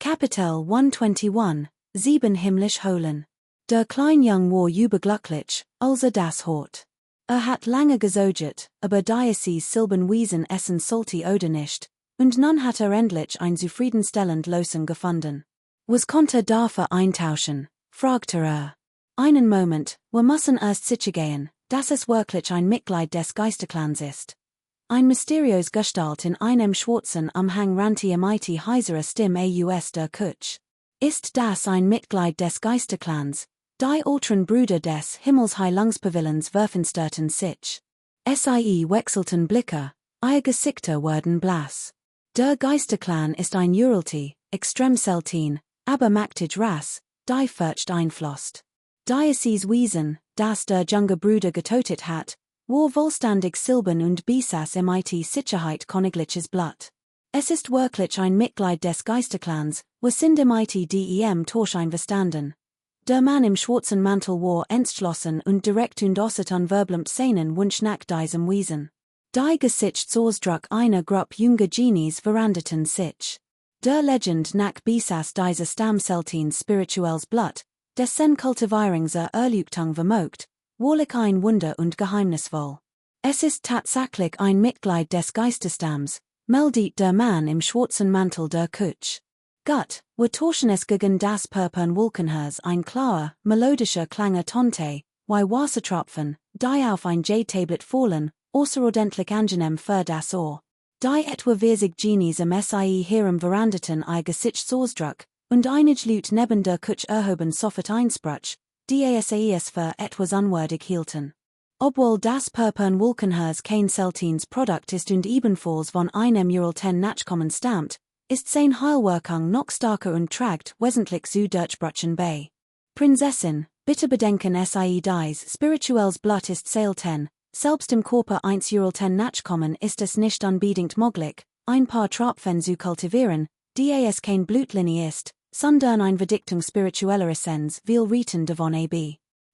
Kapitel 121, Sieben himmlisch Holen. Der Kleinjung war überglücklich, als das hort. Hat lange gezoget, aber Diocese Silben Wiesen essen sollte oder nicht, und nun hat endlich ein zufriedenstellend Lösung gefunden. Was konnte dafür eintauschen, fragte. Einen Moment, wir müssen erst sicher gehen, dass es wirklich ein Mitglied des Geisterclans ist. Ein mysteriös Gestalt in einem schwarzen Umhang rannte mighty heiserer Stimme aus der Kutsch. Ist das ein Mitglied des Geisterclans? Die ultren Brüder des Himmelsheilungspavillons werfensterten sich. Sie wechselten Blicke, ihr Gesichter wurden blass. Der Geisterclan ist ein Uralty, extrem selten, aber mächtig Rass, die furcht einflosst. Diocese Wiesen, das der junge Bruder getötet hat, war vollständig Silben und Bisas mit Sicherheit königliches Blatt. Es ist wirklich ein Mitglied des Geisterclans, wir sind mit dem Torschein verstanden. Der Mann im schwarzen Mantel war entschlossen und direkt und osset an verblumt Szenen wunsch nach diesem Wiesen. Die Gesicht Ausdruck einer Gruppe junger Genies veränderten sich. Der Legend nach Bisas dieser Stammseltins spirituelles Blatt, dessen Kultivierung zur Erleuchtung vermogt, wahrlich ein Wunder und geheimnisvoll. Es ist tatsächlich ein Mitglied des Geisterstamms, meldet der Mann im schwarzen Mantel der Kutsch. Gott, wir tauschen es gegen das Purpurn Wolkenhaus ein klarer, melodischer Klange Tonte, wie Wassertropfen, die auf ein Jade-Tablet fallen, außerordentlich angenehm für das Ohr. Die etwa 40 Genies am Sie Hirem veränderten ihr Gesichtsausdruck, und einig Lüt neben der Kutsch erhoben sofort einsprach, die es für etwas unwürdig hielten. Obwohl das Purpurn Wolkenhaus kein seltines Produkt ist und ebenfalls von einem Uralten Nachkommen stammt, ist sein Heilwirkung noch stärker und trägt wesentlich zu Durchbrüchen bei. Prinzessin, bitte bedenken Sie dies spirituelles Blatt ist selten, selbst im Körper eins Uralten Nachkommen ist es nicht unbedingt möglich, ein paar Tropfen zu kultivieren, die es kein Blutlinie ist, sondern ein Verdichtung spiritueller Essenz will Rieten davon ab.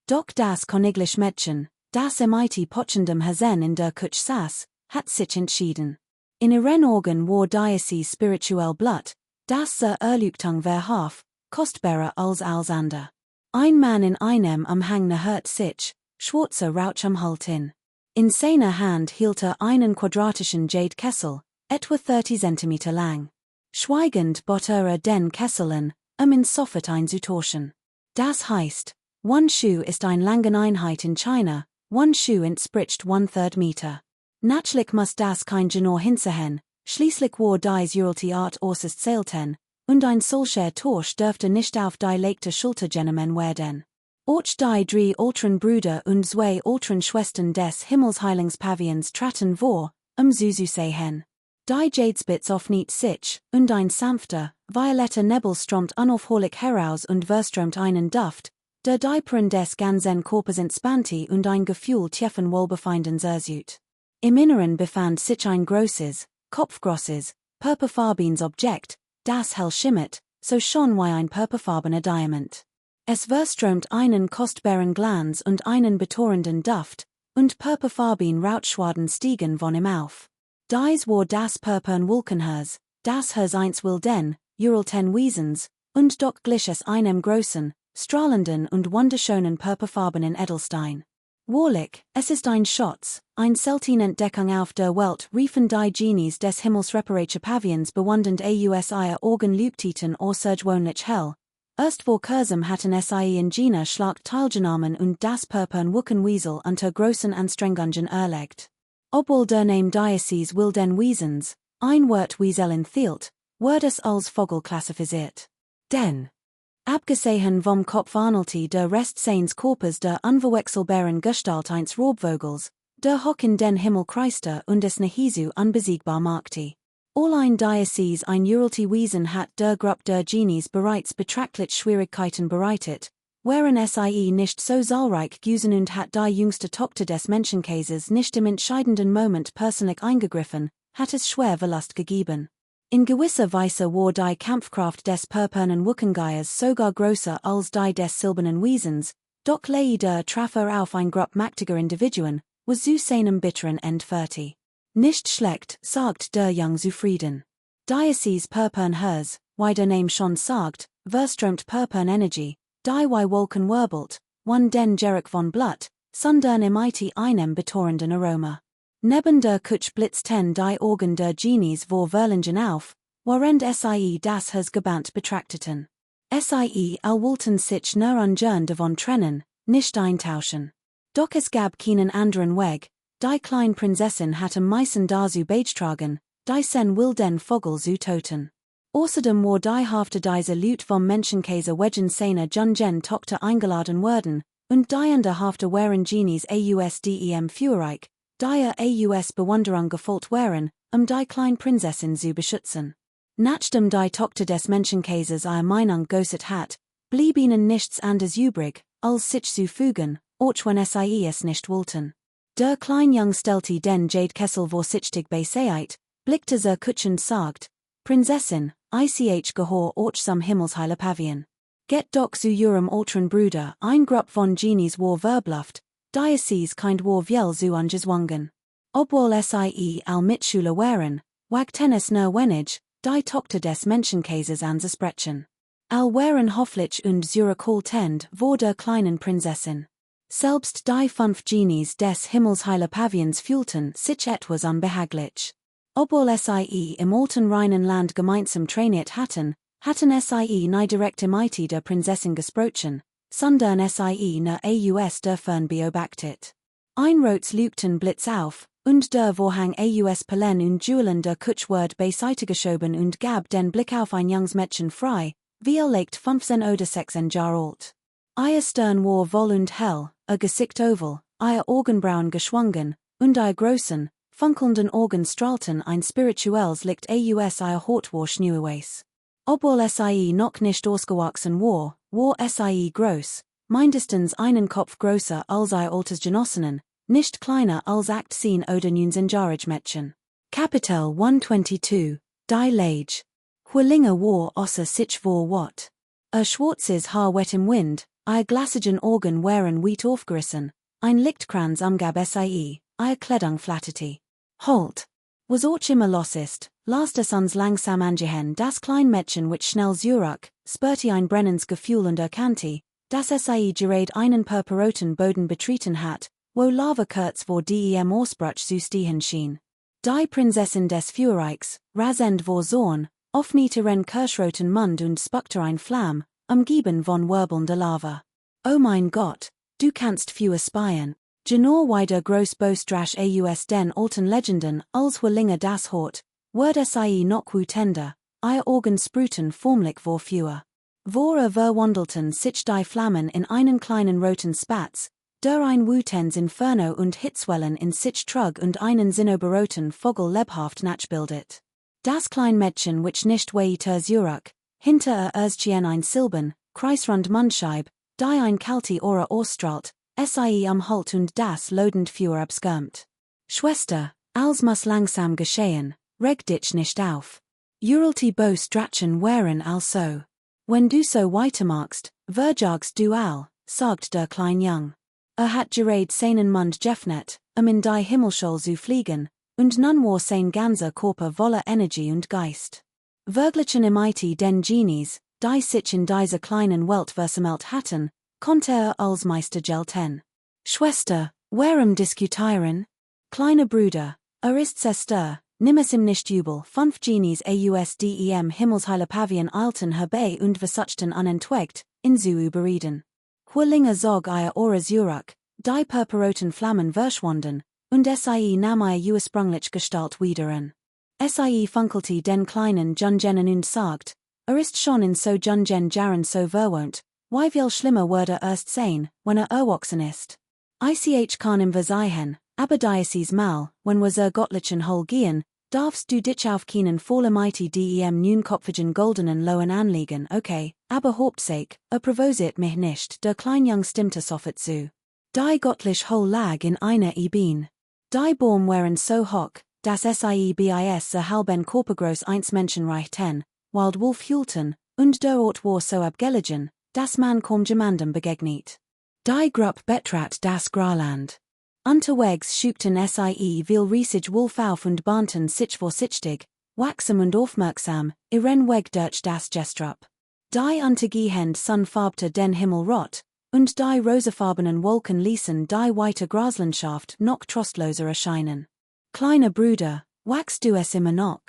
Doch das königlich Mädchen, das mit potchendem Hasen in der Kutsch saß, hat sich entschieden. In ihren Augen war Diocese spirituell Blatt, das zur Erleuchtung verhalf, kostbarer als alles andere. Ein Mann in einem Umhang hört sich, schwarzer Rauch am Halt in. In seiner Hand hielt einen quadratischen Jade-Kessel, etwa 30 Zentimeter lang. Schweigend bot den Kessel an, ihn sofort einzutauschen. Das heißt, one Schuh ist eine lange Einheit in China, one Schuh entspricht 1/3 Meter. Natürlich muss das kein Genor hinzehen, schließlich war dies Uralty Art äußerst selten, und ein solcher Tausch dürfte nicht auf die leichte Schulter genommen werden. Auch die drei ultren Brüder und zwei ultren Schwestern des Himmelsheilungspavillons traten vor, zu sehen. Die Jadespitz öffnet sich, und ein sanfter, violetter Nebel strömt unaufhörlich heraus und verströmt einen Duft, der die Peren des ganzen Körpers entspannte und ein Gefühl tiefen Wohlbefindens erzeugt. Im Inneren befand sich ein großes, kopfgroßes, purpurfarbenes Objekt, das hell schimmert, so schon wie ein purpurfarbener Diamant. Es verströmt einen kostbaren Glanz und einen betorenden Duft, und purpurfarben Rauchschwaden stiegen von ihm auf. Dies war das Purpurn Wolkenhaus, das Haus eins Wilden, Uralten Wiesens, und doch glich es einem großen, strahlenden und wunderschönen purpurfarbenen Edelstein. Wahrlich, es ist ein Schatz, ein seltene Entdeckung auf der Welt, riefen die Genies des Himmelsreparator Pavillons bewundernd aus ihr Augenleuchteten außergewöhnlich hell. Erst vor kurzem hatten sie in China Schlacht teilgenommen und das Purpurn Wolkenwiesel unter großen Anstrengungen erlegt. Obwohl der Name Diocese Wilden Wiesens, ein Wort Wieselen thielt, wird es als Vogel klassifiziert. Denn, abgesehen vom Kopf ähnelte der Rest seines Körpers der unverwechselbaren Gestalt eines Raubvogels, der hoch in den Himmel kreiste und es nahezu unbesiegbar machte. Allein Diocese ein Uralty Wiesen hat der Gruppe der Genies bereits betrachtlich Schwierigkeiten bereitet, wären sie nicht so zahlreich gewesen und hat die jüngste Tochter des Menschenkäses nicht im entscheidenden Moment persönlich eingegriffen, hat es schwer Verlust gegeben. In gewisser Weise war die Kampfkraft des purpurnen Wuckengeiers sogar größer als die des silbernen Wiesens, doch leider traf auf ein Gruppe mächtiger Individuen, was zu seinem bitteren End führte. Nicht schlecht, sagt der Jung zufrieden. Diocese Purpurn Haus, why der Name schon sagt, verstromt Purpurn Energy, die wie Wolken wirbelt, one den Jerek von Blut, sundern im IT einem betorenden Aroma. Neben der Kutsch blitz ten die Organ der Genies vor Verlingen auf, warend sie das has gebannt betrachteten. Sie wollten sich nur ungern davon trennen, nicht eintauschen. Doch es gab keinen anderen Weg, die kleine Prinzessin hatte meisten dazu beigetragen, die sen wilden Vogel zu töten. Außerdem war die Hälfte dieser Leute vom Menschenkäse wegen seiner Jungen Tochter eingeladen worden, und die andere Hälfte waren Genies ausdem Führreich, die Bewunderung gefolgt waren, die kleine Prinzessin zu beschützen. Nachdem die Tochter des Menschenkäses ihre Meinung geäußert hat, blieb ihnen nichts anderes übrig, als sich zu fügen, auch wenn sie es nicht wollten. Der kleine Jung stellte den Jadekessel vor sich beiseit, blickte sie kutschend sagt, Prinzessin, ich gehor auch zum Himmelsheile Pavien. Get doch zu eurem altren Bruder ein Grupp von Genies war verbluft, die es kind war viel zu ungezwungen. Obwohl sie Mitschüler waren, wagten es nur wenig, die Tochter des Menschenkäses anzusprechen. Waren hofflich und zurückhaltend vor der kleinen Prinzessin. Selbst die 5 Genies des Himmelsheile Paviens fühlten sich etwas unbehaglich. Obwohl sie im alten reinen Land gemeinsam trainiert hatten sie nie direkt im IT der Prinzessin gesprochen, sondern sie ne aus der Fern beobachtet. Ein rotes Lügten blitz auf, und der Vorhang aus Perlen und Julen der Kutschword beiseite geschoben und gab den Blick auf ein junges Mädchen frei, wie legt 15 oder 16 Jahre alt. Ihr Stern war voll und hell, Gesicht oval, ihr Augenbrauen geschwungen, und ihr großen, funkelnden Augen strahlten ein spirituelles Licht aus ihr Haut war schnurweis. Obwohl sie noch nicht ausgewachsen war sie groß, mindestens einen Kopf größer als ihr altes Genossinnen, nicht kleiner als 18 oder 19-jährige Mädchen. Kapitel 122, die Lage. Hulinge war außer sich vor wat. Schwarzes Haar wet im Wind, ihr glasigen Augen waren weit aufgerissen, ein Lichtkranz umgab sie, ihr Kleidung flatterte. Halt! Was auch immer los ist, lasst es uns langsam angehen das kleine Mädchen which schnell zurück, spürte ein brennendes Gefühl und erkannte, dass sie gerade einen purpurroten Boden betreten hat, wo Lava kurz vor dem Ausbruch zu stehen schien. Die Prinzessin des Führreichs, rasend vor Zorn, öffnete ihren kirschroten Mund und spuckte ein Flamm, umgeben von wirbelnder Lava. Oh mein Gott, du kannst Feuer speien. Genau wie der Großbostrasch aus den alten Legenden als Hulinge das hat, wurde sie noch tender, ihr Augen sprühten förmlich vor Feuer. Vor verwandelten sich die Flammen in einen kleinen roten Spatz, der ein Wutens Inferno und Hitzwellen in sich trug und einen zinnoberroten Vogel lebhaft nachbildet. Das kleine Mädchen which nicht weiter zurück, hinter erstchen ein Silben, kreisrund Mundscheib, die ein kalte Aura ausstrahlt, sie am Halt und das lodend Feuer abskirmt. Schwester, alles muss langsam geschehen, reg dich nicht auf. Uralty bo strachen waren also. Wenn du so weitermachst, verjagst du all, sagt der kleine Jung. Hat gerade seinen Mund geöffnet, in die Himmelschule zu fliegen, und nun war sein ganzer Körper voller Energie und Geist. Verglichen im IT den Genies, die sich in dieser kleinen Welt versammelt hatten, konnte als Meister gelten. Schwester, warum diskutieren? Kleiner Bruder, ist Sester, nimm es im nicht übel, 5 Genies ausdem Himmelsheile Pavien eilten herbei und versuchten unentwegt, in zu überreden. Hulinge zog ihr Aura zurück, die purpurroten Flammen verschwanden, und sie nahm ihr ursprünglich Gestalt wieder an. Sie funkelte den kleinen Jungen und sagt, ist schon in so Jungen Jaren so verwohnt, wie viel schlimmer würde erst sein, wenn erwachsen ist. Ich kann im verseihen, aber dies mal, wenn wir gottlichen Hol gehen, darfst du dich auf keinen Fall mighty dem neunkopfigen goldenen Lohen anlegen, okay, aber Hauptsache, provoziert mich nicht, der Kleinjung stimmte sofort zu. Die gottlich Hol lag in einer Ebene. Die Baum waren so hoch, dass bis halben Körpergroß 1 Menschen reichten, Wild Wolf hielten, und der Ort war so abgelegen, dass man kaum jemandem begegnet. Die Gruppe betrat das Graland. Unterwegs schubten sie viel riesig Wolf auf und bahnten sich vorsichtig, waxam und aufmerksam, iren weg durch das Gestrüpp. Die untergehend Sunfarbte den Himmel rot, und die rosafarbenen Wolken ließen die weite Graslandschaft noch trostloser erscheinen. Kleiner Bruder, wachst du es immer noch?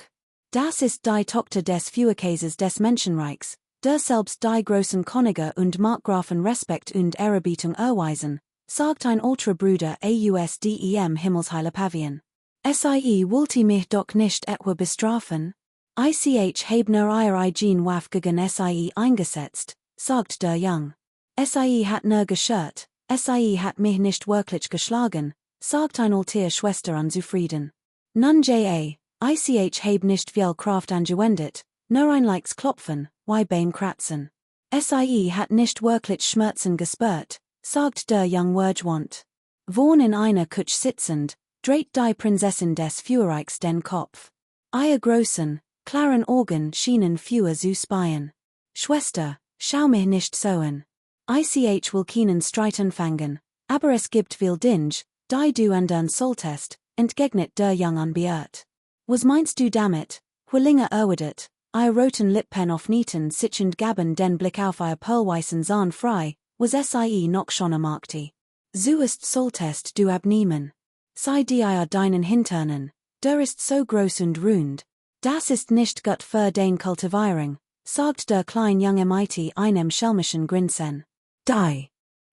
Das ist die Tochter des Feuerkäses des Menschenreichs, der selbst die großen Könige und Markgrafen Respekt und Ehrerbietung erweisen, sagt ein ultra Bruder ausdem Himmelsheile Pavien. Sie wollte mich doch nicht etwa bestrafen? Ich habe nur ihr eigen Waf gegen Sie eingesetzt, sagt der Jung. Sie hat nur geschert, Sie hat mich nicht wirklich geschlagen, sagt ein alter Schwester unzufrieden. Nun ich habe nicht viel Kraft angewendet, nur ein leichtes Klopfen, wie beim Kratzen. Sie hat nicht wirklich Schmerzen gespürt, sagt der Jung Wurgwand. Vorn in einer Kutsch sitzend, dreht die Prinzessin des Feuerreichs den Kopf. Ihr großen, klaren Augen schienen Feuer zu speien. Schwester, schau mich nicht so an. Ich will keinen Streit anfangen, aber es gibt viel Dinge, die du ändern solltest, entgegnet der Jung unbeirrt. Was meinst du damit, Hulinge erwidert, ihr roten Lippen aufnieten sich und gaben den Blick auf ihr perlweißen Zahn frei, was noch schon ermarkte. So ist solltest du abnehmen. Sei dir deinen Hinternen, der ist so groß und rund. Das ist nicht gut für den Kultivierung, sagt der klein junge Mighty einem schelmischen Grinsen. Die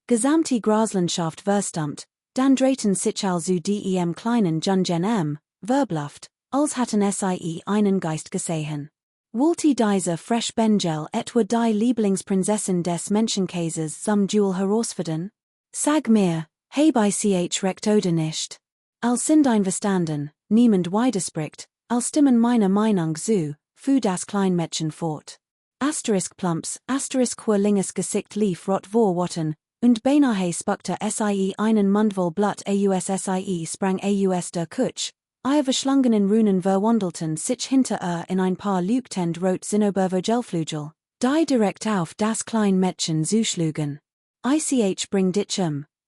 gesamte Graslandschaft verstummt, dann drehten sich also dem kleinen Jungen verbluft, als hatten sie einen Geist gesehen. Wollte diese fresh Bengel etwa die Lieblingsprinzessin des Menschenkäses zum Duell herausfordern? Sag mir, hab ich recht oder nicht? Als sind einverstanden, niemand widerspricht, als stimmen meine Meinung zu, fuhr das Kleinmädchen fort. Plumps, Huerlinges Gesicht lief rot vorwatten, und beinahe spuckte einen Mundvoll Blut sprang der Kutsch, ihr verschlungenen Runen verwandelten sich hinter in ein paar leuchtend rot Zinnobervergelflügel, die direkt auf das Kleinmädchen zuschlugen. Ich bring dich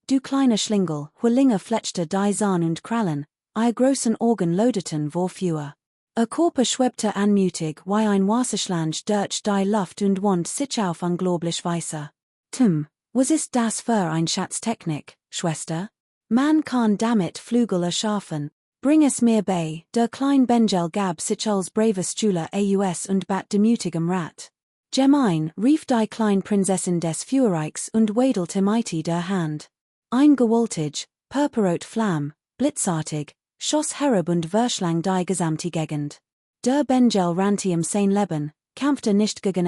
du kleiner Schlingel, Huerlinge fletschte die Zahn und Krallen, ihr großen Augen lodeten vor Feuer. Körper schwebte anmutig wie ein Wasserschlange durch die Luft und wand sich auf unglaublich weißer. Was ist das für ein Schatztechnik, Schwester? Man kann damit Flügel erschaffen. Bring es mir bei, der klein Bengel gab sich als braver Stühler und bat demutigem Rat. Gemein, rief die klein Prinzessin des Feuerreichs und wedelte mighty der Hand. Ein gewaltig, purpurrot Flamm, blitzartig, schoss herab und verschlang die gesamte Gegend. Der Bengel rannte sein Leben, kämpfte nicht gegen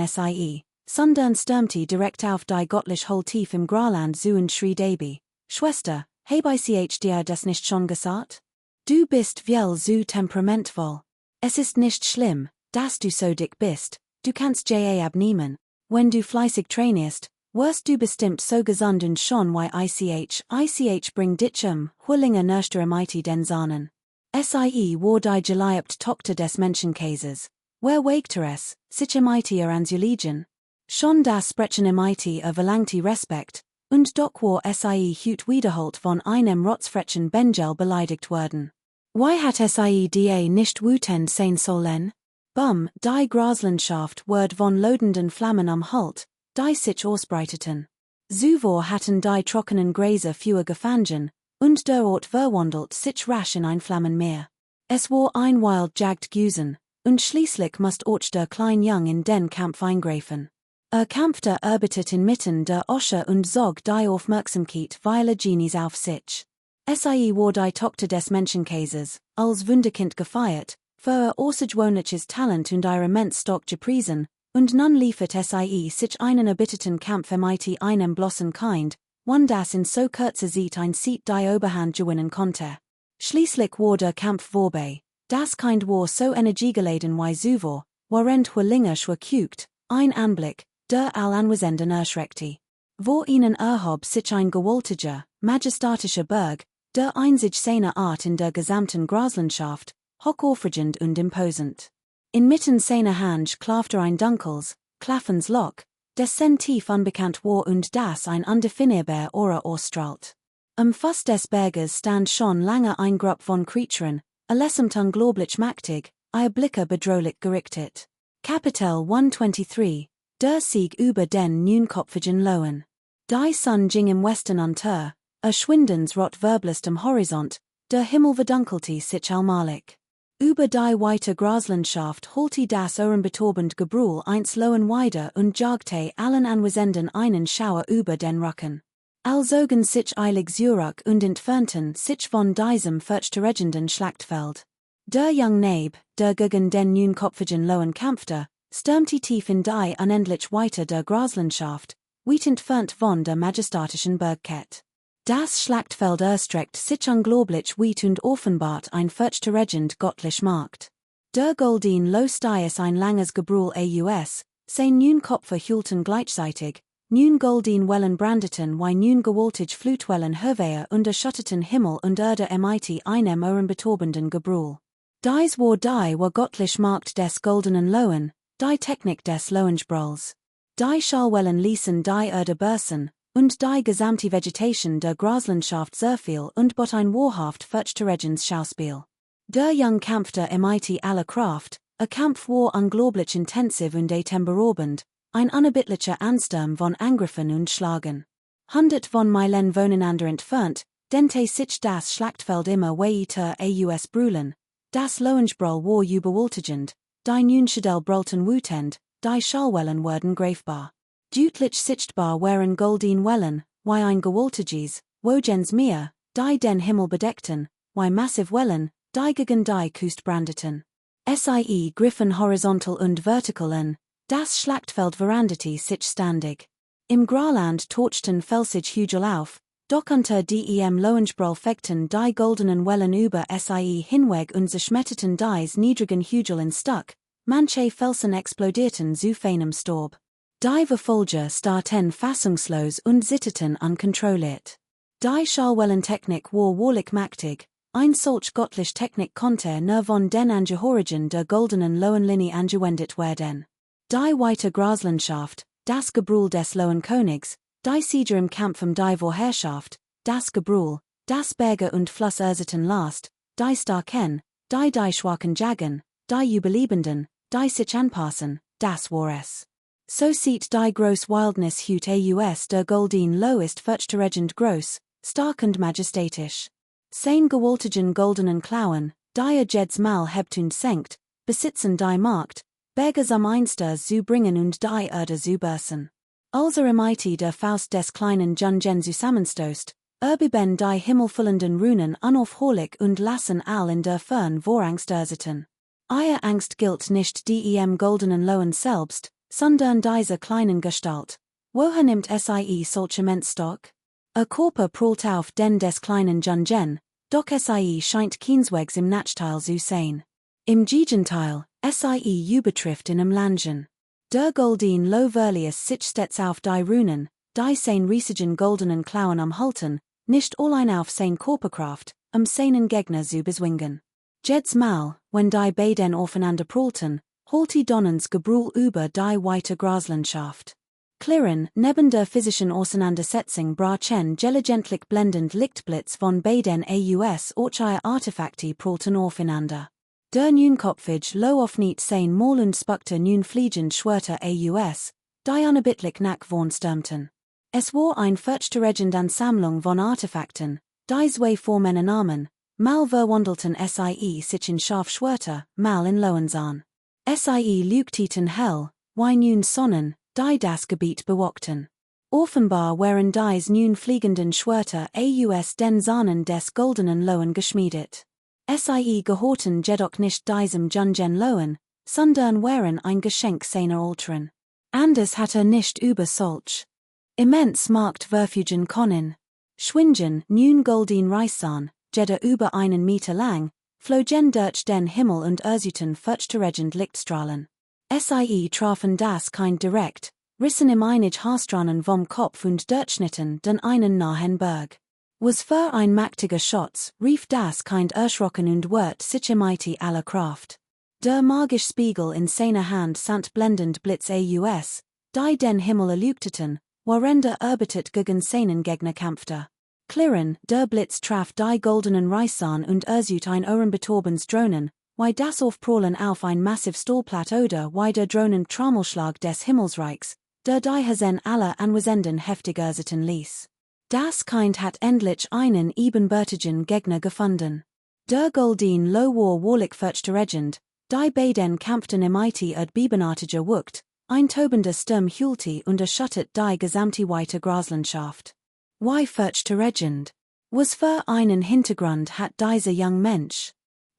sondern stürmte direkt auf die göttlich Hol tief im Graland zu und schrie Davy. Schwester, hab ich dir das nicht schon gesagt? Du bist viel so temperamentvoll. Es ist nicht schlimm, dass du so dick bist, du kannst abnehmen. Wenn du fleißig trainierst, wirst du bestimmt so gesund und schon wie ich bring dich Huerlinge nurste mighty den Sahnen. War die geleibt Tochter des Menschenkäses. Wer wagte es, sich mighty anzulegen? Schon das Sprechen mighty verlangte Respekt, und doch war hüt wiederholt von einem rotzfrechen Bengel beleidigt worden. Why hat die nicht wütend sein sollen? Die Graslandschaft ward von lodenden Flammen am Halt, die sich ausbreiteten. Zuvor hatten die trockenen Gräser Feuer gefangen, und der Ort verwandelt sich rasch in ein Flammenmeer. Es war ein wild jagd gewesen, und schließlich musste auch der klein Jung in den Kampf eingreifen. Kämpfte arbeitet inmitten der Osche und zog die Aufmerksamkeit vieler Genies auf sich. War die Tochter des Menschenkäses, als Wunderkind gefeiert, für ihr außergewöhnliches Talent und ihr immens stark gepriesen, und nun liefert sich einen erbitterten Kampf mighty einem bloßen Kind, one das in so kurzer Zeit ein Seat die Oberhand gewinnen konnte. Schließlich war der Kampf vorbei, das Kind war so energiegeladen wie zuvor, während Huerlinge schwärmt, ein Anblick, der all Anwesenden erschreckte. Vor ihnen erhob sich ein gewaltiger, majestatischer Berg, der einzig seiner Art in der gesamten Graslandschaft, hochaufregend und imposant. Inmitten seiner Hand klaffte ein dunkles, klaffens Loch, dessen tief unbekannt war und das ein undefinierbar Aura ausstrahlt. Am Fuß des Berges stand schon lange ein Grupp von Creaturen, allesamt unglaublich mächtig, I Blicker bedrohlich gerichtet. Kapitel 123, der Sieg über den Neunkopfigen Löwen. Die Sonne ging im Westen unter, schwindens rot verblust am Horizont, der Himmel verdunkelte sich allmählich. Über die weite Graslandschaft holte das ohrenbetäubend Gebrüll eins Lowen weiter und jagte allen Anwesenden einen Schauer über den Rücken. Alsogen sich eilig zurück und entfernten sich von diesem furchterregenden Schlachtfeld. Der young Neb, der gegen den Neunkopfigen Löwen kämpfte, stürmte tief in die unendlich weite der Graslandschaft, weit entfernt von der majestatischen Bergkette. Das Schlachtfeld erstreckt sich unglaublich weit und offenbart ein furchterregend göttlich Markt. Der Goldin los dies ein langes Gebrüll aus, sein Neunkopfe hielten gleichzeitig, nun Goldin Wellen brandeten wie nun gewaltig Flutwellen Höveer und erschütterten Himmel und Erde mit einem ohrenbetäubenden Gebrüll. Dies war die göttlich Markt des goldenen Löwen, die Technik des Löwenbrülls. Die Schallwellen ließen die Erde bersten, und die gesamte Vegetation der Graslandschaft zerfiel und bot ein wahrhaft furchterregendes Schauspiel. Der Jung kämpfte mit aller Kraft, Kampf war unglaublich intensiv und atemberaubend, ein unerbittlicher Ansturm von Angriffen und Schlagen. Hundert von Meilen voneinander entfernt, dente sich das Schlachtfeld immer weiter aus brüllen, das Löwenbrüll war überwältigend, die Neunschädel brüllten wütend, die Schallwellen wurden greifbar. Deutlich sichtbar waren Goldin Wellen, wie ein gewaltiges, wogens Meer, die den Himmel bedeckten, wie massiv Wellen, die gegen die Küste brandeten. Sie griffen horizontal und vertikal an, das Schlachtfeld veranderte sich ständig. Im Graland torchten felsig Hügel auf, doch unter dem Löwenbrüll feckten die goldenen Wellen über sie hinweg und zerschmetterten dies niedrigen Hügel in Stück, manche Felsen explodierten zu feinem Staub. Die Verfolger starrten fassungslos und zitterten unkontrolliert. Die Schallwellentechnik war wahrlich mächtig, ein solch göttlich Technik konnte nur von den Angehörigen der goldenen Löwenlinie angewendet werden. Die weite Graslandschaft, das Gebrüll des Löwenkönigs, die Sieger im Kampf um die Vorherrschaft, das Gebrüll, das Berge und Flüsse erseten last, die Starken, die schwachen jagen, die Überlebenden, die sich anpassen, das war es. So sieht die groß Wildnis hut aus der Goldin Löw ist furchterregend groß, stark und majestatisch. Sein gewaltigen goldenen Klauen, die jeds Mal hebt und senkt, besitzen die Markt, Berge am Einster zu bringen und die Erde zu bersten. Also mit der Faust des kleinen Jungen zusammenstößt, erbiben die himmelfüllenden Runen unaufhörlich und lassen all in der Fern vor Angst erseten. Eier Angst gilt nicht dem goldenen Löwen selbst, sondern dieser kleinen Gestalt. Woher nimmt sie solch immens Stock? Körper prallt auf den des kleinen Jungen, doch sie scheint keineswegs im Nachteil zu sein. Im Gegenteil, sie übertrifft in im Langen. Der Goldin Löw verlies sich stets auf die Runen, die sein riesigen goldenen Klauen umhalten, nicht allein auf sein Körperkraft, seinen Gegner zu bezwingen. Jeds Mal, wenn die beiden aufeinander prallten, holte Donnens Gebrüll über die weite Graslandschaft. Klirren, neben der physischen Auseinandersetzung brachen gelegentlich blendend Lichtblitz von beiden aus orchie Artefakte prallten aufeinander. Der Neunkopfige Löw auf nicht sein Mal und spuckte nun fliegend Schwerter aus, die unerbittlich nach vorn stürmten. Es war ein furchterregende Ansammlung von Artefakten, die zwei Formen nahmen, mal verwandelten sie sich in Scharfschwerter, mal in Löwens an. Sie leuchteten hell, wie nun Sonnen, die das Gebiet bewachten. Offenbar waren dies nun fliegenden Schwerter aus den Sahnen des goldenen Löwen geschmiedet. Sie gehorten jedoch nicht diesem Jungen Löwen, sondern waren ein Geschenk seiner Eltern. Anders hatte nicht über solch immens Markt verfügen können. Schwingen nun goldin Reissan, jeder über einen Meter lang, flogen durch den Himmel und ersuten furchterregend Lichtstrahlen. Sie trafen das kein direkt, rissen im einig Haarstrahlen vom Kopf und durchschnitten den einen nahen Berg. Was für ein mächtiger Schotz, rief das kind erschrocken und wert sich mit aller Kraft. Der magisch Spiegel in seiner Hand sant blendend Blitz aus, die den Himmel erleuchteten, während erbitet gegen seinen Gegner kämpfte. Klirren, der Blitz traf die goldenen Reissan und ersut ein ohrenbetäubendes Drohnen, why das aufprallen auf ein massiv Stallplatt oder why der drohnen Trommelschlag des Himmelsreichs, der die Hasen aller Anwesenden heftig erzitten ließ. Das Kind hat endlich einen ebenbürtigen Gegner gefunden. Der Goldin lo war warlich fürchterregend, die beiden kämpften imiti bebenartiger Wucht, ein tobender Sturm heulte und erschüttert die gesamte weite Graslandschaft. Why fürchterregend? Was für einen Hintergrund hat dieser young Mensch?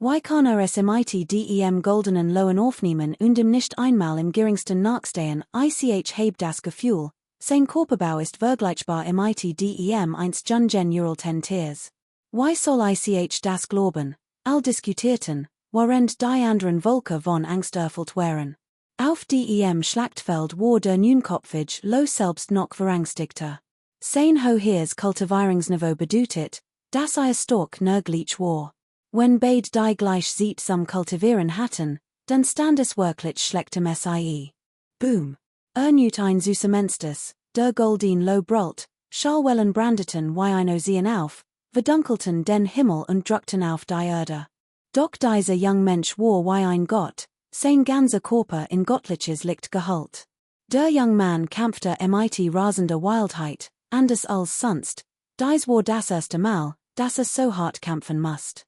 Why kann es imiti dem goldenen Lohen aufnehmen und ihm nicht einmal im geringsten nachstehen, ich heb das Gefühl, sein Körperbau ist vergleichbar imiti dem einst Jungen Uralten Tiers. Why soll ich das glauben? All diskutierten, während die anderen Volker von Angst erfüllt wären. Auf dem Schlachtfeld war der Neunkopfig lo selbst noch verangstigter. Sein hohes Kultivierungsniveau bedeutet, dass stark nörglich war. Wenn beide die gleich Zeit zum Kultivieren hatten, dann stand es wirklich schlecht im Sie. Boom. Newt ein süßemenstes, der Goldin lo brüllt, Schallwellen brandeten wie ein Ozean auf, verdunkelten den Himmel und drückten auf die Erde. Doch dieser young Mensch war wie ein Gott, sein ganzer Körper in göttliches Licht gehüllt. Der young man kämpfte mit rasender Wildheit, anders als sonst, dies war das erste Mal, dass so hart kämpfen musste.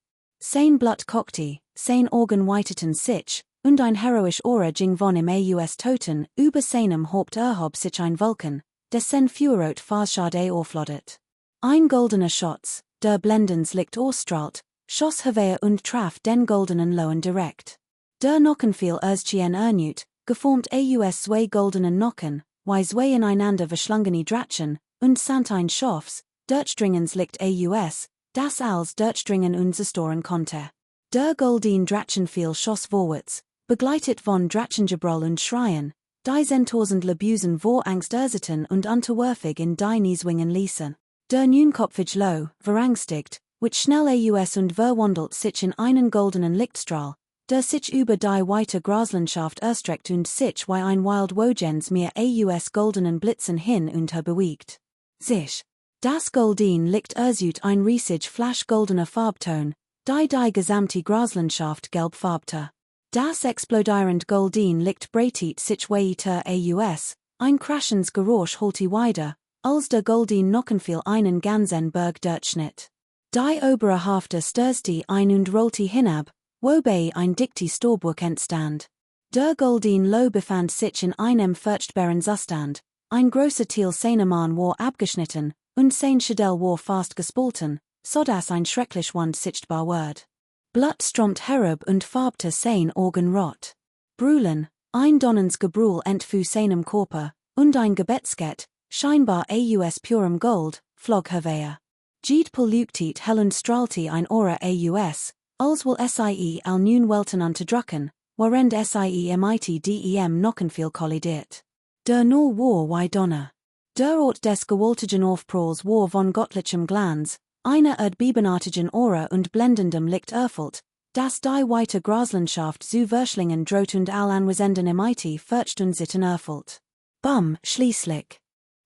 Sein Blut kochte, sein Augen weiteten sich, und ein heroisch Aura ging von im Aus Toten, über seinem Haupt erhob sich ein Vulkan, dessen Furot Fahrschade auflodert. Ein goldener Schotz, der blendens Licht ausstrahlt, schoss hervor und traf den goldenen Lohen direkt. Der Nocken fiel erstchen ernut, geformt aus zwei goldenen Nocken, wie zwei ineinander verschlungene Drachen, und sant ein Schofs, Dirtstringens Licht aus, das als Dirtstringen und zerstören konnte. Der Goldin Drachenfiel schoss vorwärts, begleitet von Drachengebrüll und Schreien, die Tausend Lebusen vor Angst ersitten und unterwürfig in die Nieswingen ließen. Der Neunkopfig lo, verangstigt, which schnell aus und verwandelt sich in einen goldenen Lichtstrahl, der sich über die weite Graslandschaft erstreckt und sich wie ein Wild Wogens mir aus goldenen Blitzen hin und her bewegt. Sich. Das Goldin liegt ersut ein riesig flash goldener Farbton, die gesamte Graslandschaft gelb farbte. Das explodierend Goldin liegt breitet sich weiter aus, ein crashens Geräusch holte weiter, als der Goldin Nockenfiel einen ganzen Berg durchschnitt. Die obere Hälfte stürzte ein und rollte hinab, wobei ein dickte Staubwolk entstand. Der Goldin lo befand sich in einem furchtbaren Zustand, ein großer Teil seiner Mann war abgeschnitten, und sein Schädel war fast gespalten, sodass ein schrecklich Wand sichtbar ward. Blut strömt herab und farbte sein Augen rot. Brüllen, ein donnens Gebrüll entfuhr seinem Körper, und ein Gebetsget, scheinbar aus purem Gold, flog hervor. Jede Poluktit hell und strahlte ein Aura aus, als will sie al nun Welten unterdrücken, während sie mit dem Nockenfiel kollidiert. Der nur war wie Donner. Der Ort des gewaltigen Aufpralls war von göttlichem Glanz, einer bebenartigen Aura und blendendem Licht erfüllt, das die weite Graslandschaft zu verschlingen droht und all Anwesenden mit furcht und Sitten erfüllt. Bum, schließlich.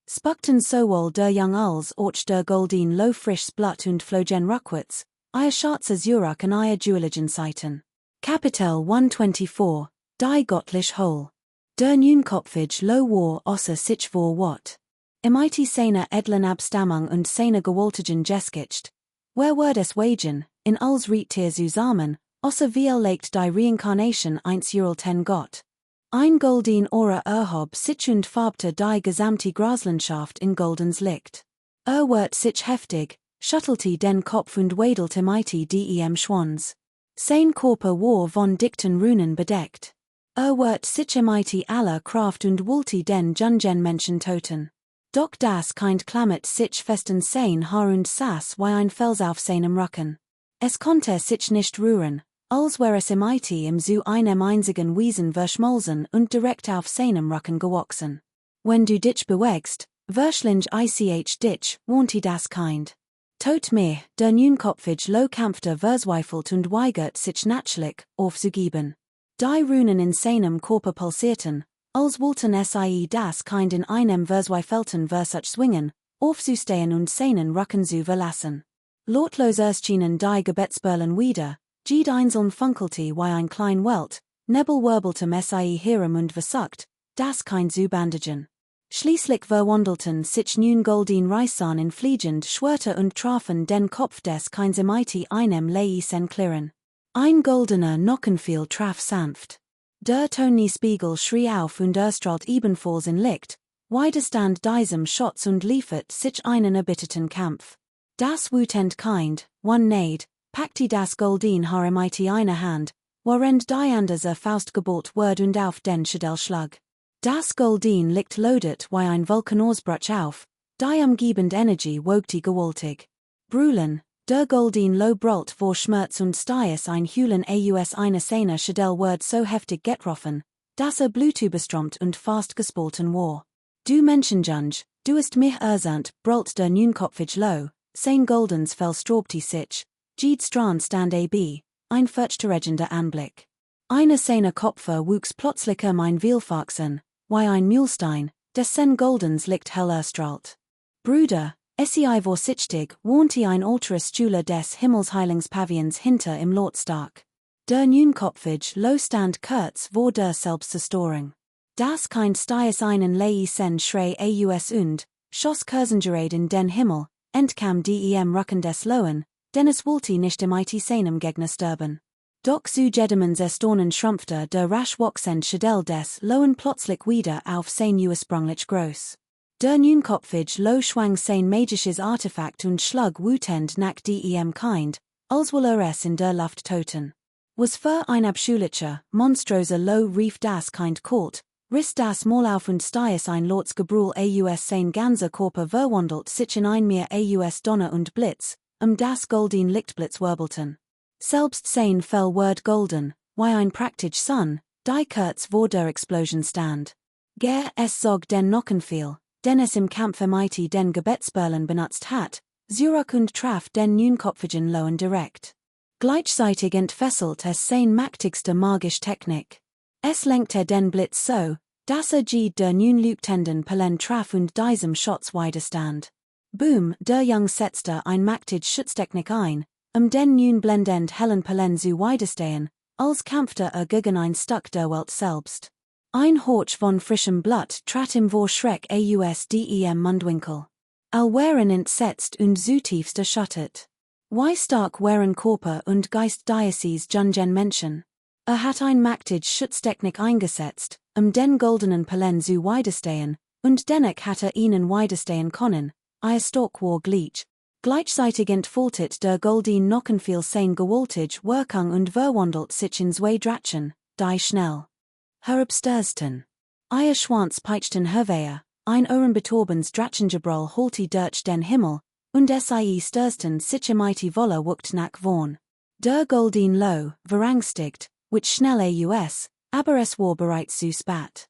Spuckten sowohl der Young als auch der Goldin lo frischs Blut und flogen rückwärts, ihr Schatze Zurach an ihr dueligen Seiten. Kapitel 124, die göttlich Hol. Der Neunkopfig lo war außer sich vor Wat. Imit seiner edlen Abstammung und seiner gewaltigen Geschichte, wer wird es wagen, in als Rietier zusammen, außer wie legt die Reincarnation eins Uralten Gott. Ein Goldin Aura erhob sich und farbte die gesamte Graslandschaft in goldens Licht. Wird sich heftig, schüttelte den Kopf und wedelte mit dem Schwanz. Sein Körper war von dickten Runen bedeckt. Wird sich mit aller Kraft und wollte den Jungen Menschen töten. Doch das Kind klammert sich fest in sein Haar und saß wie ein Fels auf seinem Rücken. Es konnte sich nicht rühren, als wäre es im zu einem einzigen Wesen verschmolzen und direkt auf seinem Rücken gewachsen. Wenn du dich bewegst, verschling ich dich, warnte das Kind. Tot mir, der Neunkopfig lo kämpfte verzweifelt und weigert sich natürlich, aufzugeben. Die Runen in seinem Körper pulsierten, als wollten sie das Kind in einem verzweifelten Versuch zwingen, aufzustehen und seinen Rücken zu verlassen. Lautlos erschienen die Gebetsböllen wieder, Ged einzeln Funkelti wie ein klein Welt, Nebel wirbeltem sie Hiram und versucht, das kein zu bandagen. Schließlich verwandelten sich nun goldin Reisan in fliegend Schwerte und trafen den Kopf des keins Mighty einem Leisen klirren. Ein goldener Nockenfeel traf sanft. Der Tony Spiegel schrie auf und erstrahlt ebenfalls in Licht, widerstand diesem Schotz und liefert sich einen erbitterten Kampf. Das wütend kind, one Nade, packte das goldin Haar Mighty eine Hand, warend die andere Faust gebolt word und auf den Schädelschlag. Das Goldin liegt loadet wie ein Vulkanausbruch auf, die umgebend Energie wogte gewaltig. Brüllen, der Goldin lo brüllt vor Schmerz und Sties ein Hühlen aus einer Szene Schädel word so heftig getroffen, dass blutüberströmt und fast gespalten war. Du Menschenjunge, du ist mich erzant, brüllt der Nunkopfig lo, sein Goldens fell strobte sich, Ged Strand stand ab, ein furchtregender Anblick. Eine Szene Kopfer wuchs plötzlich mein Vielfachsen, wie ein Mühlstein, dessen Goldens liegt hell erstrahlt. Brüder, sei vorsichtig, warnte ein alteres Schüler des Himmelsheilungspavions hinter im Lot stark. Der Nunkopfig lo stand kurz vor der Selbstzerstöring. Das kein Sties einen Leisen schrei aus und, schoss Kursengerade in den Himmel, entkam dem Rücken des Lohen, denn es wollte nicht im IT seinem Gegner sterben. Doch zu Jedemans Erstaunen schrumpfte der rasch wachsend Schädel des Lohen plötzlich wieder auf sein ursprünglich groß. Der Nunkopfig lo schwang sein magisches Artefakt und schlug wütend nach dem Kind, als wohl es in der Luft toten. Was für ein abscheulicher, monströser lo rief das Kind kalt, riss das Maul auf und Sties ein Lots Gebrüll aus sein ganzer Körper verwandelt sich in ein Meer aus Donner und Blitz, das Goldin Lichtblitz wirbelten. Selbst sein fell word golden, wie ein praktisch Sun, die kurz vor der Explosion stand. Es zog den Nockenfeel, den es im Kampf Mighty den Gebetsperlen benutzt hat, Zurück und traf den Nunkopfigen Lohen direkt. Gleichzeitig entfesselt es sein mächtigste magische Technik. Es lenkte den Blitz so, dass Ged der Nunlügtenden Pelen traf und diesem Schotz widerstand. Boom, der Jung setzte ein mächtig Schutztechnik ein, den nun blendend hellen Pelen zu widerstehen, als kämpfte gegen ein Stück der Welt selbst. Ein Horch von frischem Blut trat ihm vor Schreck aus dem Mundwinkel. Waren entsetzt und zutiefst erschüttert. Wie stark waren Körper und Geist dieses jungen Menschen? Hat ein mächtig Schutztechnik eingesetzt, den goldenen Pelen zu widerstehen, und dennoch hat ihnen widerstehen können, Stock war gleichzeitig entfaltet der Goldin Nockenfeel sein gewaltig Wirkung und verwandelt sich in zwei Drachen, die schnell herabstürzten. Schwanz peitschten herwehe, ein ohrenbetorbens Drachengebrüll holte durch den Himmel, und stürzten sich mighty Wolle wuckt nach vorn. Der Goldin lo, verangstigt, which schnell aber es war bereits zu spät.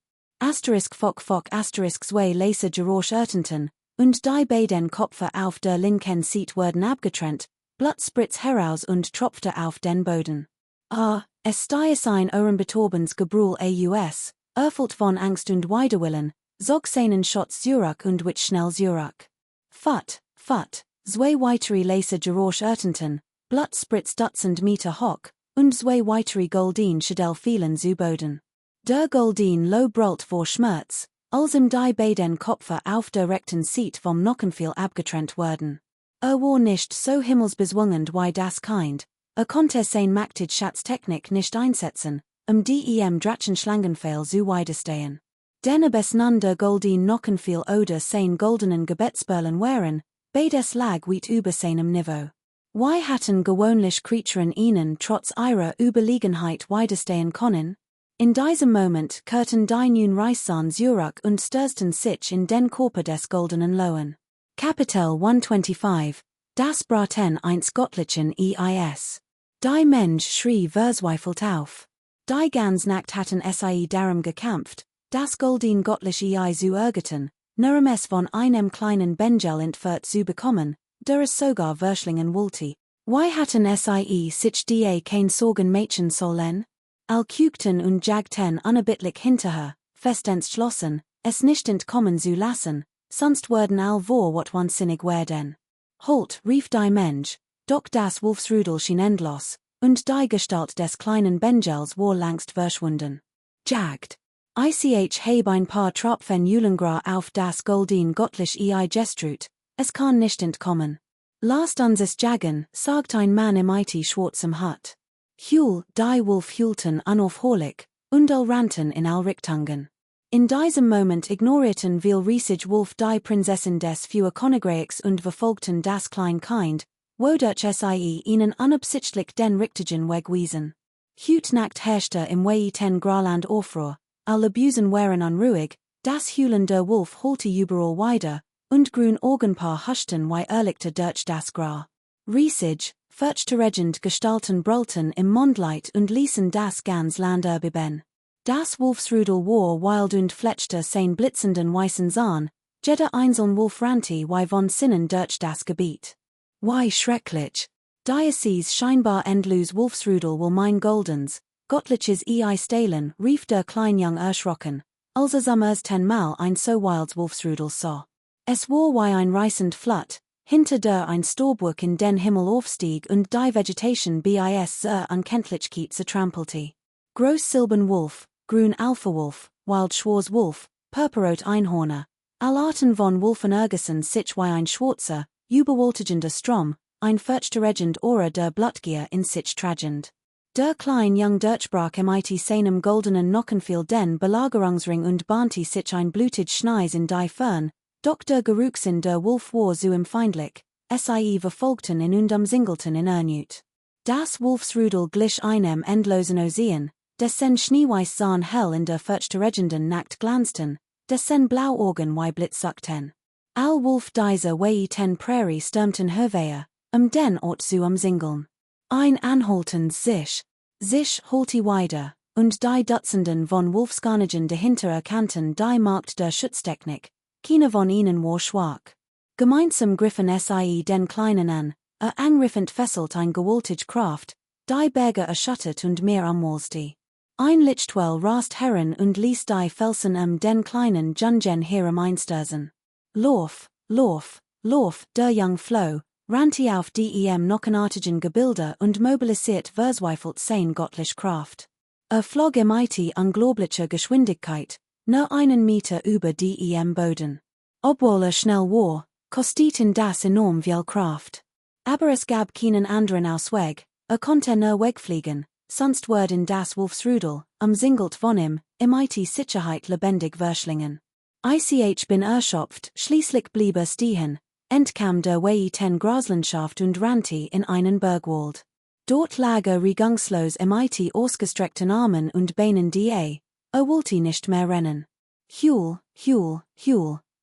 Fock zwei Laser Gerosch Ertenten, und die beiden Kopfe auf der linken Seite wurden abgetrennt, Blut spritz heraus und tropfte auf den Boden. Es stiess ein ohrenbetorbens Gebrüll erfüllt von Angst und Widerwillen, zog seinen Schotz zurück und wich schnell zurück. Fut, zwei weitere Laser Gerosch Ertenten, Blut spritz Dutzend Meter hoch, und zwei weitere Goldin Schädel fielen zu Boden. Der Goldin lo brüllt vor Schmerz, als die beiden Kopfe auf der rechten Seite vom Nockenfeel abgetrennt wurden. War nicht so himmelsbezwungend wie das Kind, konnte sein mächtig Schatztechnik nicht einsetzen, dem Drachenschlangenfehl zu widerstehen. Denn besnan der Goldin Nockenfeel oder sein goldenen Gebetsperlen wären, beides lag weit über seinem Niveau. Wie hatten gewöhnlich Creaturen ihnen trotz ihrer Überlegenheit widerstehen können? In diesem Moment kehrten die nun Reisan zurück und stürzten sich in den Körper des goldenen Lohen. Kapitel 125, das Braten eins Gottlichen Eis. Die Mensch schrie verzweifelt auf. Die ganz Nacht hatten darum gekämpft, das Goldin Gottlich Ei zu ergeten, nur es von einem kleinen Benjel entführt zu bekommen, der es sogar verschlingen wollte. Wie hatten sich die kein Sorgen machen sollen? Kugten und jagten unerbittlich hinterher, fest entschlossen, es nicht entkommen zu lassen, sonst würden vor wat wahnsinnig werden. Halt, rief die Mensch, doch das Wolfsrudel schien endlos, und die Gestalt des kleinen Benjels war langst verschwunden. Jagd. Ich habe ein paar Tropfen Eulengra auf das Goldin göttlich Gestrut, es kann nicht entkommen. Last unses Jagen, sagt ein Mann im schwarzem Hut. Hul, die Wolf hülten unaufhörlich, und ranten in all Richtungen. In diesem Moment ignorierten viel riesig Wolf die Prinzessin des Feuerkonigreichs und verfolgten das Kleinkind, wodurch sie ihnen unabsichtlich den richtigen Weg wiesen. Hut Nacht herrschte im weiten Graland Aufruhr, alle Busen waren unruhig, das Heulen der Wolf holte überall weiter, und grün Augenpaar huschten wie Erlichte durch das Gra. Riesig, furchterregend Gestalten brüllten im Mondlight und ließen das ganz Land erbeben. Das Wolfsrudel war wild und fletschte sein blitzenden weißen Zahn, jeder einzelne Wolf rannte wie von Sinnen durch das Gebiet. Wie schrecklich! Dieses scheinbar endlos Wolfsrudel will mein Goldens, göttliches stehlen, rief der Kleinjung erschrocken, als summers 10-mal ein so wilds Wolfsrudel sah. Es war wie ein reißend Flut, hinter der ein Storburg in den Himmel aufstieg und die Vegetation bis sehr Unkenntlichkeit zertrampelte. Groß Silbern Wolf, grün Alpha-Wolf, wild Schwarz Wolf, purpurrot Einhorner, Arten von Wolfen ergessen sich wie ein schwarzer, überwältigender Strom, ein furchterregend Aura der Blutgier in sich tragend. Der klein Jung durchbrach mit seinem goldenen Nockenfiel den Belagerungsring und bahnte sich ein blutig Schneis in die Fern, doch der Geruchsinn der Wolf war so empfindlich, sie verfolgten ihn und umsingelten in Ernut. Das Wolfsrudel glich einem endlosen Ozean, dessen schneeweiß Sahn hell in der furchterregenden Nacht glanzten, dessen Blauaugen wie Blitz suckten. All Wolf dieser weiten Prärie stürmten herwehe, den Ort zu umsingeln. Ein anhaltens sich holte weiter, und die Dutzenden von Wolfsgarnigen dahinter erkannten die Markt der Schutztechnik, keine von ihnen war schwach. Gemeinsam griffen sie den Kleinen an, angriffend fesselt ein gewaltig Kraft, die Berge erschüttert und mehr amwalste. Ein Lichtwell rast heran und ließ die Felsen den Kleinen Jungen einstürzen. Lauf, der Jung floh, rannte auf dem nockenartigen Gebilde und mobilisiert verzweifelt sein göttlich Kraft. Flog mit unglaublicher Geschwindigkeit, nur einen Meter über dem Boden. Obwohl schnell war, kosteten das enorm viel Kraft. Aber es gab keinen anderen Ausweg, konnte nur wegfliegen, sonst würden das Wolfsrudel, umsingelt von ihm, mit Sicherheit lebendig verschlingen. Ich bin erschöpft, schließlich blieb er stehen, entkam der weiten Graslandschaft und rannte in einen Bergwald. Dort lag regungslos mit ausgestreckten Armen und Beinen wollte nicht mehr rennen. Hul,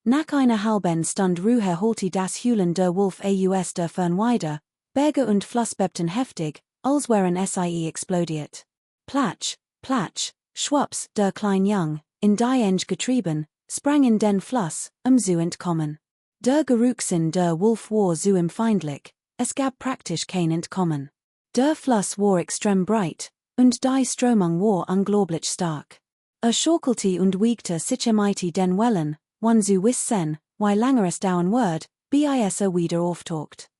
nach einer halben Stunde Ruhe holte das Heulen der Wolf aus der Fern weiter, Berge und Fluss bebten heftig, als wären sie explodiert. Platsch, schwupps, der Kleinjung, in die Eng getrieben, sprang in den Fluss, zu entkommen. Der Geruchsinn der Wolf war so empfindlich, es gab praktisch kein Entkommen. Der Fluss war extrem breit, und die Strömung war unglaublich stark. Schaukelte und wiegte sich mit den Wellen, so wissen, wie lange es dauern wird, bis wieder auftaucht.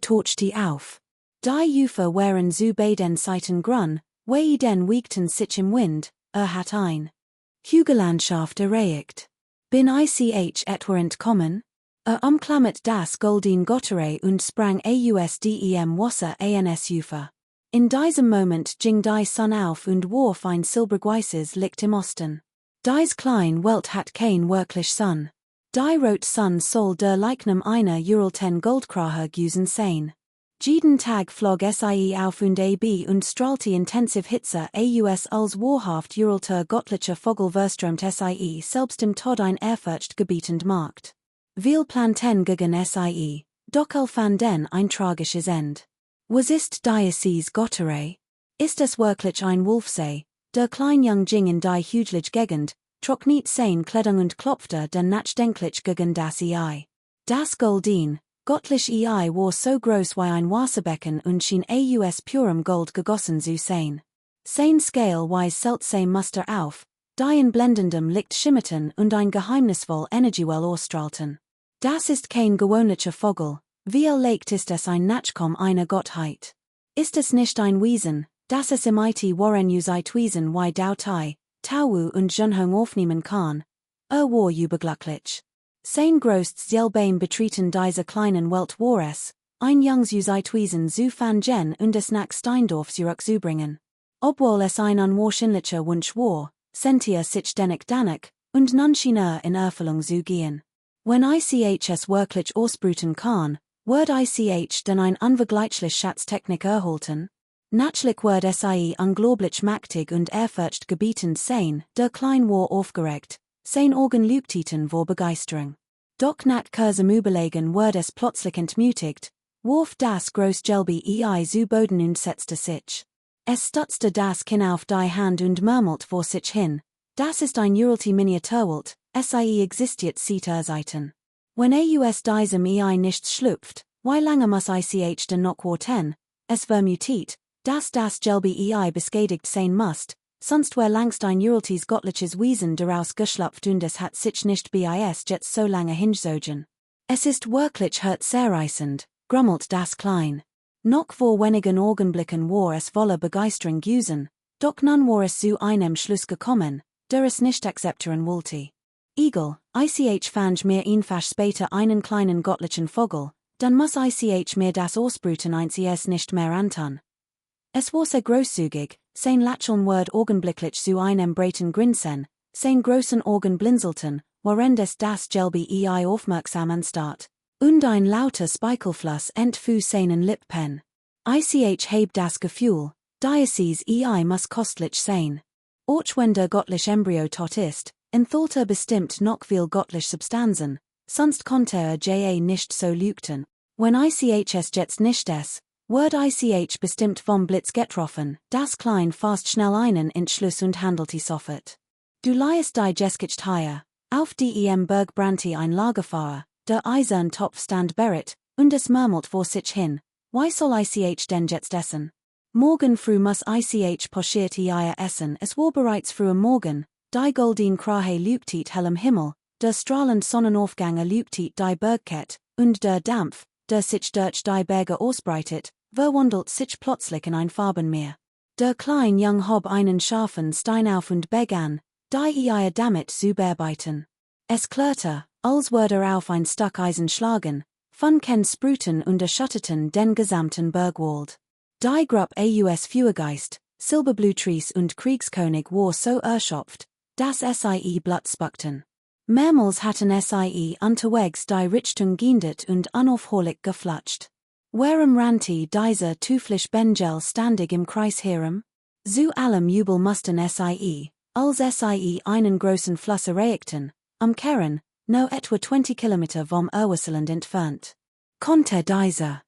Tauchte auf. Die Ufer waren so beiden Seiten grün, den wiegten sich im Wind, hat ein Hügellandschaft erregt. Bin ich etwa entkommen? Umklammert das Goldin Gotterei und sprang aus dem Wasser ans Ufer. In diesem Moment ging die Sonne auf und warf ein silberweißes Licht im Osten. Dies klein Welt hat kein wirklich Sonne. Die rot Sonne soll der Leichnam einer uralten Goldkrahe gewesen sein. Jeden Tag flog sie auf und und strahlte intensiv Hitze aus als wahrhaft uralter göttlicher Vogel verströmt sie selbst im Tod ein ehrfurcht gebietend Markt. Viel planten gegen sie, doch fand den ein tragisches End. Was ist dieses Gotterei? Ist es wirklich ein Wolfsee? Der Kleinjung ging in die hugelig Gegend, trok nicht sein Kleidung und klopfte den nachdenklich gegen das Ei. Das Goldin, göttlich Ei war so groß wie ein Wasserbecken und schien aus purem Gold gegossen zu sein. Sein Scale wies seltsam Muster auf, die in blendendem Licht schimmerten und ein geheimnisvoll Energiewell ausstrahlten. Das ist kein gewöhnlicher Vogel, wie legt ist es ein Nachkomm einer Gottheit. Ist es nicht ein Wesen, das es im IT Warren seit Wesen wie Dao Tai, Tauwu und Junhong aufnehmen kann? War überglücklich. Sein grosts beim Betreten dieser kleinen Welt war es, ein Jungs seit Wesen zu fan Gen und es nach Steindorf zurückzubringen. Obwohl es ein unwahrscheinlicher Wunsch war, sentia sich dennoch danach, und nun schien in Erfüllung zu gehen. Wenn ich es wirklich ausbrüten kann, wird ich denn ein unvergleichlich Schatztechnik erhalten? Natürlich wird es unglaublich mächtig und ehrfurcht gebietend sein, der Klein war aufgeregt, sein Augen lübteten vor Begeisterung. Doch nach kurzem Überlegen wird es plötzlich entmutigt, warf das groß gelbe Ei zu Boden und setzte sich. Es stutzte das Kinn auf die Hand und murmelt vor sich hin, das ist ein uralte Miniaturwelt, existiert seit Seiten. Wenn aus diesem Ei nichts schlüpft, wie lange muss ich denn noch warten? Es vermutet, dass das gelbe Ei beschädigt sein muss, sonst wär langst ein uraltes göttliches Wesen daraus geschlüpft und es hat sich nicht bis jetzt so lange hingezogen. Es ist wirklich herzzerreißend, grummelt das Klein. Noch vor wenigen Augenblicken war es voller Begeisterung gewesen, doch nun war es zu einem Schluss gekommen, der es nicht akzeptieren wollte. Eagle, ich fand mir einfach später einen kleinen göttlichen Vogel, dann muss ich mir das Ausbrüten es nicht mehr antun. Es war sehr großzügig, sein Lächeln wird augenblicklich zu einem breiten Grinsen, sein großen Augen blinzelten, während es das gelbe Ei aufmerksam anstarrt, und ein lauter Speichelfluss entfuhr seinen Lippen. Ich heb das Gefühl, dieses Ei muss kostlich sein. Auch wenn der göttliche Embryo tot ist, enthalten bestimmt noch viel göttliche Substanzen, sonst konnte nicht so lügten. Wenn ich es jetzt nicht es, wird ich bestimmt vom Blitz getroffen, das Klein fast schnell einen Entschluss und handelte sofort. Du leihest die Jeskicht heuer, auf die Berg brannte ein Lagerfeuer, der eisern Topf stand bereit, und es murmelt vor sich hin, wie soll ich denn jetzt essen? Morgen früh muss ich pochierte Eier essen, es war bereits früh am Morgen, die goldin Krahe lübtit hellem Himmel, der strahlend Sonnenaufgange lübtit die Bergkette, und der Dampf, der sich durch die Berge ausbreitet, verwandelt sich plötzlich in ein Farbenmeer. Der Klein Jung hob einen scharfen Stein auf und begann, die Eier damit zu bearbeiten. Es klirrte, als würde auf ein Stück Eisen schlagen, von Ken sprühten und erschütterten den gesamten Bergwald. Die Gruppe aus Feuergeist, Silberblutries und Kriegskönig war so erschöpft, dass sie Blut spuckten. Mehrmals hatten sie unterwegs die Richtung geändert und unaufhörlich geflatscht. Warum rannte dieser teuflisch Bengel ständig im Kreis herum? Zu allem Jubel mussten sie, als sie einen großen Fluss erreichten, am Kern, no etwa 20 Kilometer vom Urwasserland entfernt. Konnte dieser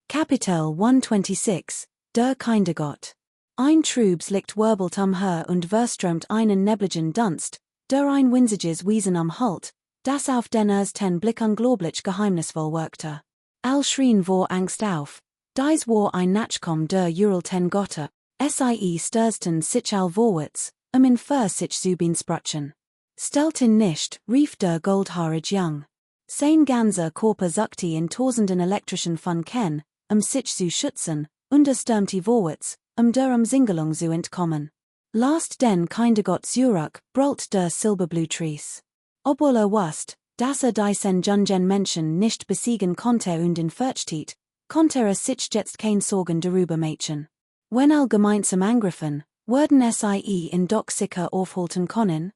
Kapitel 126, der Kindergott. Ein Trubs liegt wirbelt am Haar und verströmt einen nebligen Dunst, der ein winziges Wesen am Halt, das auf den ersten Blick unglaublich geheimnisvoll wirkte. All schrien vor Angst auf. Dies war ein Nachkomm der uralten Götter, sie stürzten sich all vorwärts, in Für sich zu sprutschen. Stellten nicht, rief der goldhaarige Jung. Sein ganzer Körper zuckte in tausenden elektrischen Funken, sich zu schützen, und stürmte vorwärts, der Umzingelung zu entkommen. Last den Kindergott zurück, brüllt der Silberblutries. Obwohl wusste, dass diesen jungen Menschen nicht besiegen konnte und in Fürchtet, konnte sich jetzt kein Sorgen darüber machen. Wenn gemeinsam angriffen, würden sie in doch sicher aufhalten können?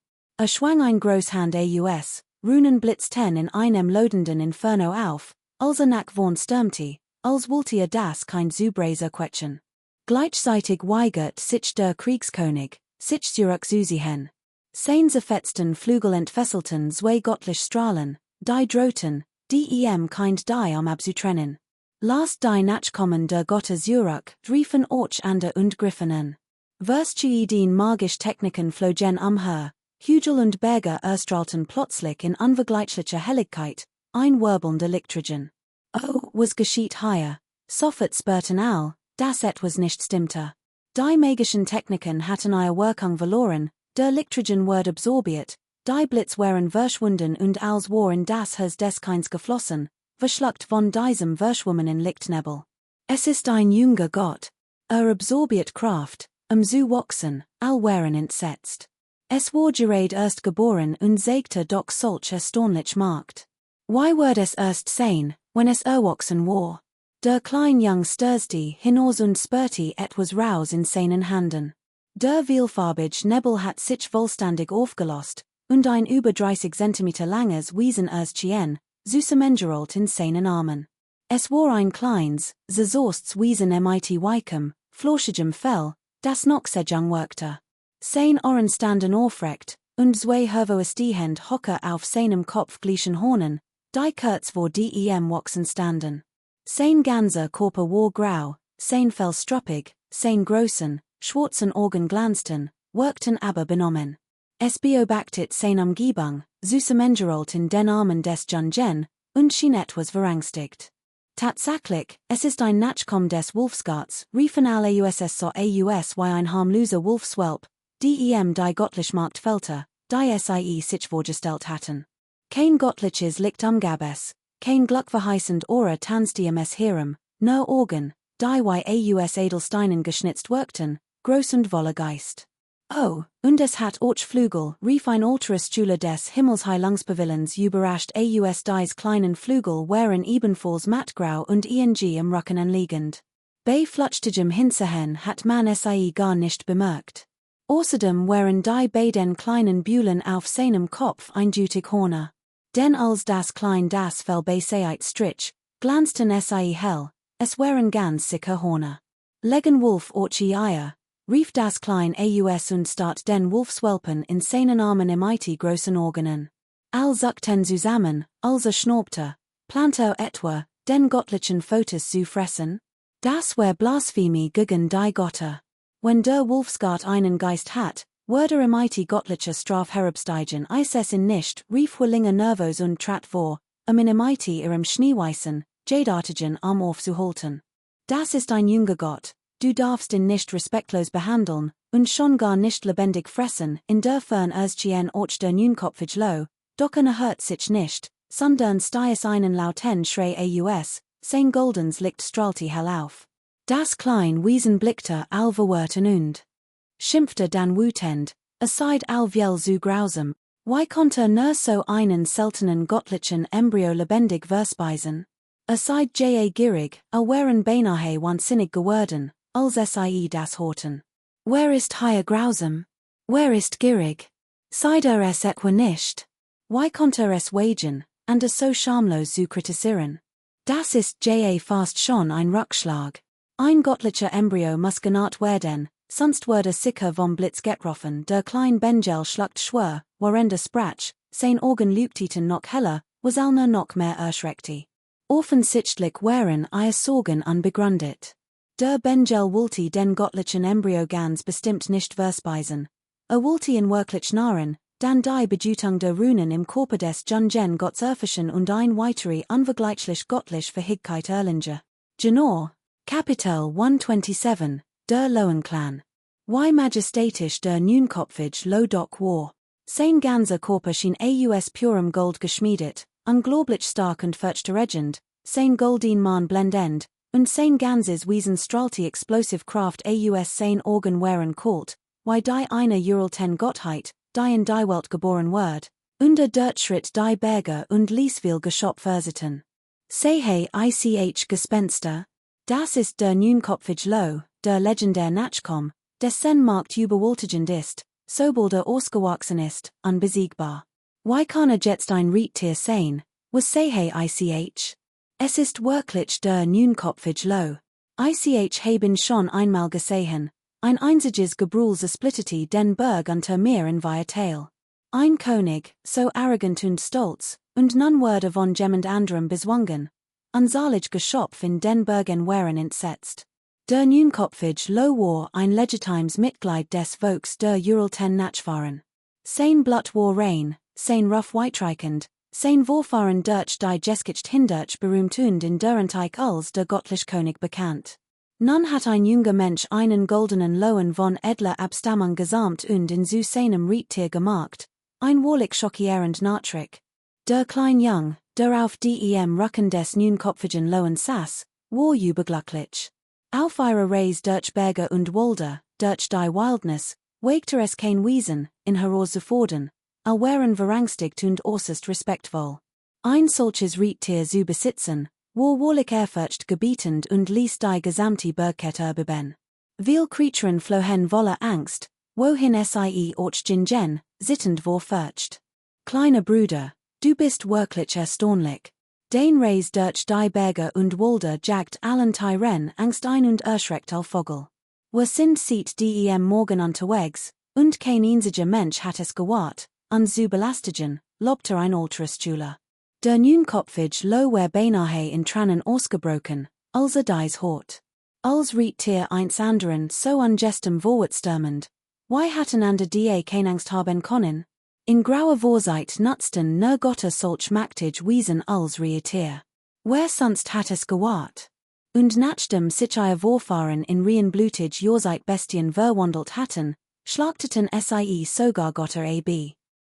Schwang ein Großhand aus, Runen blitzten in einem lodenden Inferno auf, als nach vorn stürmte, als wollte das kein Zubreiser quetschen. Gleichzeitig weigert sich der Kriegskönig, sich zurückzuziehen. Sein zerfetzten Flügel entfesselten zwei göttlich Strahlen, die drohten, die kind die abzutrennen. Last die Nachkommen der Götter zurück, riefen auch ander und griffen an. Verstue den magisch Techniken flogen her, Hügel und Berge erstrahlten plötzlich in unvergleichlicher Helligkeit, ein wirbelnder Lichtrigen. Oh, was geschieht hier? Sofort spürten all, dass etwas nicht stimmte. Die magischen Techniken hatten ihre Wirkung verloren, der Lichtrigen wurde absorbiert, die Blitz waren verschwunden und als waren das Herz des Keins geflossen, verschluckt von diesem verschwommenen Lichtnebel. Es ist ein junger Gott, Absorbiert Kraft, zu wachsen, waren entsetzt. Es war gerade erst geboren und zeigte doch solch erstaunlich Markt. Why word es erst sein, when es erwachsen war? Der klein Jung Stursty hinaus und spurti etwas raus in seinen Handen. Der vielfarbige Nebel hat sich vollständig aufgelost, und ein über 30 cm langes Wesen erschien, zusammengerollt in seinen Armen. Es war ein kleines, zersorsts Wesen mit weichem, flauschigem Fell, das noch sehr jung wirkte. Sein Ohren standen aufrecht, und zwei hervorstehend Hocker auf seinem Kopf glichen Hornen, die kurz vor dem wachsen standen. Sein ganzer Körper war grau, sein Fell struppig, sein großen, schwarzen Augen glanzten, wirkten aber benommen. Es beobachtet sein Umgebung, zusammengerollt in den Armen des Jungen, und schien etwas verängstigt. Tatsächlich, es ist ein Nachkomme des Wolfsgats, riefen alle aus wie ein harmloser Wolfswelp, die göttlich Marktfelter, die sich vorgestellt hatten. Kein göttliches Licht umgab es, kein glückverheißend Aura tanzte es herum, nur Augen, die wie aus Edelsteinen geschnitzt wirkten, groß und voller Geist. Oh, und es hat auch Flügel, rief ein alteres Schüler des Himmelsheilungspavillons überrascht aus dies kleinen Flügel waren ebenfalls mattgrau und eng im Rücken anliegend. Bei flutschtigem Hinterhand hat man es gar nicht bemerkt. Außerdem waren die beiden kleinen Bühlen auf seinem Kopf eindeutig Horne. Denn als das klein das Fell bei seit strich, glanzten es hell, es waren ganz sicher Horne. Legen Wolf orchi Eier, rief das klein aus und start den Wolfswelpen in seinen Armen mit großen Organen. Al zuckten zusammen, als schnaubte, planto etwa, den göttlichen Fotos zu fressen? Das war Blasphemie gegen die Götter. Wenn der Wolfsgott einen Geist hat, würde mit göttlicher Straf herabsteigen es in nicht, rief Willinger nervos und trat vor, in mit ihrem schneeweißen, jadeartigen Arm aufzuhalten. Das ist ein junger Gott, du darfst ihn nicht respektlos behandeln, und schon gar nicht lebendig fressen, in der Fern erschien auch der Neunkopfig lo, doch hört sich nicht, sondern stiess einen lauten Schrei aus, sein goldens Licht strahlte hell auf. Das klein Wesen blickte all verwirrten und schimpfte dann wütend, aside all viel zu grausam, why konnte nur so einen seltenen göttlichen Embryo lebendig verspeisen? Aside gierig, waren beinahe wahnsinnig geworden, als das horten. Wer ist hier grausam? Wer ist gierig? Seid es etwa nicht? Why konnte es wagen, and so schamlos zu kritisieren? Das ist fast schon ein Rückschlag. Ein göttlicher Embryo muss genannt werden, sonst würde sicher vom Blitz getroffen, der klein Benjel schluckt schwer, warende sprach, sein Augen leuchteten noch heller, was alner noch mehr erschreckte. Offensichtlich waren Sorgen unbegründet. Der Benjel wollte den göttlichen Embryo ganz bestimmt nicht verspeisen. Wollte ihn wirklich nahren, dann die Bedeutung der Runen im Körper des Jungen Gotts erforschen und ein weitere unvergleichlich göttlich Fähigkeit erlangen. Genau. Kapitel 127, der Lowenclan. Wie majestatisch der Neunkopfig lo doch war. Sein ganzer Körper schien aus purem Gold geschmiedet, unglaublich stark und furchterregend, sein golden Mann blendend, und sein ganzes Wesen strahlte explosive Kraft aus sein Augen waren kalt, wie die eine uralten Gottheit, die in die Welt geboren ward, unter dort schritt die Berge und ließ viel Geschöpf versitern. Sehe ich Gespenster? Das ist der Neunkopfig lo, der legendär Nachkomme, dessen Markt überwältigend ist, sobald ausgewachsen ist, unbesiegbar. Wie kann jetzt ein Reittier sein, was sehe ich? Es ist wirklich der Neunkopfig lo. Ich haben schon einmal gesehen, ein einziges Gebrüll splittete den Berg unter mir in via Tal. Ein König, so arrogant und stolz, und nun wurde von jemand anderem bezwungen. Unsalig Geschöpf in den Bergen waren entsetzt. Der Neunkopfig lo war ein legitimes Mitglied des Volks der uralten Nachfahren. Sein Blut war rein, sein Ruff weitreichend, sein Vorfahren durch die Geschichte hindurch berühmt und in deren Teich als der göttliche König bekannt. Nun hat ein junger Mensch einen goldenen Lohen von edler Abstammung gesamt und in zu seinem Reittier gemacht, ein wahrlich schockierend Nachtrick. Der klein Jung, der auf dem Rücken des Neunkopfigen Lohen saß, war überglücklich. Auf ihrer Reise durch Berge und Wälder, durch die Wildnis, wagte es kein Wesen, in herauszufordern, waren verrangstigt und äußerst respektvoll. Ein solches Reittier zu besitzen, war wahrlich ehrfurcht gebietend und ließ die gesamte Bergkette erbeben. Viel Creaturen flohen voller Angst, wohin sie ortschen sittend war fürcht. Kleiner Bruder, du bist wirklich erstaunlich. Den Reis durch die Berge und Wälder jagt allen Tyren Angst ein und erschreckt all Vogel. Wir sind seit dem Morgen unterwegs, und kein einziger Mensch hat es gewahrt, uns zu belastigen, lobte ein alteres Schüler. Der Neunkopfige lo war beinahe in Tränen ausgebrochen, als dies hort. Als Reittier eins anderen so ungestem vorwärtsstürmend, why hatten ander die kein Angst haben können? In grauer Vorzeit nutzten nur Gotte solch machtig Wesen als Reittier. Wer sonst hat es gewahrt? Und nachdem sich ihr Vorfahren in reinblutig Jorzeit Bestien verwandelt hatten, schlachteten sie sogar Götter ab.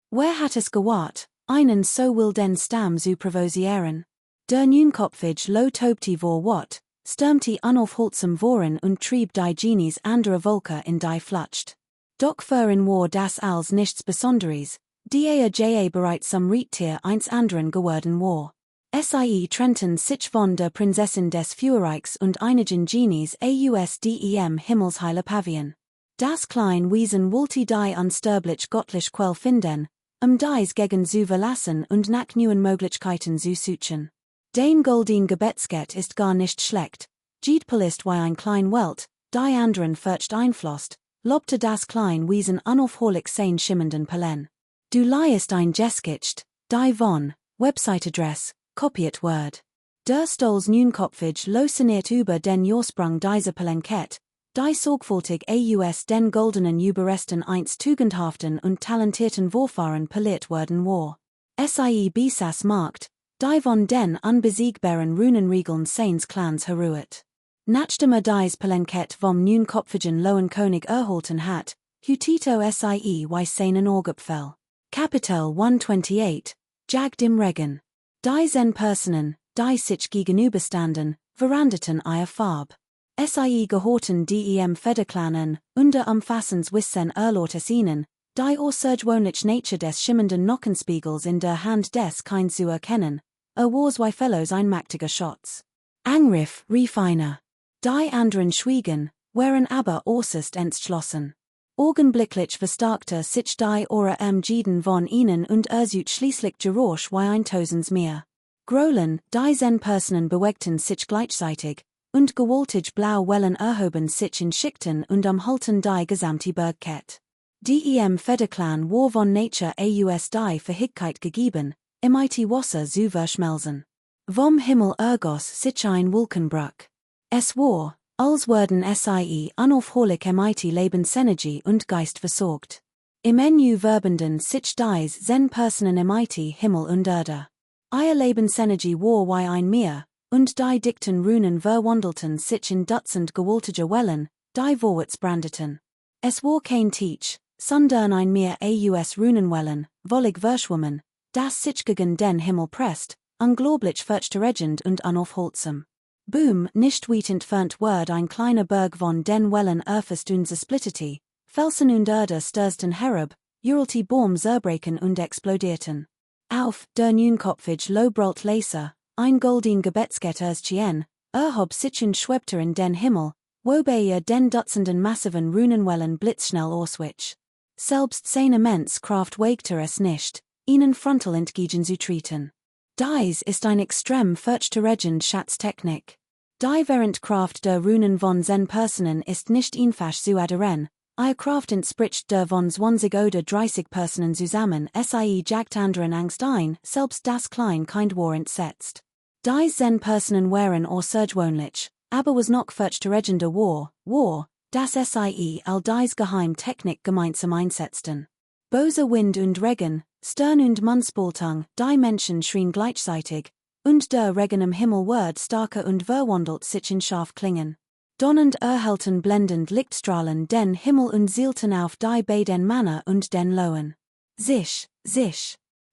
Wer hat es gewahrt, einen so wilden Stamm zu provocieren? Der Neunkopfige lo tobte vor wat, stürmte unaufhaltsam voran und trieb die Genies andere Volker in die Flucht. Doch führen war das als nichts Besonderes, die bereits zum Reittier eins anderen geworden war. Sie trennten sich von der Prinzessin des Fuhrreichs und einigen Genies aus dem Himmelsheile Pavillon. Das klein Wesen wollte die unsterblich göttlich Quell finden, dies gegen zu verlassen und nach neuen Möglichkeiten zu suchen. Den golden Gebetsget ist gar nicht schlecht, Jeedpelist wie ein klein Welt, die anderen furcht einflost, lobte das klein Wesen unaufhörlich sein schimmenden Pelen. Du leihest ein Geskicht, die von, Website-Adress, kopiert Word. Der Stolz Neunkopfige losiniert über den Ursprung dieser Pelenkett, die sorgfältig aus den goldenen Überresten eins tugendhaften und talentierten Vorfahren poliert worden war. Sie Bisas Markt, die von den unbesiegbaren Runenriegeln seines Clans heruet. Nachdem dies Pelenkett vom Neunkopfigen Lohen König erhalten hat, hutito sie wie seinen Orgapfel. Kapitel 128, jagt im Regen. Die zen Personen, die sich gegenüberstanden, veränderten ihre Farbe. Sie gehorten dem Federklanen, unter umfassens Wissen erlortes ihnen, die außergewöhnliche Nature des schimmernden Nockenspiegels in der Hand des keins zu erkennen, wars wie Fellows ein mächtiger Schatz. Angriff, rief einer. Die anderen schwiegen, waren aber äußerst entschlossen. Augenblicklich verstärkte sich die Aura Jeden von ihnen und ersut schließlich Geräusch wie ein Tausends mehr. Grollen, die Zen-Personen bewegten sich gleichzeitig, und gewaltig blau Wellen erhoben sich in Schichten und umhalten die gesamte Bergkette. Dem Federclan war von Nature aus die Fähigkeit gegeben, mit Wasser zu verschmelzen. Vom Himmel ergoss sich ein Wolkenbruch. Es war, als würden sie unaufhörlich mit Lebensenergie und Geist versorgt. Im Menü verbenden sich dies Zen-Personen mit Himmel und Erde. Ihr Lebensenergie war wie ein Meer, und die dichten Runen verwandelten sich in Dutzend gewaltige Wellen, die vorwärts brandeten. Es war kein Teach, sondern ein Meer aus Runenwellen, wollig verschwommen, das sich gegen den Himmel presst, unglaublich furchterregend und unaufhaltsam. Boom, nicht weit entfernt ward ein kleiner Berg von den Wellen erfasst und zersplitterte, Felsen und Erde stürzten herab, uralte Bäume zerbreken und explodierten. Auf, der Neunkopfige lo brüllt Laser, ein golden Gebetsget erschien, erhob sich und schwebte in den Himmel, wobei den Dutzenden massiven Runenwellen blitzschnell auswich. Selbst seine Kraft wagte es nicht, ihnen frontal entgegen zu treten. Dies ist ein extrem furchterregend Schatztechnik. Die Währendkraft der Runen von Zen-Personen ist nicht einfach zu adherieren, ihre Kraft entspricht der von 20 oder 30 Personen zusammen, sie jagt anderen Angst ein, selbst das klein Kind war entsetzt. Die Zen-Personen waren außergewöhnlich, aber was noch furchterregender war, dass sie all dies Geheimtechnik gemeinsam einsetzten. Böser Wind und Regen, Stern und Mannsboltung, die Menschen schrien gleichzeitig, und der Regen im Himmel wird starker und verwandelt sich in scharf Klingen. Donnernd erhellten blendend Lichtstrahlen den Himmel und zielten auf die beiden Männer und den Lohen. Sich.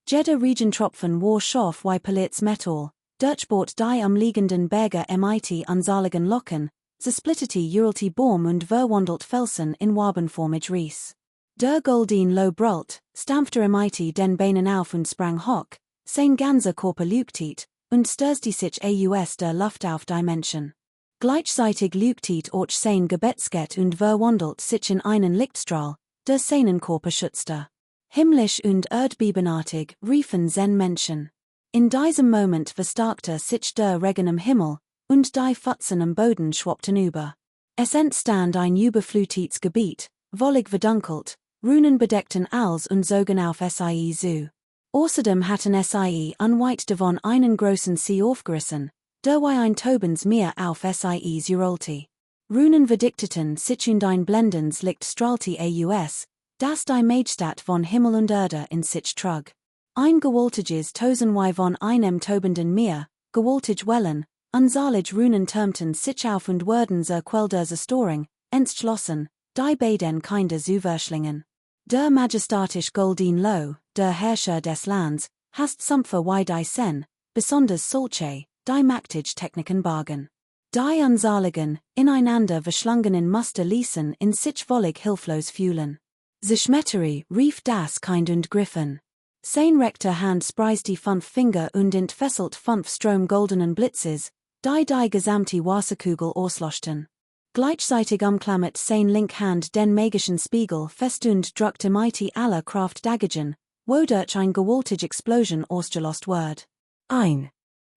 Jeder Regentropfen war scharf wie Pellets Metall, durchbohrt die am liegenden Berge mit unsaligen Locken, zersplittete Uralti Baum und verwandelt Felsen in Wabenformige Ries. Der Goldin lo Brult, stampfte Imiti den Beinen auf und sprang hoch, sein ganzer Körper leuchtet, und stürzte sich aus der Luft auf Dimension. Gleichzeitig leuchtet auch sein Gebetsget und verwandelt sich in einen Lichtstrahl, der seinen Körper schützte. Himmlisch und erdbebenartig riefen sen Menschen. In diesem Moment verstärkte sich der Regen am Himmel, und die Pfützen am Boden schwappten über. Es entstand ein überflutetes Gebiet, wollig verdunkelt, Runen bedeckten alles und zogen auf Sie zu. Außerdem hatten Sie unweit davon einen großen See aufgerissen, der wie ein Tobens Meer auf Sies Uralti. Runen verdichteten sich und ein blendendes Licht strahlte aus, das die Majestät von Himmel und Erde in sich trug. Ein gewaltiges Tosen wie von einem tobenden Meer, gewaltig Wellen, unzahlig Runen türmten sich auf und wurden zur Quell der Zerstörung, entschlossen, die beiden Kinder zu verschlingen. Der majestatisch Goldin Lo, der Herrscher des Lands, hast Sumpfer wie die Sen, besonders solche, die machtig Techniken bargen. Die unsaligen, ineinander verschlungenen Muster ließen in sich wollig hilflos fühlen. Sie Schmetteri rief das Kind und Griffen. Sein rechter Hand spreist die 5 Finger und entfesselt 5 Strom goldenen Blitzes, die gesamte Wasserkugel auslöschten. Gleichzeitig umklammert sein link Hand den magischen Spiegel fest und drückte mighty aller Kraft dagegen, wodurch ein gewaltige Explosion ausgelost ward. Ein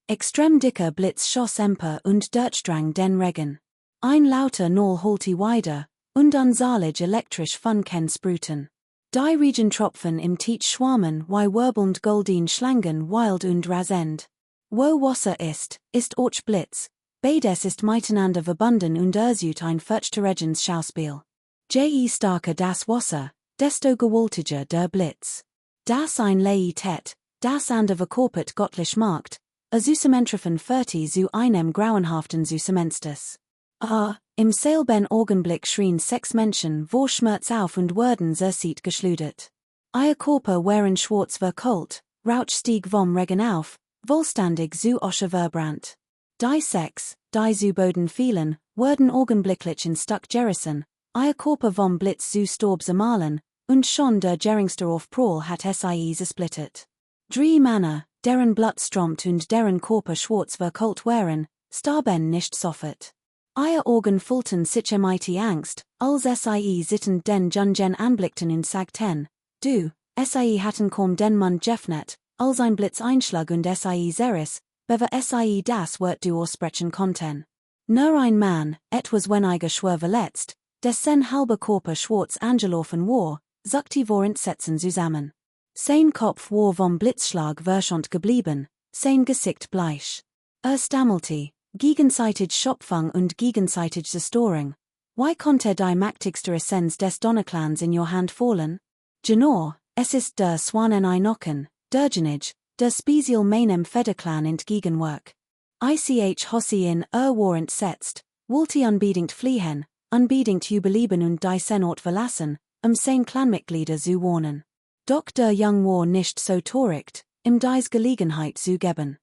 extrem dicker Blitz schoss empor und durchdrang den Regen. Ein lauter Null holte weiter, und unzahlig elektrisch Funken sprühten. Die Regentropfen im Teach schwarmen wie wirbelnd Goldin Schlangen wild und rasend. Wo Wasser ist auch Blitz. Beides ist miteinander verbunden und erzeugt ein furchterregendes Schauspiel. Je starker das Wasser, desto gewaltiger der Blitz. Das ein Laität, das andere verkörpert göttlich macht, Süßementreffen 40 zu einem grauenhaften Süßemenstes. Im selben Augenblick schrien 6 Menschen vor Schmerz auf und wurden zersiet geschludert. Ihr Körper waren schwarz verkohlt, Rauch stieg vom Regen auf, wohlstandig zu Osche verbrannt. Die 6, die zu Boden fielen, wurden augenblicklich in Stuck gerissen, ihr Körper vom Blitz zu Staub zermahlen, und schon der geringste Aufprall hat sie zersplittet. 3 Männer, deren Blut strömt und deren Körper schwarz verkohlt waren, starben nicht sofort. Ihr Augen füllten sich mighty Angst, als sie sittend den Jungen anblickten und sagten, du, sie hatten kaum den Mund geöffnet, als ein Blitz einschlag und sie zerriss, bever sie das Wort du aussprechen konnten. Nur ein Mann, etwas weniger schwer verletzt, dessen halber Körper schwarz angelaufen war, zuckte vor Entsetzen zusammen. Sein Kopf war vom Blitzschlag verschont geblieben, sein Gesicht bleich. Stammelte, gegenseitig Schöpfung und gegenseitig Zerstörung. Why konnte die mächtigste Essenz des Donnerclans in your Hand fallen? Genau, es ist der Swanen Einochen, der Genige, der Special meinem Federclan entgegenwirk. Ich hossi in war entsetzt, wollte unbedingt fliehen, unbedingt überleben und die Senat verlassen, sein Clanmitglieder zu warnen. Doch der Jung war nicht so töricht, dies Gelegenheit zu geben.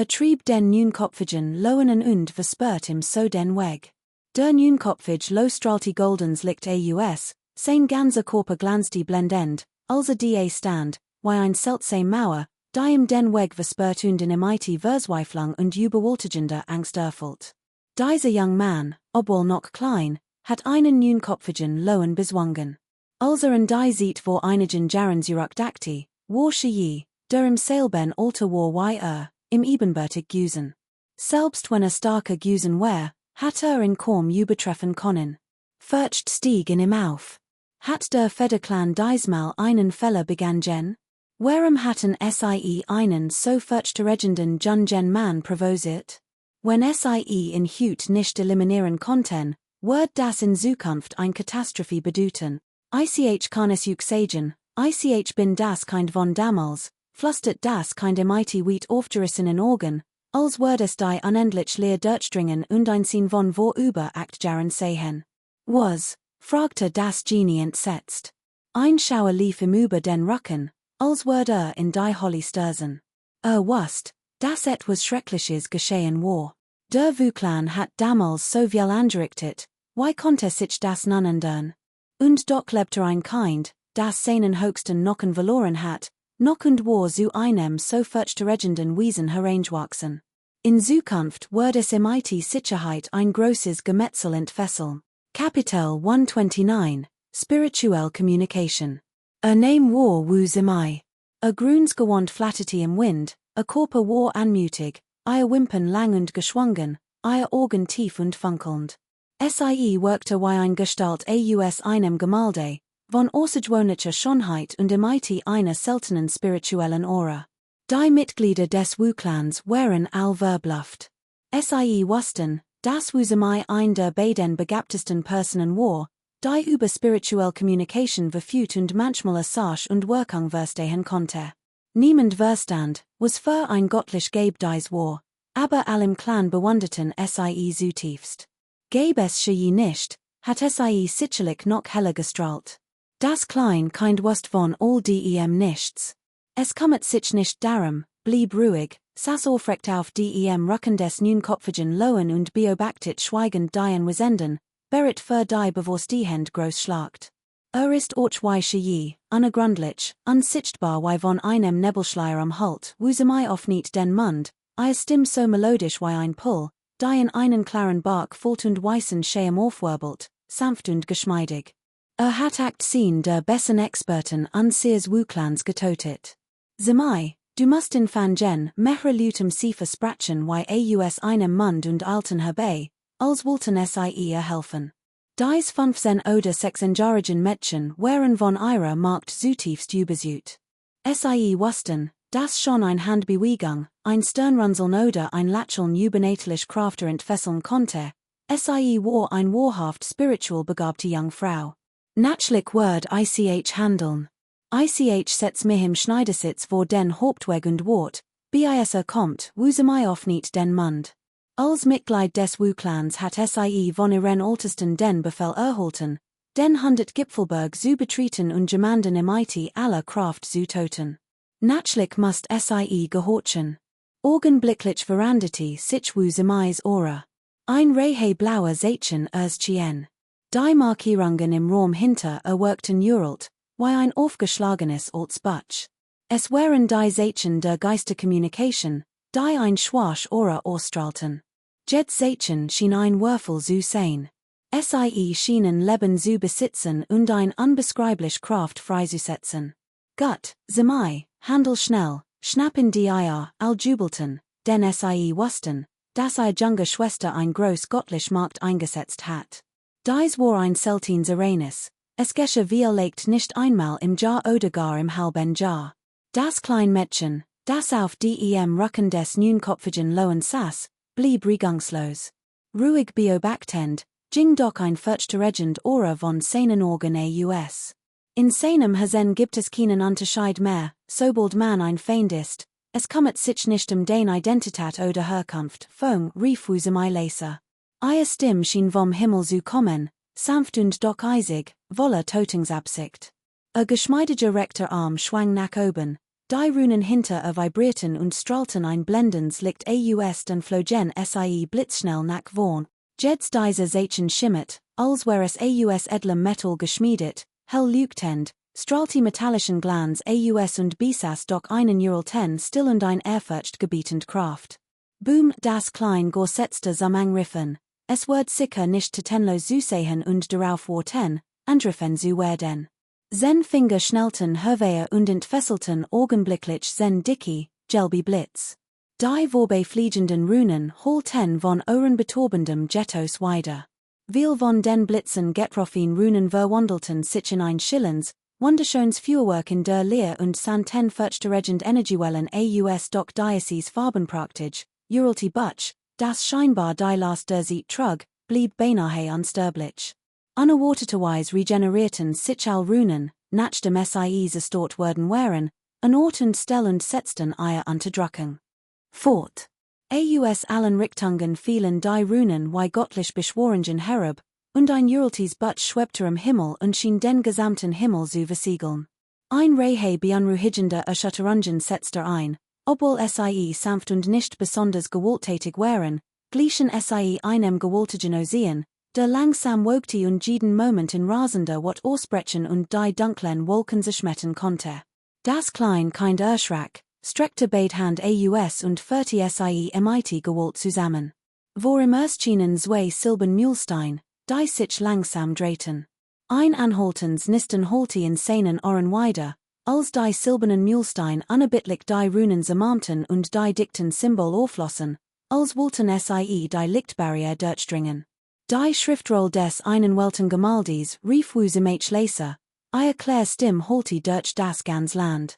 Trieb den Neunkopfigen lohen und verspürt so den Weg. Der Neunkopfig lo strahlte goldens Licht aus, sein ganzer Körper glanzte blendend, als die stand, wie ein seltsam Mauer, die den Weg verspürt und in mighty Verzweiflung und überwältigender Angst erfüllt. Dieser Young Man, obwohl noch klein, hat einen Neunkopfigen lohen bezwungen. Als in die sieht wo einigen Jaren zurückdachte, war sie, der im selben Alter war wie im ebenbürtig Güsen. Selbst wenn starker Güsen war, hat in kaum übertreffen können. Furcht stieg in ihm auf. Hat der Federclan diesmal einen Fehler begangen? Warum hatten sie einen so furchterregenden Jungen Mann provoziert? Wenn sie in Hut nicht eliminieren konnten, wird das in Zukunft ein Katastrophe bedeuten. Ich kann es sagen, ich bin das Kind von damals, flüstert das Kind mighty weit aufgerissenen Augen, als würde es die unendlich leer durchdringen und ein Sinn von vor über 8 Jahren sehen. Was? Fragte das Genie entsetzt. Ein Schauer lief ihm über den Rücken, als würde in die Holly stürzen. Wusst, dass etwas Schreckliches geschehen war. Der Vuklan hat damals so viel angerichtet, wie konnte sich das nun ändern? Und doch lebte ein Kind, das seinen höchsten Nocken verloren hat, noch und war zu einem so furchtregenden Wesen herangewachsen. In Zukunft wird es mit Sicherheit ein großes Gemetzel entfesseln. Kapitel 129, Spirituelle Communication. Name war wu zimai. Gruns gewohnt flatterte im Wind, Körper war anmutig, Wimpern lang und geschwungen, Augen tief und funkelnd. Sie wirkte wie ein Gestalt aus einem Gemälde, von außergewöhnlicher Schönheit und mit einer seltenen spirituellen Aura. Die Mitglieder des Wuklans waren all verbluft. Sie wussten, dass wu zimai ein der beiden begabtesten Personen war, die über spirituelle Communication verfügt und manchmal Sach und Wirkung verstehen konnte. Niemand verstand, was für ein göttlich Gabe dies war, aber allem Clan bewunderten sie zutiefst. Gäbe es sie nicht, hat sie sicherlich noch heller gestrahlt. Das klein Kind wusst von all dem nichts. Es kommt sich nicht darum, blieb ruhig, saß aufrecht auf dem Rücken des Neunkopfigen Lohen und beobachtet schweigend dien Wesenden, beret für die bewusstihend groß schlagt. Ist auch wie sie, unergründlich, unsichtbar wie von einem Nebelschleier umhüllt, wo sie oft nicht den Mund, Stimme so melodisch wie ein Pull, die in einen klaren Bach folgt und weißen Scheim aufwirbelt, sanft und geschmeidig. Hat acht sehen der besten Experten an seines Wuklans getotet. Zimai, du musst in Fangen mehrere Lutem sie versprachen wie aus einem Mund und alten herbei, als wollten sie ihr helfen. Dies 15 oder 16-jährigen Mädchen waren von ihrer Markt zutiefst übersät. Sie wussten, dass schon ein Handbewegung, ein Stirnrunzeln oder ein Lächeln übernatürlich Krafter entfesseln konnte. Sie war ein wahrhaft spiritual begabte Jungfrau. Natürlich wird ich handeln. Ich setz mir im Schneidersitz vor den Hauptweg und Wort, bis kommt, wo sie mir oft nicht den Mund. Als Mitglied des Wuklans hat sie von ihren Ältesten den Befehl erhalten, den 100 Gipfelberg zu betreten und jemanden im IT aller Kraft zu töten. Natürlich must sie gehorchen. Augenblicklich veranderte sich wu zimai's Aura. Ein Rehe blauer Zeichen erschien. Die Markierungen im Raum hinter wirkten uralt, wie ein aufgeschlagenes altes Batsch. Es waren die Zeichen der Geisterkommunikation, die ein schwache Aura ausstrahlten. Jed Zeichen schien ein Würfel zu sein. Sie schienen Leben zu besitzen und ein unbeschreiblich Kraft freizusetzen. Gut, zimai, handel schnell, schnappen die Eier, all jubelten, denn sie wussten, dass ihr junge Schwester ein groß göttlich Markt eingesetzt hat. Dies war ein seltenes Ereignis, es geschah vielleicht nicht einmal im Jahr oder gar im halben Jahr. Das kleine Mädchen, das auf dem Rücken des neunkopfigen Lohen saß, blieb regungslos. Ruhig beobachtend, ging doch ein furchtregend Aura von seinen Augen aus. In seinem Hasen gibt es keinen Unterschied mehr, sobald man ein Feind ist, es kommt sich nicht den Identität oder Herkunft, Fong rief zimai leser. Ihr Stimme schien vom Himmel zu kommen, sanft und doch eisig, voller Tötungsabsicht. Geschmeidiger rechter Arm schwang nach oben, die Runen hinter vibrierten und strahlten ein blendendes Licht aus den flogen sie blitzschnell nach vorn. Jeds diese Zeichen schimmert, als wär es aus edlem Metall geschmiedet, hell leuchtend, strahlte metallischen Glanz aus und besaß doch einen uralten still und ein ehrfurchtgebietend Kraft. Boom, das klein gorsetzte Zusammenriffen, es wird sicher nicht tenlos zu sehen und darauf warten, angriffen zu werden. Sen Finger schnellten hervor und entfesselten augenblicklich sen dicke, gelbe Blitz. Die vorbei fliegenden Runen holten von ohrenbetäubendem Jetos weiter. Viel von den Blitzen getroffen Runen verwandelten sich in ein schillens, wunderschönes Feuerwerk in der Leer und santen furchtregend Energiewellen aus doch Diocese farbenpraktisch, uralte Butch, das scheinbar die Last der Zeit trug, blieb beinahe unsterblich. Unerwarteterweise regenerierten sich all Runen, nachdem sie zerstört worden waren, an Ort und Stelle und setzten ihr unterdrücken. Fort. Aus allen Richtungen fielen die Runen wie göttlich beschworingen herab, und ein uraltes Butch schwebte im Himmel und schien den gesamten Himmel zu versiegeln. Ein Rehe beunruhigender Erschütterungen setzte ein, obwohl sie sanft und nicht besonders gewalttätig waren, Gleischen sie einem gewaltigen Ozean, der langsam wogte und jeden Moment in rasender wat Aussprechen und die dunklen Wolken zerschmettern konnte. Das klein kind Erschrak, streckte beid Hand aus und führte sie mit Gewalt zusammen. Vor im Erstschienen zwei Silben Mühlstein, die sich langsam drehten. Ein Anhaltens nisten holte in seinen Ohren weiter, als die silbernen Mühlstein unerbittlich die Runen zermalmten und die dickten Symbol auflossen, als wollten sie die Lichtbarriere durchdringen. Die Schriftroll des einen Welten Gemaldes rief Wusemach Leser, ihr klar Stimm holte durch das ganz Land.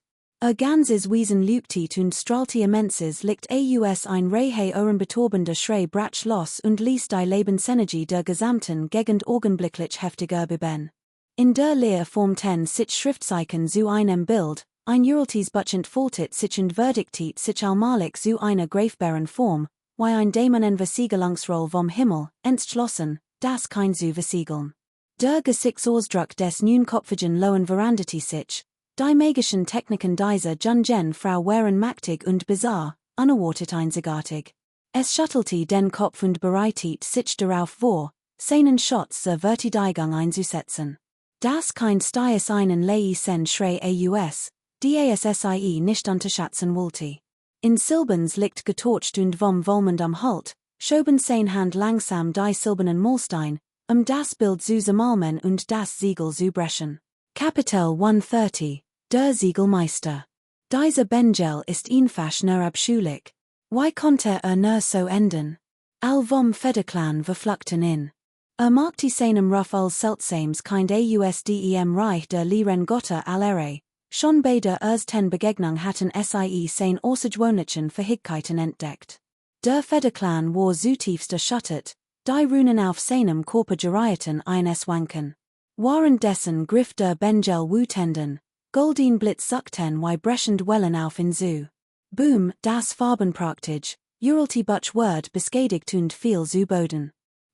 Ganzes Wiesen lübtit und strahlte immenses Licht aus ein Reihe ohrenbetorbender Schrei brach los und ließ die Lebensenergie der gesamten Gegend augenblicklich heftiger beben. In der Leer formten sich Schriftzeichen zu einem Bild, ein Uraltes Butchent foltet sich und verdiktit sich allmalig zu einer greifbaren Form, wie ein Dämonen Versiegelungsroll vom Himmel, entschlossen, das kein zu versiegeln. Der Gesichtsausdruck des neunkopfigen Lohen veranderte sich, die magischen Techniken dieser jungen Frau waren mächtig und bizarr, unerwartet einzigartig. Es schüttelte den Kopf und bereitet sich darauf vor, seinen Schutz zur Verteidigung einzusetzen. Das kein Sties einen leisen Schrei aus, die sie nicht unterschätzen wollte. In Silbens Licht getorcht und vom Wolmend am Halt, schoben sein Hand langsam die silbernen Molstein, das Bild zu zermalmen und das Siegel zu brechen. Kapitel 130, der Siegelmeister. Dieser Bengel ist einfach nur abscheulich. Wie konnte nur so enden? All vom Federclan verfluchten in. Machte seinem Ruff als seltsames kind ausdem Reich der Liren Götter allere, schon bei der ersten Begegnung hatten sie sein außergewöhnlichen Fähigkeiten entdeckt. Der Federclan war zutiefst erschüttert, die Runen auf seinem Körper gerieten eines Wanken. Währenddessen griff der Bengel wütenden, golden Blitz suckten wie brechend Wellen auf ihn zu. Boom, das Farbenpraktisch, uralte Butch Word beschädigt und fiel zu Boden.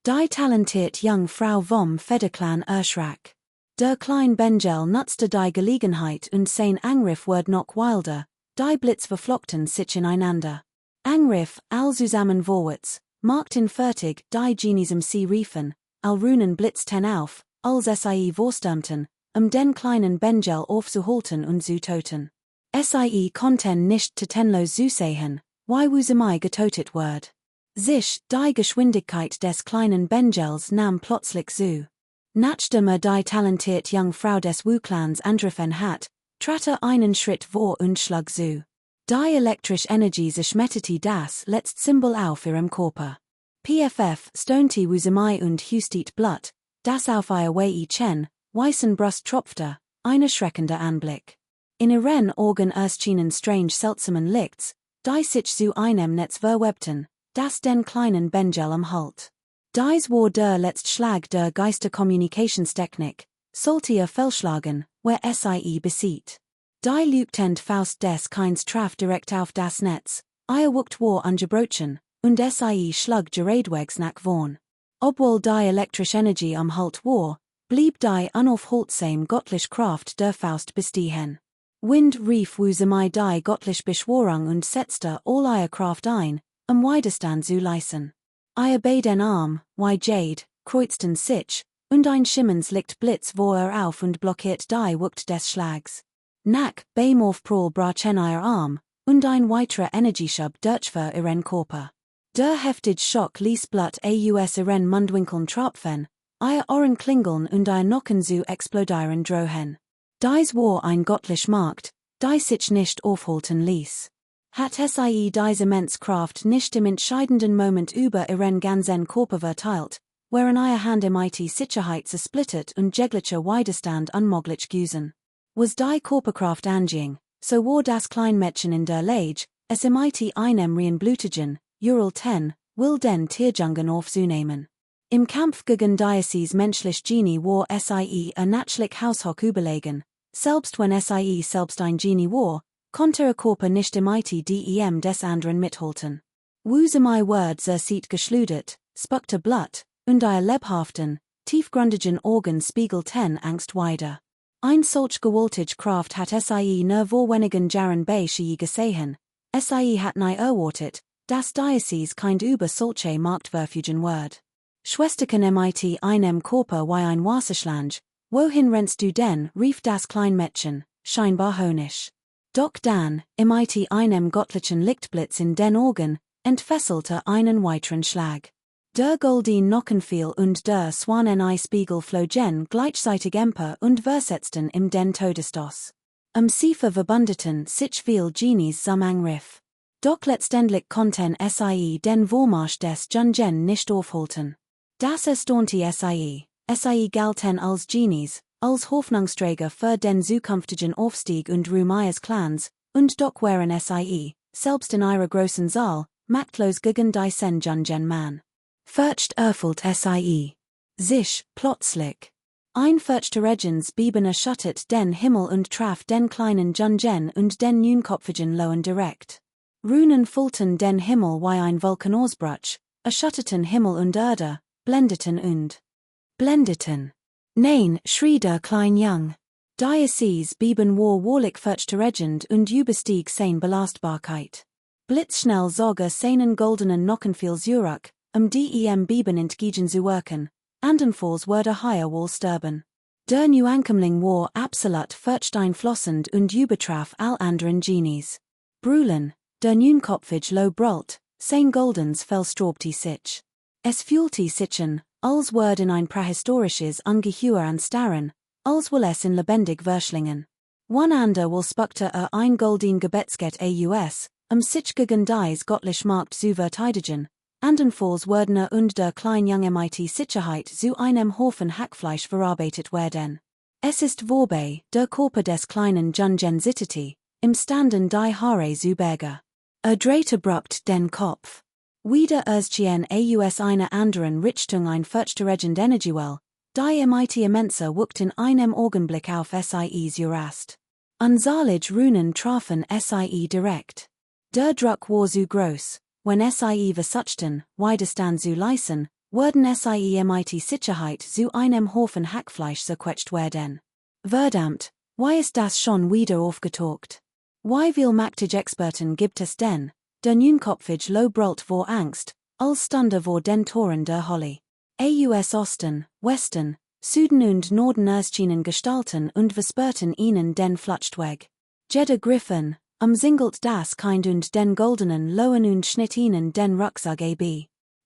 Die talentiert Jung Frau vom Federclan erschrak. Der klein Bengel nutzte die Gelegenheit und sein Angriff wurde noch wilder, die Blitz verflockten sich ineinander. Angriff, all zusammen vorwärts, machten fertig, die Genies See riefen, all Runen blitzten auf, als sie vorstürmten, den kleinen Bengel aufzuhalten und zu töten. Sie konnten nicht tatenlos zusehen, wie Wusemai getötet wurde. Sich, die Geschwindigkeit des kleinen Bengels nahm plötzlich zu. Nachdem die talentiert Jungfrau des Wuklans angriffen hat, trat einen Schritt vor und schlug zu. Die elektrische Energie zerschmetterte das letzte Symbol auf ihrem Körper. PFF stonte Wusemai und hustet Blut, das auf ihr Wei Chen, weißen Brust tropfte, ein erschreckender Anblick. In ihren Augen erschienen strange seltsamen Lichts, die sich zu einem Netz verwebten, das den kleinen Bengel umhüllt. Dies war der letzte Schlag der Geisterkommunikationstechnik, sollte fehlschlagen, wer sie besieht. Die lügtend Faust des Keins traf direkt auf das Netz, wuckt war angebrochen, und sie schlug geradwegs nach vorn. Obwohl die elektrische Energie umhüllt war, blieb die unaufhaltsame göttliche Kraft der Faust bestehen. Wind rief Wusemai die göttliche Beschwörung und setzte all ihre Kraft ein, Widerstand zu leisten. Ihr beiden Arm, wie Jade, kreuzten sich, und ein schimmens Lichtblitz war auf und blockiert die Wucht des Schlags. Nach beim Aufprall brachen ihr Arm, und ein weiterer Energieschub durchfuhr ihren Körper. Der heftige Schock ließ Blut aus ihren Mundwinkeln tropfen, ihr Ohren klingeln und ihr Nocken zu explodieren drohen. Dies war ein göttlich Markt, die sich nicht aufhalten ließ. Hat sie diese immense Kraft nicht im entscheidenden Moment über ihren ganzen Körper verteilt, wären ihre Hand mit Sicherheit zersplittet und jeglicher Widerstand unmöglich gewesen. Was die Körperkraft anging, so war das Kleinmädchen in der Lage, es mit einem reinblutigen, Ural 10, will den Tierjungen aufzunehmen. Im Kampf gegen dieses menschlich Genie war sie natürlich haushoch überlegen, selbst wenn sie selbst ein Genie war, konnte ihr Körper nicht mit dem des anderen mithalten. Wusemai Words sieht geschludert, spuckte Blut, und ihr lebhaften, tiefgründigen Augen spiegelten Angst wider. Ein solch gewaltig Kraft hat sie nur vor wenigen Jahren bei sie gesehen, sie hat nie erwartet, das Diocese kind über solche Marktverfugen Word. Schwesterken mit einem Körper wie ein Wasserschlange, wohin rennst du denn, rief das Kleinmädchen, scheinbar höhnisch. Doch dann, mit einem göttlichen Lichtblitz in den Augen, entfesselte einen weiteren Schlag. Der Goldin Nockenfiel und der Swanenei Spiegel flogen gleichzeitig empor und versetzten im den Todesstoß. Siefer verbundeten sich viel Genies Zusammenriff. Doch letztendlich konnten sie den Vormarsch des Jungen nicht aufhalten. Das erstaunte sie galten als Genies, als Hoffnungsträger für den zukünftigen Aufstieg und Ruhm ihres Clans, und doch waren sie, selbst in ihrer großen Saal, machtlos gegen diesen Jungen Mann. Furcht erfüllt sich, plötzlich. Ein furchte Regens Beben erschüttert den Himmel und traf den kleinen Jungen und den neunkopfigen Lohen direkt. Runen füllten den Himmel wie ein Vulkanausbruch, erschütterten Himmel und Erde, blendeten. Nein, schrie der Kleinjung. Diocese Beben war wahrlich furchte Regend und überstieg seine Belastbarkeit. Blitzschnell zog seinen goldenen Nockenfiel zurück, dem Beben entgegen zu wirken, andernfalls würde wohl sterben. Der Neuankömmling war absolut furchteinflößend und übertraf all anderen Genies. Brüllen, der neunkopfig lo brüllt, sein goldens Fell sträubte sich. Es fühlte sich als würde in ein prähistorisches Ungeheuer anstarren, als will es in lebendig verschlingen. One ander will spuckte ein golden Gebetsget aus, sich gegen dies göttlich Markt zu verteidigen, andernfalls würden und der Kleinjunge mit Sicherheit zu einem Haufen Hackfleisch verarbeitet werden. Es ist vorbei, der Körper des kleinen Jungen zitterte, imstanden die Haare zu bergen. Dreht abrupt den Kopf. Wieder erschien aus einer anderen Richtung ein furchte Regend Energiewell, die mit immenser Wucht in einem Augenblick auf SIEs Jurast. Unzahlige Runen trafen SIE direkt. Der Druck war so groß, wenn SIE versuchten, Widerstand zu leisten, würden SIE mit Sicherheit zu einem Haufen Hackfleisch zerquetscht werden. Verdammt, why ist das schon wieder aufgetaucht? Wie viel mächtige Experten gibt es denn? Der neunkopfig lo brüllt vor Angst, als stande vor den Toren der Hölle. Aus Osten, Westen, Süden und Norden erschienen Gestalten und versperrten ihnen den Fluchtweg. Jeder Griffin, umsingelt das Kind und den goldenen Lohen und schnitt ihnen den Rucksack ab.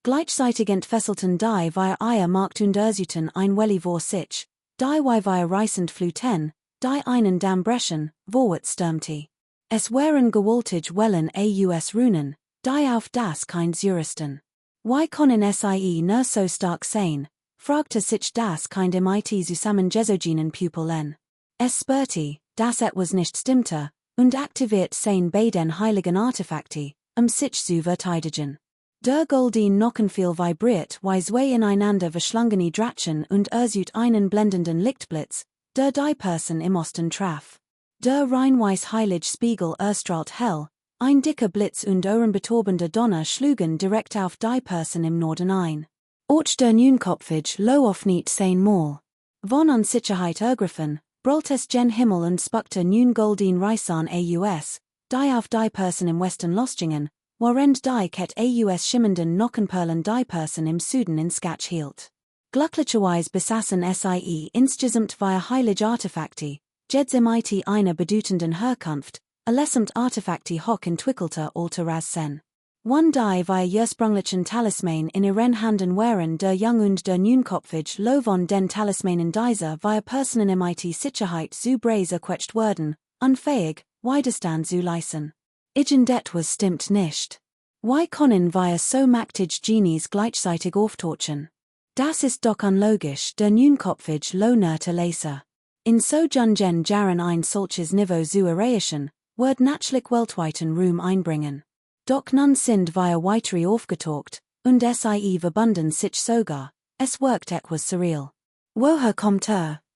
Gleichzeitig entfesselten die wir ihr Markt und ersüten ein Welli vor sich, die wir reißend fluten, die einen Damm brechen, vorwärts stürmte. Es waren gewaltig Wellen aus Runen, die auf das Kind zuristen. Why können sie nur so stark sein, fragte sich das Kind mit zusammengesogenen Pupillen. Es spürte, dass etwas nicht stimmte, und aktiviert sein beiden heiligen Artefakte, sich zu verteidigen. Der Goldin Nockenfiel vibriert wie zwei ineinander verschlungene Drachen und ersüt einen blendenden Lichtblitz, der die Person im Osten traf. Der reinweiß heilig Spiegel erstrahlt hell, ein dicker Blitz und ohrenbetäubender Donner schlugen direkt auf die Person im Norden ein. Auch der neunkopfig lo auf nicht sein Maul. Von an Sicherheit ergriffen, brüllt es gen Himmel und spuckte nun goldin Reisan aus, die auf die Person im Westen losgingen, während die ket aus schimmernden Nockenperlen die Person im Süden in Sketch hielt. Glücklicherweise besaßen sie insgesamt via heilige Artefakte, jeds mit einer bedeutenden Herkunft, allesamt Artefakte hoch entwickelter alter Rassen. One die via ursprünglichen Talisman in ihren Handen waren der Jung und der neunkopfig lo von den Talismanen dieser via Personen mit Sicherheit zu Braise erquetscht werden, unfähig, Widerstand zu leisten. Etwas stimmt nicht. Why können wir so mächtig Genies gleichzeitig auftauchen? Das ist doch unlogisch, der neunkopfig lo nerte Leser. In so Jungen Jaren ein solches Niveau zu erreichen, wird natürlich weltweiten Ruhm einbringen. Doch nun sind wir weitere aufgetaucht, und sie verbunden sich sogar, es wirkt etwas surreal. Woher kommt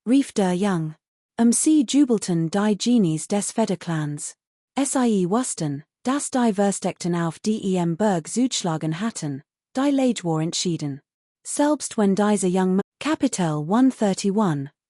rief der Jung. Sie jubelten die Genies des Federclans. Sie wussten, dass die Versteckten auf dem Berg zugeschlagen hatten, die Lage war entschieden. Selbst wenn dieser Jung Kapitel 131,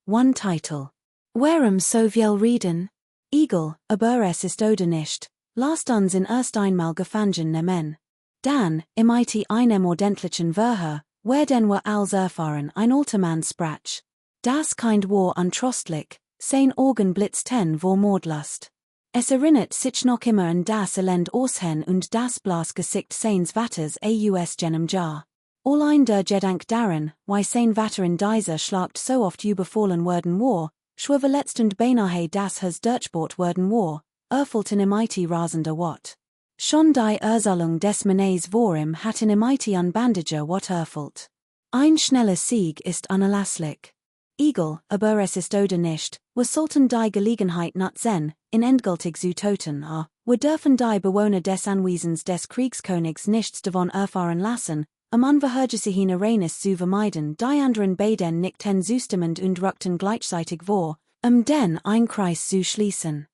one Titel. Warum so viel reden? Eagle, aber es ist oder nicht, lasst uns in erst einmal gefangen nehmen. Dan, MIT einem ordentlichen Verhör, werden wir als erfahren ein alter Mann sprach. Das kind war untrostlich, sein Augen blitzten vor Mordlust. Es erinnert sich noch immer an das Elend Aussehen und das Blasgesicht seines Vaters aus jenem Jahr. Allein der Gedank daran, why sein Vater in dieser Schlacht so oft überfallen worden war, schwer verletzt und beinahe das Haus durchbohrt worden war, erfüllten MIT rasender Watt. Schon die Erzahlung des Mannes vor ihm hatten MIT an Bandager Watt erfüllt. Ein schneller Sieg ist unerlässlich. Eagle, aber es ist oder nicht, wir sollten die Gelegenheit nutzen, in endgültig zu töten, wir dürfen die Bewohner des Anwesens des Kriegskönigs nichts davon erfahren lassen, unverhörtlichen Reines zu vermeiden, die anderen beiden nickten zustimmend und rückten gleichzeitig vor, den Einkreis zu schließen.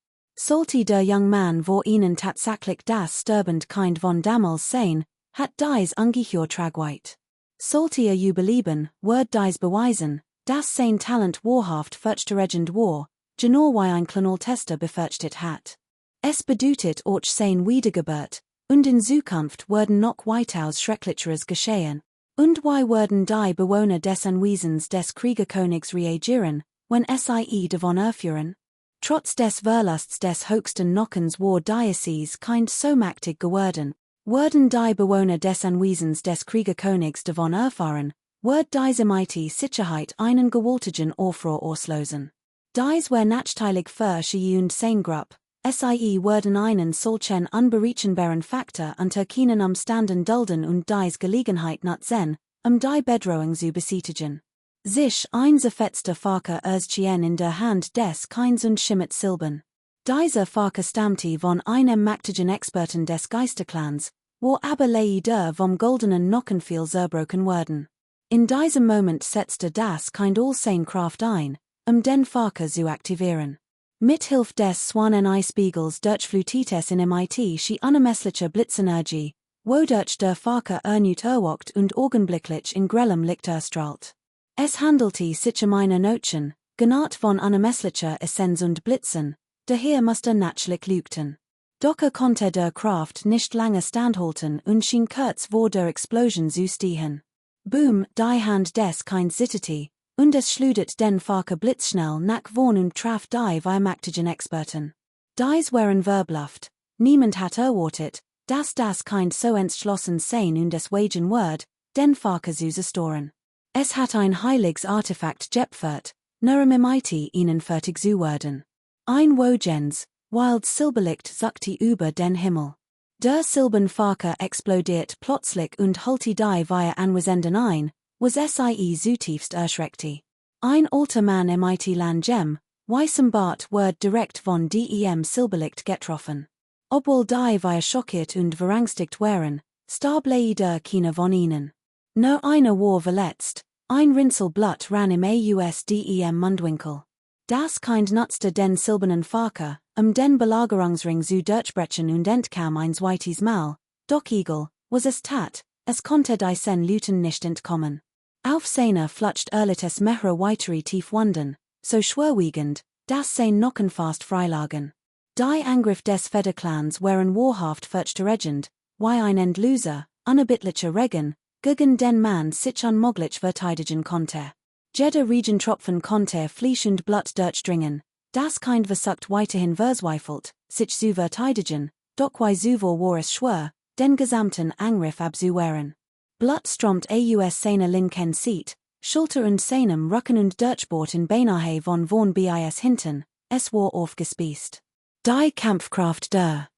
Sollte der young Mann vor ihnen tatsächlich das sterbend Kind von damals sein, hat dies ungeheuer Tragweite. Sollte überleben, wird dies beweisen, dass sein Talent wahrhaft verstärkend war, genau wie ein Klonoltester befürchtet hat. Es bedeutet auch sein Wiedergeburt, und in Zukunft werden noch weitaus Schrecklicheres geschehen, und wie werden die Bewohner des Anwesens des Kriegerkönigs reagieren, wenn sie davon erführen? Trotz des Verlusts des höchsten Nockens war Diocese kind so mächtig geworden, würden die Bewohner des Anwesens des Kriegerkönigs davon erfahren, wird diese MIT Sicherheit einen gewaltigen Aufruhr auslösen. Dies wär nachteilig für sie und sein Gruppe, sie würden einen solchen unberechenbaren Faktor unter keinen Umständen dulden und dies Gelegenheit nutzen, die Bedrohung zu beseitigen. Sich ein zerfetzter Faker erschien in der Hand des Kinds und schimmert silbern. Dieser Faker stammte von einem mächtigen Experten des Geisterclans, wo aber leider vom goldenen Nockenfehl zerbrochen werden. In diesem Moment setzte das Kind all seine Kraft ein, den Faker zu aktivieren. Mit Hilfe des Swanen-Eisspiegels durchflutet es in MIT sie unermessliche Blitzenergie, wodurch der Faker erneut erwacht und augenblicklich in grellem Licht erstrahlt. Es handelte sich eine Notchen, genannt von unermesslicher Essenz und Blitzen, daher musste natürlich lügten. Doch konnte der Kraft nicht lange standhalten und schien kurz vor der Explosion zu stehen. Boom, die Hand des Kinds zitterte, und es schleudert den Faker blitzschnell nach vorn und traf die mächtigen Experten. Dies waren verbluft, niemand hat erwartet, dass das Kind so entschlossen sein und es wagen wird, den Faker zu zerstören. Es hat ein heiliges Artefakt geopfert, nur MIT ihnen fertig zu werden. Ein Wogens, wild Silberlicht zuckte über den Himmel. Der Silbernfaker explodiert plötzlich und holte die via Anwesenden ein, was sie zutiefst erschreckte. Ein alter Mann MIT Langem, weißem Bart wird direkt von dem Silberlicht getroffen. Obwohl die via schockiert und verängstigt waren, starb leider keiner von ihnen. Nur einer war verletzt, ein Rinnsel Blut ran im dem Mundwinkel. Das Kind nutzte den silbernen Faker, den Belagerungsring zu durchbrechen und entkam ein zweites Mal, doch Eagle, was es tat, es konnte diesen Lüten nicht entkommen. Auf seiner Flucht erlitt mehrere weitere Tiefwunden, so schwerwiegend, dass sein Nocken fast freilagen. Die Angriff des Federclans waren wahrhaft verstärkend, wie ein endloser, unerbittlicher Regen, gegen den man sich unmöglich verteidigen konnte. Jeder Regentropfen konnte Fleisch und Blut durchdringen, das Kind versucht weiterhin verzweifelt, sich zu verteidigen, doch wie sowohl war es schwer, den gesamten Angriff abzuwehren. Blut strömt aus seiner linken Seite, Schulter und seinem Rücken und durchbohrten beinahe von vorn bis hinten, es war aufgespießt. Die Kampfkraft der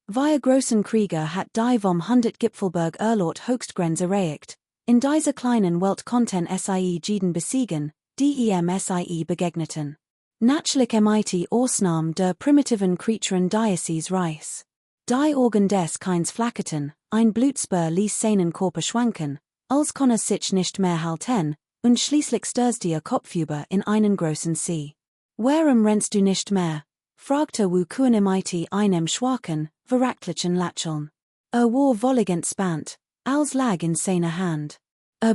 Via großen Krieger hat die vom 100 Gipfelberg Erlort Höchstgrenze erreicht, in dieser kleinen Welt konnten sie jeden besiegen, die sie begegneten. Natürlich MIT Ausnahme der primitiven Creaturen Diocese Reis. Die Augen des Kinds flackerten, ein Blutspur ließ seinen Körper schwanken, als konnte sich nicht mehr halten, und schließlich stürzte ihr Kopfüber in einen großen See. Warum rennst du nicht mehr? Fragte Wu Kun MIT einem schwachen, verracklichen Lächeln. War wollig entspannt, als lag in seiner Hand.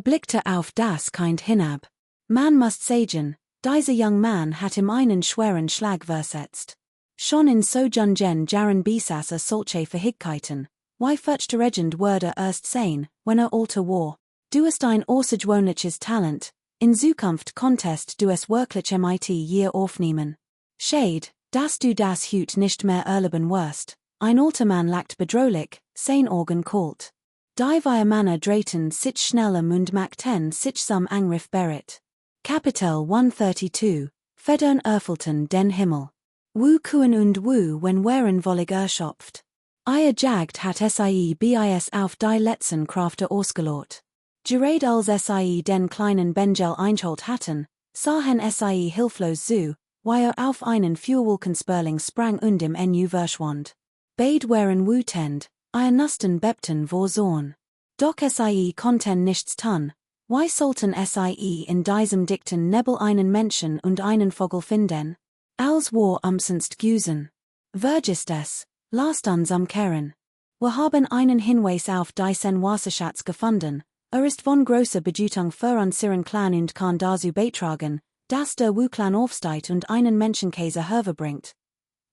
Blickte auf das Kind hinab. Man muss sagen, dieser young man hat ihm einen schweren Schlag versetzt. Schon in so jungen Jahren besaß solche Fähigkeiten, why furchte regend wurde erst sein, when alter war. Du ist ein außergewöhnliches Talent, in Zukunft Contest du es wirklich mit Year aufnehmen. Shade, dass du das Hut nicht mehr erleben wirst, ein alter Mann lackt bedrohlich, sein Organ kalt. Die via Manner drehten sich schneller und machten sich zum Angriff bereit. Kapitel 132, Federn erfüllten den Himmel. Wu kuen und wu wenn waren wollig erschöpft. Ihr Jagd hat sie bis auf die letzten Kräfte ausgelot. Gerade als sie den kleinen Bengel eingeholt hatten, sahen sie hilflos zu, wie auf einen Fuhrwolkensperling sprang und im Nu verschwand. Beid waren wütend, ihr Nusten bebten vor Zorn. Doch sie konnten nichts tun, wie sollten sie in diesem dichten Nebel einen Menschen und einen Vogel finden? Als war umsonst gewesen. Vergisst es, lasst uns umkehren. Wir haben einen Hinweis auf diesen Wasserschatz gefunden, ist von großer Bedeutung für unseren Clan und kann dazu beitragen, dass der Wu-Clan aufsteigt und einen Menschenkäse hervorbringt.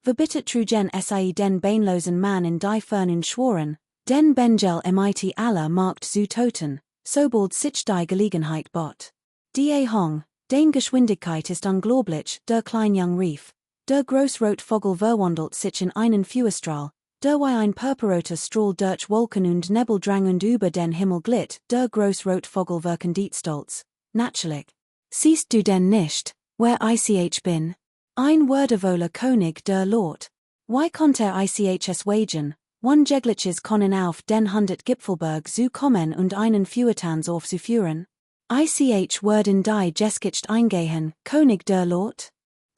Wir bittet trugen sie den beinlosen Mann in die Fern schworen, den Bengel mit aller Macht zu töten, sobald sich die Gelegenheit bot. Die Hong, den Geschwindigkeit ist unglaublich, der Kleinjung rief. Der Großrotvogel verwandelt sich in einen Feuerstrahl, der wie ein purpurroter Strahl durch Wolken und Nebel drang und über den Himmel glitt, der Großrotvogel wirkend stolz. Natürlich. Siehst du denn nicht, wer ich bin? Ein würdevoller König der Lord. Wie konnte ich es wagen, one jegliches können auf den 100 Gipfelberg zu kommen und einen Feuertanz aufzuführen? Ich würden die Jeskicht eingehen, König der Lord?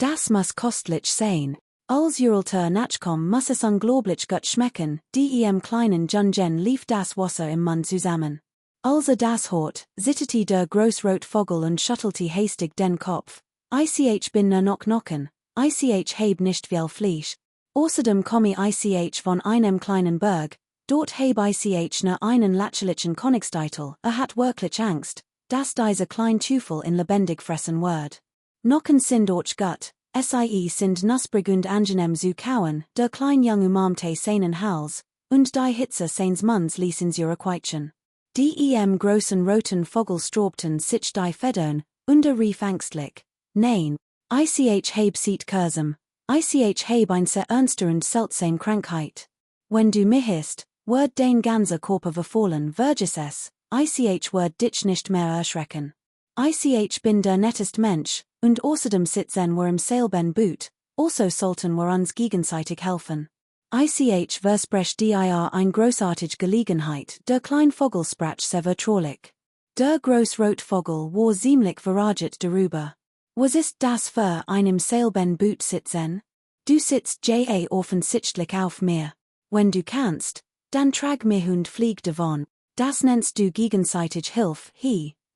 Das muss kostlich sein. Als Uralter nachkom muss es unglaublich gut schmecken, dem kleinen Jungen lief das Wasser im Mund zusammen. Als das hort, zitterte der Großrotvogel und schüttelte hastig den Kopf. Ich bin nur noch knocken, ich heb nicht viel Fleisch. Außerdem komme ich von einem kleinen Berg, dort heb ich nur einen lächerlichen Königstitel, hat wirklich Angst, dass dieser klein Teufel in lebendig fressen wird. Nocken sind och gut, sind nusprig und angenehm zu kauen, der klein Jung umarmte seinen Hals, und die Hitze seines Munds ließen sie requietschen. Dem großen roten Vogel strobten sich die Federn, und rief ängstlich, nein, ich heb sieht kursam, ich heb ein sehr ernster und seltsam Krankheit. Wenn du mihist, wird den ganze Körper verfallen, vergiss es, ich wird dich nicht mehr erschrecken. Ich bin der nettest Mensch, und außerdem sitzen wir im selben Boot, also sollten wir uns gegenseitig helfen. Ich versprech dir ein großartig Gelegenheit, der klein Vogel sprach sehr vertraulich. Der Großrotvogel war ziemlich verraget darüber. Was ist das für einem selben Boot sitzen? Du sitzt offensichtlich auf mir. Wenn du kannst, dann trag mich und flieg davon. Das nennst du gegenseitig Hilf,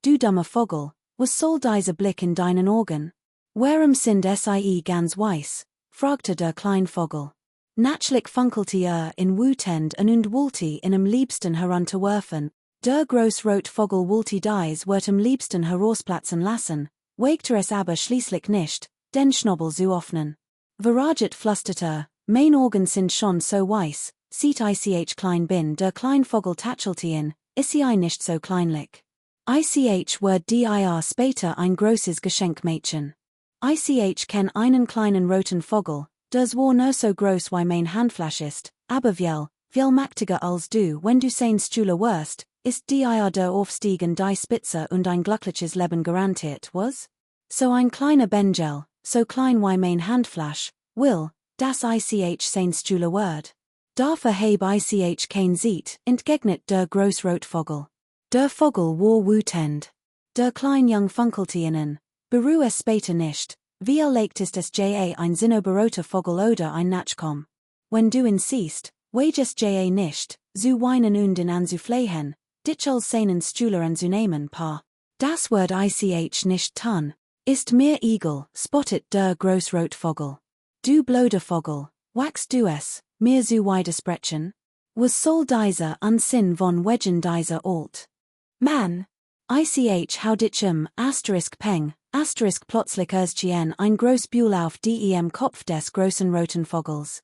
du dummer Vogel. Was soll dieser Blick in deinen Augen? Warum sind sie ganz weiß? Fragte der Kleinvogel. Natürlich funkelte in Wutend und wollte ihn am liebsten herunterwerfen. Der Großrotvogel wollte dies wird am liebsten herausplatzen lassen, wagte es aber schließlich nicht, den Schnabel zu öffnen. Verraget flüsterte, mein Augen sind schon so weiß, sieht ich klein bin, der Kleinvogel tätschelte ihn, ist sie nicht so kleinlich. Ich wird dir später ein großes Geschenk mädchen. Ich kenn einen kleinen roten Vogel, das war nur so groß wie mein Handfläche ist, aber viel mächtiger als du, wenn du sein Stühle wirst, ist dir der Aufstieg in die Spitze und ein glückliches Leben garantiert, was? So ein kleiner Bengel, so klein wie mein Handfläche, will, dass ich sein Stühle wird. Dafür heb ich kein Seat, entgegnet der Großrotvogel. Der Vogel war wütend. Der Kleinjung funkelte ihnen, beruh es später nicht, wie leicht ist es ein zinnoberoter Vogel oder ein Nachkom. Wenn du ihn siehst, wagest nicht, zu weinen und ihn anzuflehen, dich als seinen Stühler anzunehmen, pa. Das wird ich nicht tun, ist mir egal, spottet der Großrotvogel. Du blöder Vogel, wachst du es, mir zu widersprechen? Was soll dieser Unsinn von wegen dieser alt? Man. How ditchem, peng, plötzlich erschien ein Großbuhl auf dem Kopf des großen roten Vogels.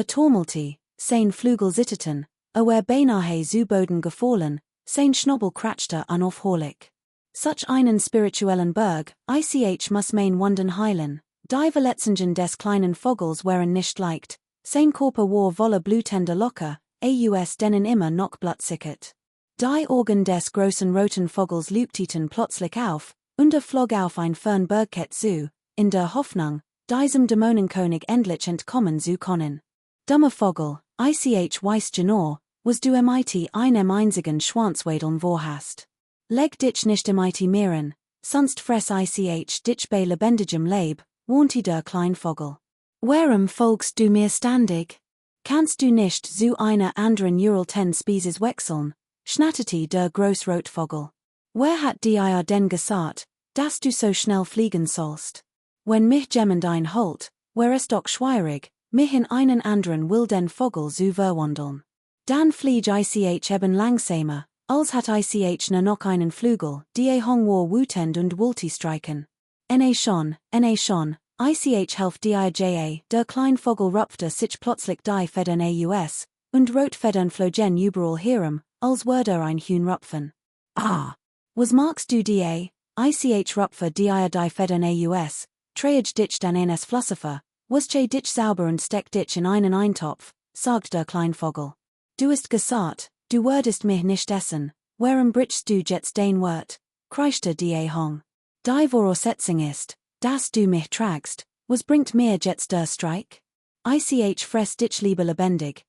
Turmelte, sein Flügel zitterten, wer beinahe zu Boden gefallen, sein Schnobel kratzte unaufhörlich. Such einen spirituellen Berg, ich muss mein Wunden heilen, die Verletzungen des kleinen Vogels wären nicht leicht, sein Körper war voller blutender locker, aus denen immer noch Blut sickert. Die Augen des großen roten Vogels leuchteten plötzlich auf, und flog auf ein fern Bergkett zu, in der Hoffnung, diesem Dämonenkönig endlich entkommen zu können. Dummer Vogel, ich weiß genau, was du einem einzigen Schwanzwedeln vorhast. Leg dich nicht mehren, sonst fress dich bei lebendigem Leib, warnte der Kleinvogel. Warum folgst du mir ständig? Kannst du nicht zu einer anderen Uralten Species wechseln? Schnatterte der Großrotvogel. Wer hat dir denn gesagt, dass du so schnell fliegen sollst? Wenn mich jemand einholt, wär es doch schwierig, mich in einen anderen wilden Vogel zu verwandeln. Dann flieg ich eben langsamer, als hat ich nur noch einen Flügel, die hong war wütend und wollte streichen. Schon, ich helft dija, der Kleinvogel rupfte sich plötzlich die Federn aus, und Rotfedern flogen überall herum, als würde ein Huhn rupfen. Ah! Was magst du dija? Ich rupfe die Federn aus, träg dich dann eines Flussifer, was dich sauber und steck dich in einen Eintopf, sagt der Kleinvogel. Du hast gesagt, du würdest mich nicht essen, warum brichst du jetzt dein Wort, kreischte die Hong. Die Voraussetzung ist, dass du mich tragst, was bringt mir jetzt der Streik? Ich fress dich lieber lebendig.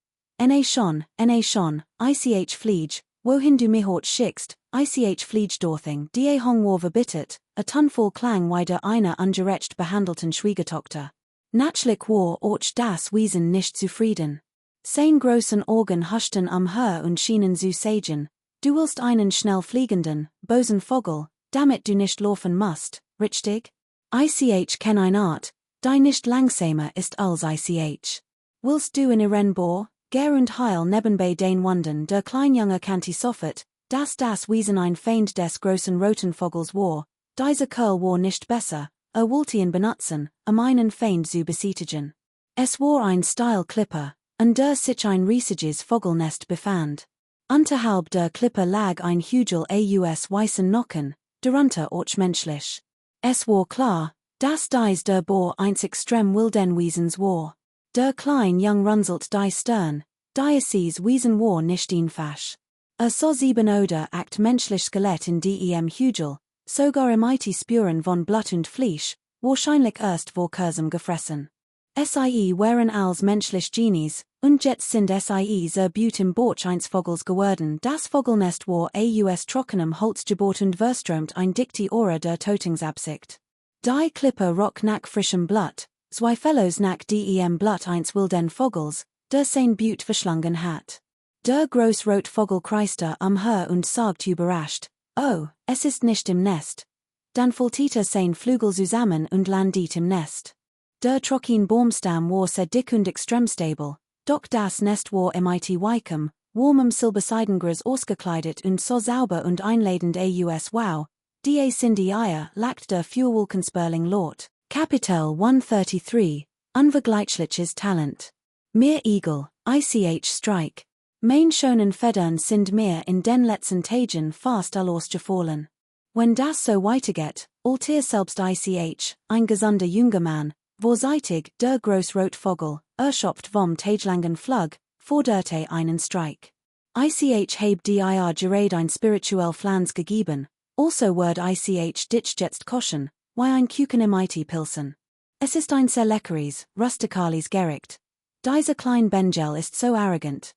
Schon, ich flieg, wohin du mich hort schickst, ich flieg dorthin, die Hong war verbittet, a Tonfall klang wieder einer ungerecht behandelten Schwiegertochter. Natürlich war auch das Wesen nicht zufrieden. Sein großen Augen huschten am Haar und schienen zu sagen, du willst einen schnell fliegenden, bösen Vogel, damit du nicht laufen musst, richtig? Ich kenn eine Art, die nicht langsamer ist als ich. Willst du in Ihren Bohr, ger und heil nebenbei den Wunden der Kleinjunge kannte sofort, dass das Wesen ein Feind des großen roten Vogels war, dieser Kerl war nicht besser, wollte ihn benutzen, einen Feind zu besietigen. Es war ein Style-Clipper, und der sich ein riesiges Vogelnest befand. Unterhalb der Klippe lag ein Hügel aus weißen Nocken, darunter auch menschlich. Es war klar, dass dies der Bohr eins extrem wilden Wesens war. Der Kleinjung runzelt die Stirn, dieses Wesen war nicht einfach. So 7 oder 8 menschlich Skelett in dem Hügel, sogar spüren von Blut und Fleisch, wahrscheinlich erst vor kurzem gefressen. Sie wären als menschlich Genies, und jetzt sind sie Beaut im Borch eins Vogels geworden. Das Vogelnest war aus trockenem Holz gebaut und verströmt ein dichte Aura der Tötungsabsicht. Die Klippe rock nach frischem Blut, zwei Fellows nach dem Blut eins wilden Vogels, der sein Beaut verschlungen hat. Der Großrotvogel kreiste am Haar und sagt überrascht, oh, es ist nicht im Nest. Dann faltete sein Flügel zusammen und landet im Nest. Der trocken Baumstamm war sehr dick und extrem stabil, doch das Nest war weichen, warmem Silberseidengras ausgekleidet und so sauber und einladend aus wow, die sind die Eier, lackt der Furwolkensperling Lord. Kapitel 133, Unvergleichliches Talent. Mir Igel, ich Streik. Mein schönen Federn sind mir in den letzten Tagen fast alles gefallen. Wenn das so weitergeht, alter selbst ich, ein gesunder junger Mann, vorseitig der Großrotvogel, schopft vom tagelangen Flug, forderte einen Streik. Ich heb dir gerade ein spirituell Flans gegeben, also word ich dich jetzt koschen, wie ein Kuchen im Pilsen. Es ist ein sehr leckeres, rustikales Gericht. Dieser klein Bengel ist so arrogant.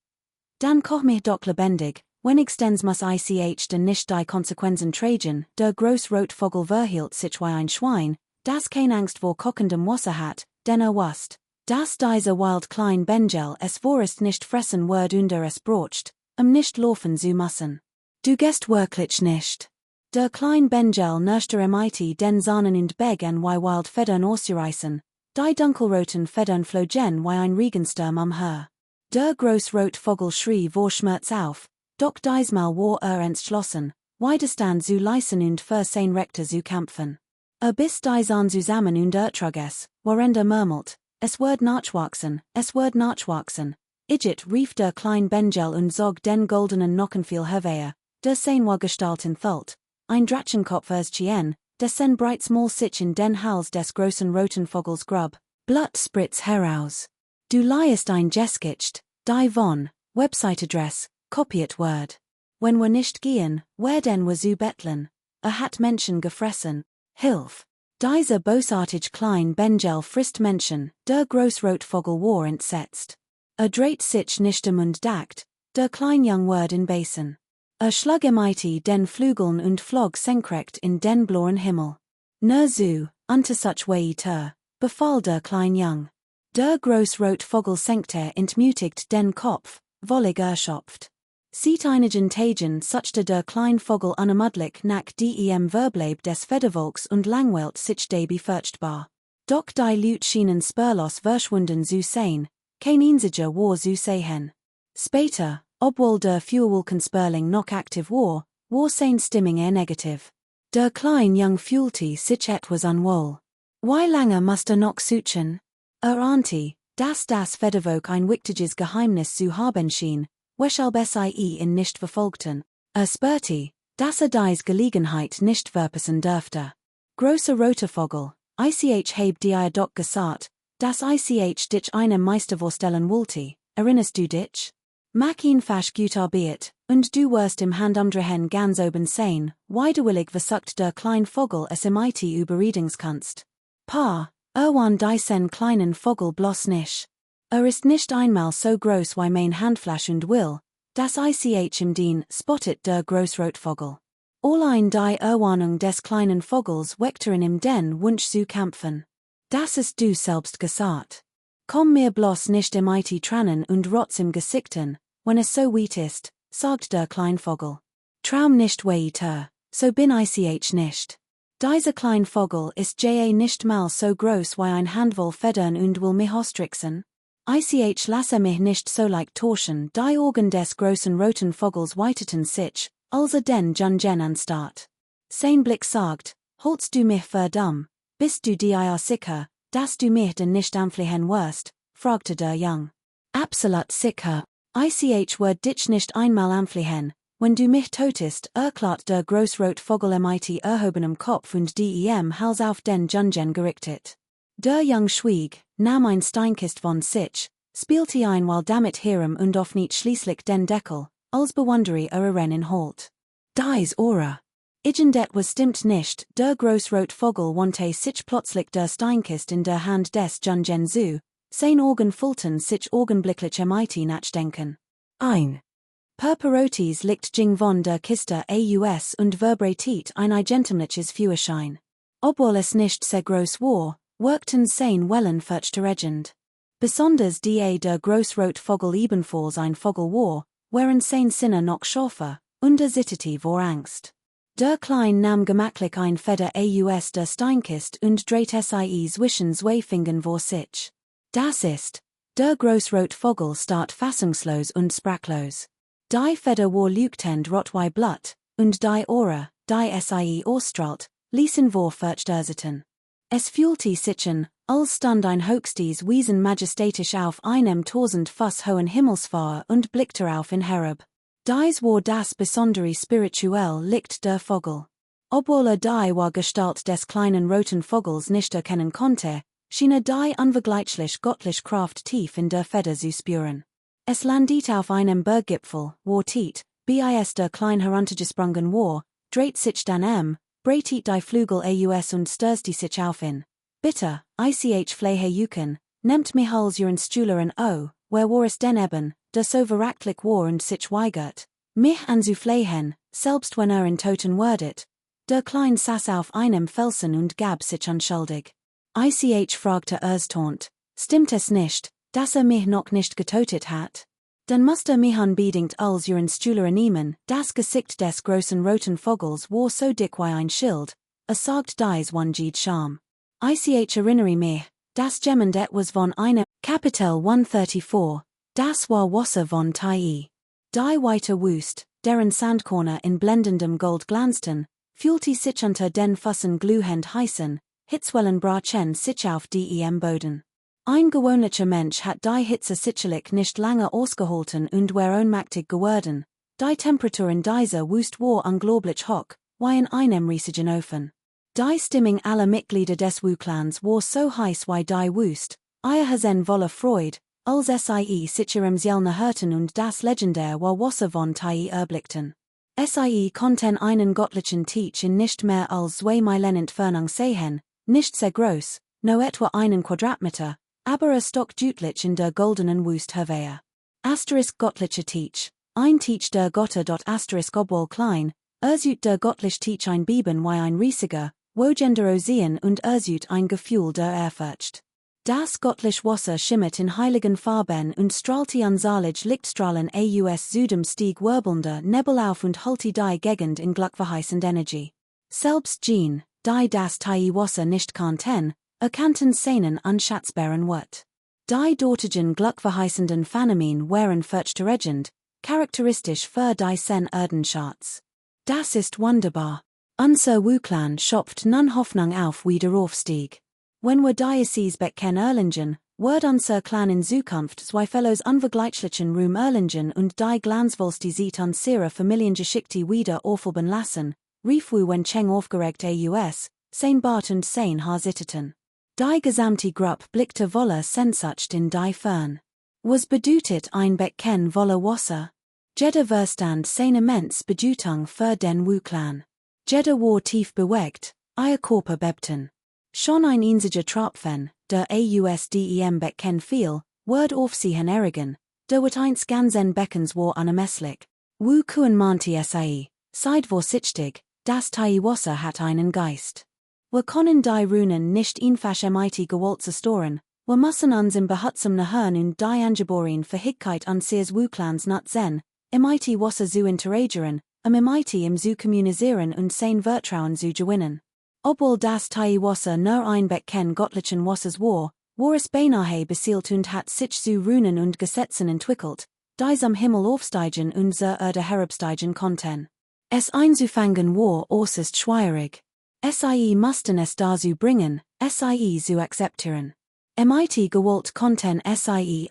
Dann koch mich doch lebendig, wenigstens muss ich denn nicht die Konsequenzen tragen, der Großrotvogel verhielt sich wie ein Schwein, das keine Angst vor kochendem Wasser hat, denn wusst, dass dieser wild klein Bengel es vorerst nicht fressen wird unter es brocht, nicht laufen zu müssen. Du gehst wirklich nicht. Der klein Bengel nörschte den Sahnen und Beg an wie wild Federn auszureißen, die dunkelroten Federn flogen wie ein Regensturm am Haar. Der Großrotvogel schrie vor Schmerz auf, doch diesmal war entschlossen, widerstand zu leisten und für sein Rechte zu kämpfen. Bis die Sahn zusammen und ertrug es, während murmelt, es wird nachwachsen, Igitt rief der klein Bengel und zog den goldenen Nockenviel hervea, der sein war gestalten thult, ein Drachenkopf erschien, der sen bright small sich in den Hals des großen roten Vogels grub, Blut spritz heraus. Du liest ein Geskicht, die von, Website-Adress, Kopiert Word. Wenn wir nicht gehen, werden wir zu betteln, hat Menschen gefressen, Hilf. Dieser bosartig klein Bengel frisst Menschen, der Großrotvogel war entsetzt. Dreht sich nicht Mund dackt, der klein Young Word in Basen. Schlug mighty den Flügeln und flog senkrecht in den blauen Himmel. Nur so, unter such Weiter, befahl der klein Young. Der Großrotvogel senkte entmutigt den Kopf, wollig erschöpft. Sieht einigen Tagen suchte der klein Vogel unermüdlich nach dem Verbleib des Federvolks und langweilt sich dabei furchtbar. Doch die Leute schienen spurlos verschwunden zu sein, kein einziger war zu sehen. Später, obwohl der Fuhrwolkensperling noch aktiv war sein Stimmung negativ. Der klein Young fühlte sich etwas unwohl. Wie lange musste noch suchen? Ahnte, dass das Federvolk ein wichtiges Geheimnis zu haben schien, weshalb sie in nicht verfolgten. Spürte, dass dies Gelegenheit nicht verpassen dürfte. Großer roter Vogel, ich hab dir doch gesagt, dass ich dich einem Meister vorstellen wollte, erinnerst du dich? Mach ihn fast gut arbeit, und du wirst im Handumdrehen ganz oben sein, wie du willig versucht der klein Vogel es im IT überredings kannst. Pa, Erwan diesen kleinen Vogel bloß nicht. Ist nicht einmal so groß wie mein Handfläche und will, dass ich im Dien spottet der Großrotvogel. Allein die Erwarnung des kleinen Vogels weckte in ihm den Wunsch zu kämpfen. Das ist du selbst gesagt. Komm mir bloß nicht im IT tranen und rotz im Gesichten, wenn es so weit ist, sagt der klein Vogel. Traum nicht weiter, so bin ich nicht. Dieser klein Vogel ist nicht mal so groß wie ein Handvoll Federn und will mich austricksen. Ich lasse mich nicht so leicht täuschen, die Augen des großen roten Vogels weiteten sich, als den Jungen anstart. Sein Blick sagt, holst du mich für dumm, bist du dir sicher, dass du mich denn nicht anflehen wirst, fragte der Young. Absolut sicher, ich wird dich nicht einmal anflehen, wenn du mich tötest, erklärt der Großrotvogel mit erhobenem Kopf und dem Hals auf den Jungen gerichtet. Der Young schwieg, nahm ein Steinkist von sich, spielte ein while damit herem und öffnet schließlich den Deckel, als bewundere in Holt. Dies Ora. Was stimmt nicht, der Großrotvogel wandte sich plötzlich der Steinkist in der Hand des Jungen zu, sein Augen füllten sich augenblicklich nachdenken. Ein. Perperotis liegt Jing von der Kiste aus und vibratet ein eigentümliches Führerschein. Obwohl es nicht sehr groß war, wirkten sein Wellen furchterregend. Besonders der Großrotvogel ebenfalls ein Vogel war, während sein Sinne noch schärfer, und erzitterte vor Angst. Der Klein nahm gemachtlich ein Feder aus der Steinkist und dreht sie zwischen zwei Fingern vor sich. Das ist, der Großrotvogel start fassungslos und sprachlos. Die Feder war leuchtend rot wie Blut, und die Ohren, die sie ausstrahlt, ließen vor furchterzittern. Es fühlte sich an, als stand ein höchstes Wesen majestätisch auf einem 1000 Fuß hohen Himmelsfeuer und blickte auf in Herab. Dies war das besondere spirituell Licht der Vogel. Obwohl die war Gestalt des kleinen roten Vogels nicht erkennen konnte, schien die unvergleichlich göttliche Kraft tief in der Feder zu spüren. Es landet auf einem Berggipfel, wo bis der klein heruntergesprungen war, dreht sich dann breitet die Flügel aus und stößt sich auf in. Bitte, ich flehe juken, nehmt mich als ihren Stühlerin wer war es denn eben, der so verachtlich war und sich weigert, mich anzuflehen, selbst wenn in Toten wordet. Der Klein saß auf einem Felsen und gab sich unschuldig. Ich fragte erstaunt, stimmt es nicht, dass mich noch nicht getötet hat? Dann musste mich unbedingt als ihren Stühlerin nehmen, das Gesicht des großen roten Vogels war so dick wie ein Schild, sagt dies one Charm. Ich erinnere mich, das jemand etwas von einem Kapitel 134, das war Wasser von Tai. Die weite Wust, deren Sandkorner in blendendem Gold glanzten, fühlte sich unter den Füßen glühend heißen, Hitzwellen brachen sich auf dem Boden. Ein gewöhnlicher Mensch hat die Hitze sicherlich nicht lange ausgehalten und wäre ohnmächtig geworden. Die Temperatur in dieser Wüste war unglaublich hoch, wie in einem riesigen Ofen. Die Stimmung aller Mitglieder des Wu-Clans war so heiß wie die Wüste, ihr Hasen voller Freude, als sie sich im Jelne hörten und das legendär war Wasser von die erblickten. Sie konnten einen göttlichen Teich in nicht mehr als 2 Meilen Entfernung sehen, nicht sehr groß, no etwa einen Quadratmeter, aber stock deutlich in der goldenen Wüste Herwehe. Göttlicher Teich, ein Teich der Götter. Obwohl klein, der göttliche Teich ein Beben wie ein riesiger, wogenderosien und ein Gefühl der Ehrfurcht. Das göttliche Wasser schimmert in heiligen Farben und strahlte unzählige Lichtstrahlen aus Südem stieg wirbelnder Nebel auf und hullte die Gegend in glückverheißender Energie. Selbst Jean, die das tie Wasser nicht kannten, erkannten seinen unschätzbaren Wert. Die dortigen glückverheißenden Phänomen waren furchterregend, charakteristisch für die sen Erdenschatz. Das ist wunderbar. Unser Wu-Clan schöpft nun Hoffnung auf Wiederaufstieg. Wenn wir Diocese becken erlingen, wird unser Clan in Zukunft zweifellos unvergleichlichen Ruhm erlingen und die Glanzvolstivität unserer Familiengeschichte wieder aufleben lassen, rief Wu wenn Cheng aufgeregt aus, sein Bart und sein Haar zitterte. Die gesamte Gruppe blickte voller Sehnsucht in die Fern. Was bedeutet ein Becken voller Wasser? Jeder verstand seine immens Bedeutung für den Wu-Clan. Jeder war tief bewegt, ihr Körper bebten. Schon ein einziger Tropfen, der ausdem Becken fiel, wird aufsehen erregen, der wird eins ganzen Beckens war unermesslich. Wu Kuan mahnte seid vorsichtig, das tie Wasser hat einen Geist. Wir können die Runen nicht einfach gewollt zerstören, wir müssen uns im behutsam Nahern und die Angeboren Fähigkeit unseres Wu-Clans nutzen, Wasser zu interagieren, im zu kommunizieren und sein Vertrauen zu gewinnen. Obwohl das tie Wasser nur ein Becken göttlichen Wassers war es beinahe beseelt und hat sich zu Runen und Gesetzen entwickelt, die am Himmel aufsteigen und zur Erde herabsteigen konnten. Es einzufangen war äußerst schwierig. Mussten es dazu bringen, zu akzeptieren. Gewollt konnten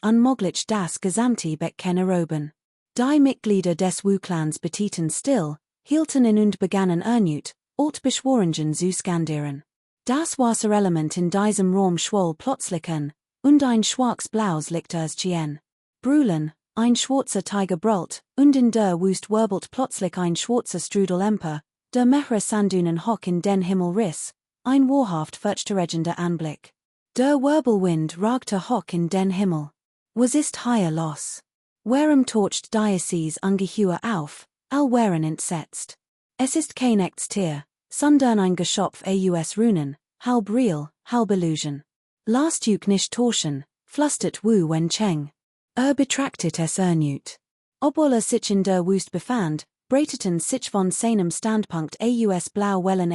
unmöglich das gesamte Becken eroben. Die Mitglieder des Wu-Clans beteten still, hielten in und begannen erneut, Altbeschworungen zu skandieren. Das Wasserelement in diesem Raum schwoll plötzlich an, und ein schwarz-blaues Licht erschien. Brüllen, ein schwarzer Tiger brüllt, und in der Wüste wirbelt plötzlich ein schwarzer Strudel empor, der mehrere Sandunen hoch in den Himmel riss, ein wahrhaft furchterregender Anblick. Der Wirbelwind ragte hoch in den Himmel. Was ist hier los? Warum torcht Diocese ungeheuer auf, all waren entsetzt. Es ist kein echtes Tier, sondern ein Geschöpf aus Runen, halb real, halb Illusion. Lasst euch nicht täuschen, flüstert Wu Wen Cheng. Betrachtet es erneut. Obwohl sich in der Wüste befand, breiteten sich von seinem Standpunkt blaue Wellen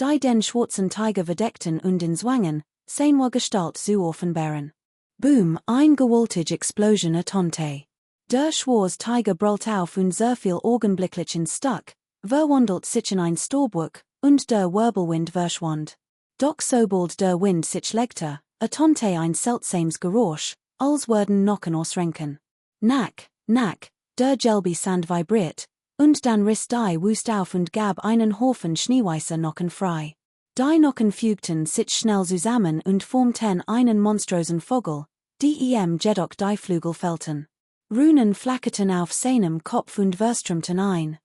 die den schwarzen Tiger verdeckten und in Zwangen, seine Gestalt zu offenbaren. Boom, ein gewaltige Explosion ertönte. Der schwarze Tiger brüllt auf und sehr viel augenblicklich in Stuck, verwandelt sich in ein Storburg, und der Wirbelwind verschwand. Doch sobald der Wind sich legte, ertönte ein seltsames Geräusch, als würden Nocken ausrenken. Nack, nack, der gelbe Sand vibriert, und dann riss die Wüste auf und gab einen Haufen schneeweißer Nocken frei. Die Nocken fügten sich schnell zusammen und formten einen monströsen Vogel, die jedoch die Flügel fällten. Runen flackerten auf seinem Kopf und verströmten ein.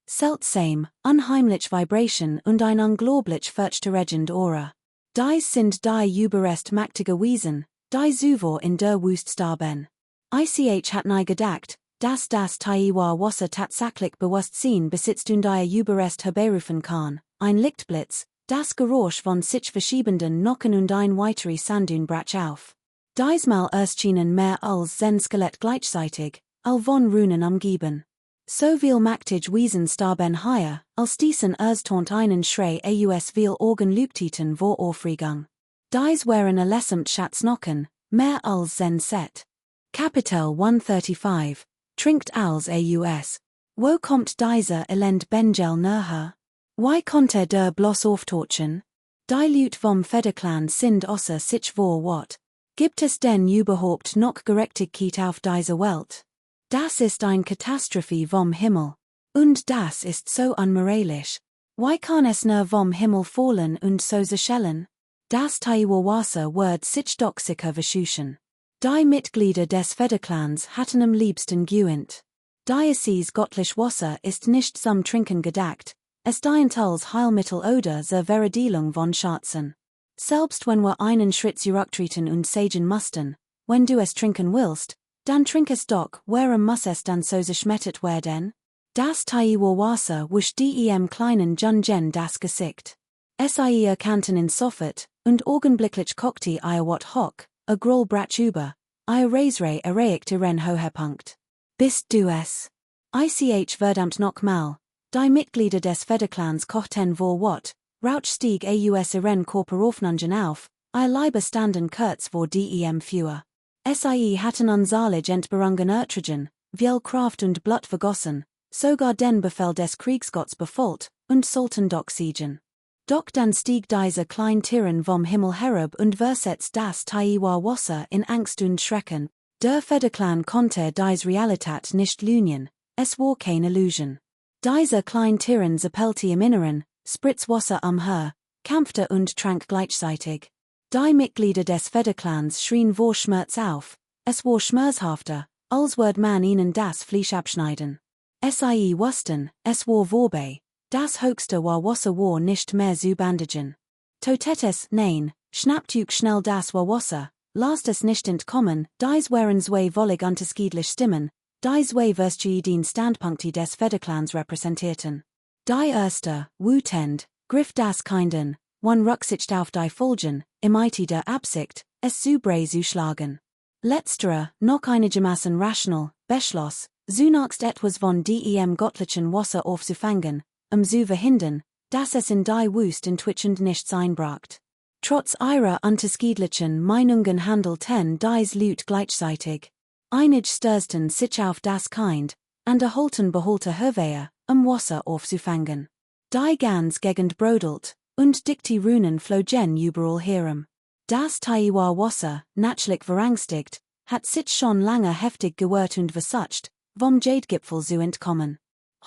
Seltsam, unheimlich Vibration und ein unglaublich furchterregend Aura. Dies sind die Überrest mächtiger Wesen, die zuvor in der Wüste starben. Hat nie gedacht, dass das Taiwa Wasser tatsächlich Bewusstsein besitzt und die Überrest herberufen kann, ein Lichtblitz, das Geräusch von sich verschiebenden Nocken und ein weiterer Sandun brach auf. Diesmal erschienen mehr als sein Skelett gleichzeitig, all von Runen umgeben. So viel mächtig Wesen starben hier, als diesen erstont einen Schrei aus viel Augenlübtiten vor Aufregung. Dies waren allesamt Schatznocken, mehr als sein Set. Kapitel 135, trinkt als aus. Wo kommt dieser Elend Benjel näher? Why konnte der bloß auftorchen? Die Leute vom Federclan sind außer sich vor Wort. Gibt es denn überhaupt noch Gerechtigkeit auf dieser Welt? Das ist ein Katastrophe vom Himmel. Und das ist so unmoralisch. Why kann es nur vom Himmel fallen und so zerschellen? Das Taiwanwasser wird sich doch sicher verschuschen. Die Mitglieder des Federclans hatten am liebsten geweint. Diocese göttlich Wasser ist nicht zum Trinken gedacht, es dient als Heilmittel oder zur Verdelung von Schatzen. Selbst wenn wir einen Schritt zurücktreten und sagen mussten, wenn du es trinken willst, dann trink es doch, warum muss es dann so zerschmettert werden? Das Taiwanwasser wusch dem kleinen Jungen das Gesicht. Sie erkannten ihn sofort, und augenblicklich guckte wat hock, groll bratsch über, Reisrei erreichte ihren Höhepunkt. Bist du es? Verdammt noch mal, die Mitglieder des Federclans kochten vor wat, Rauch stieg aus ihren Korporaufnungen auf, Leiber standen kurz vor dem Feuer. Hatten unsalig Entbehrungen ertragen, viel Kraft und Blut vergossen, sogar den Befehl des Kriegsgotts befolgt, und sollten doch siegen. Doch dann stieg dieser kleine Tyrann vom Himmel herab und versetzt das Taiwanwasser in Angst und Schrecken. Der Federclan konnte diese Realität nicht leugnen, es war keine Illusion. Dieser kleine Tyrann zappelte im Inneren, Spritzwasser her, kämpfte und trank gleichzeitig. Die Mitglieder des Federclans schrien vor Schmerz auf, es war schmerzhafter, als würde man ihnen das Fleisch abschneiden. Wussten, es war vorbei, das höchste Wasser war nicht mehr zu bandagen. Totetes, nein, schnapptüch schnell das Wasser, lasst es nicht entkommen, dies waren zwei wollig unterschiedlich Stimmen, die zwei verschiedenen Standpunkte des Federclans repräsentierten. Die erste, wütend, griff das Kinden, rücksicht auf die Folgen, im der Absicht, es zu brei zu schlagen. Letzterer, noch einigermaßen rational, beschloss, zunächst etwas von dem göttlichen Wasser aufzufangen, zu verhindern, dass es in die Wüste entwickelnd nichts einbracht. Trotz ihrer unterschiedlichen Meinungen handelten dies Leute gleichzeitig. Einige stürzten sich auf das Kind, und erholten beholte Hörwehe, Wasser aufzufangen. Die ganz Gegend brodelt, und dicke Runen flogen überall herum. Das Taiwanwasser, natürlich verängstigt, hat sich schon lange heftig gewehrt und versucht, vom Jadegipfel zu entkommen.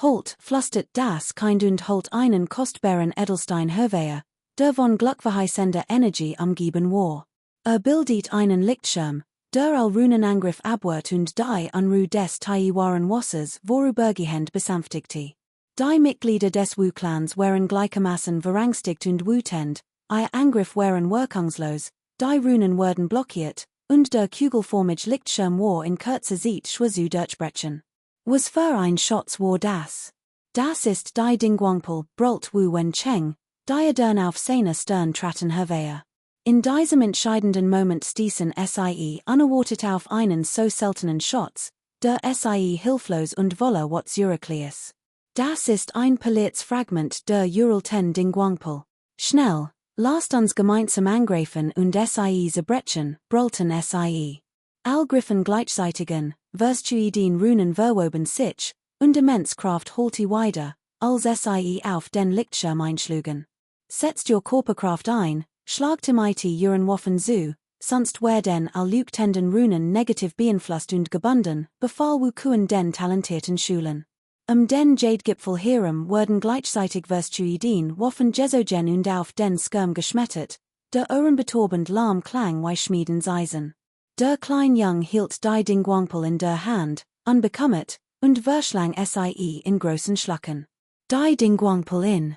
Holt flüstert das Kind und holt einen kostbaren Edelstein Hörwehe, der von glückverheißender Energie umgeben war. Bildet einen Lichtschirm, der all Runenangriff abwehrt und die Unruhe des Taiwanwassers vorübergehend besänftigte. Die Mitglieder des Wu-Clans waren gleichermaßen verängstigt und wütend, ihr Angriff waren wirkungslos, die Runen wurden blockiert, und der kugelformige Lichtschirm war in kurzer Zeit schwer zu durchbrechen. Was für ein Schatz war das? Das ist die Dingwangpel, brüllt Wu Wencheng, die dann auf seine Stirn traten herwehe. In diesem entscheidenden Moment stießen unerwartet auf einen so seltenen Schatz, der hilflos und voller wat Eurykleus. Das ist ein poliertes Fragment der uralten Dingwangpel. Schnell, lasst uns gemeinsam angreifen und zerbrechen, brüllten All griffen gleichzeitigen, den Runen verwoben sich, und immens Kraft holte weiter, als auf den Lichtschirm einschlugen. Setzt your Körperkraft ein, schlagt ihren Waffen zu, sonst werden all leuchtenden Runen negativ beeinflusst und gebunden, befahl Wukuen den talentierten Schulen. Den Jadegipfel herum wurden gleichzeitig den Waffen Jesogen und auf den Skirm geschmettert, der ohrenbetäubend lahm klang wie Schmiedens Eisen. Der Kleinjung hielt die Dingwangpel in der Hand, unbekümmert, und verschlang in großen Schlacken. Die Dingwangpel in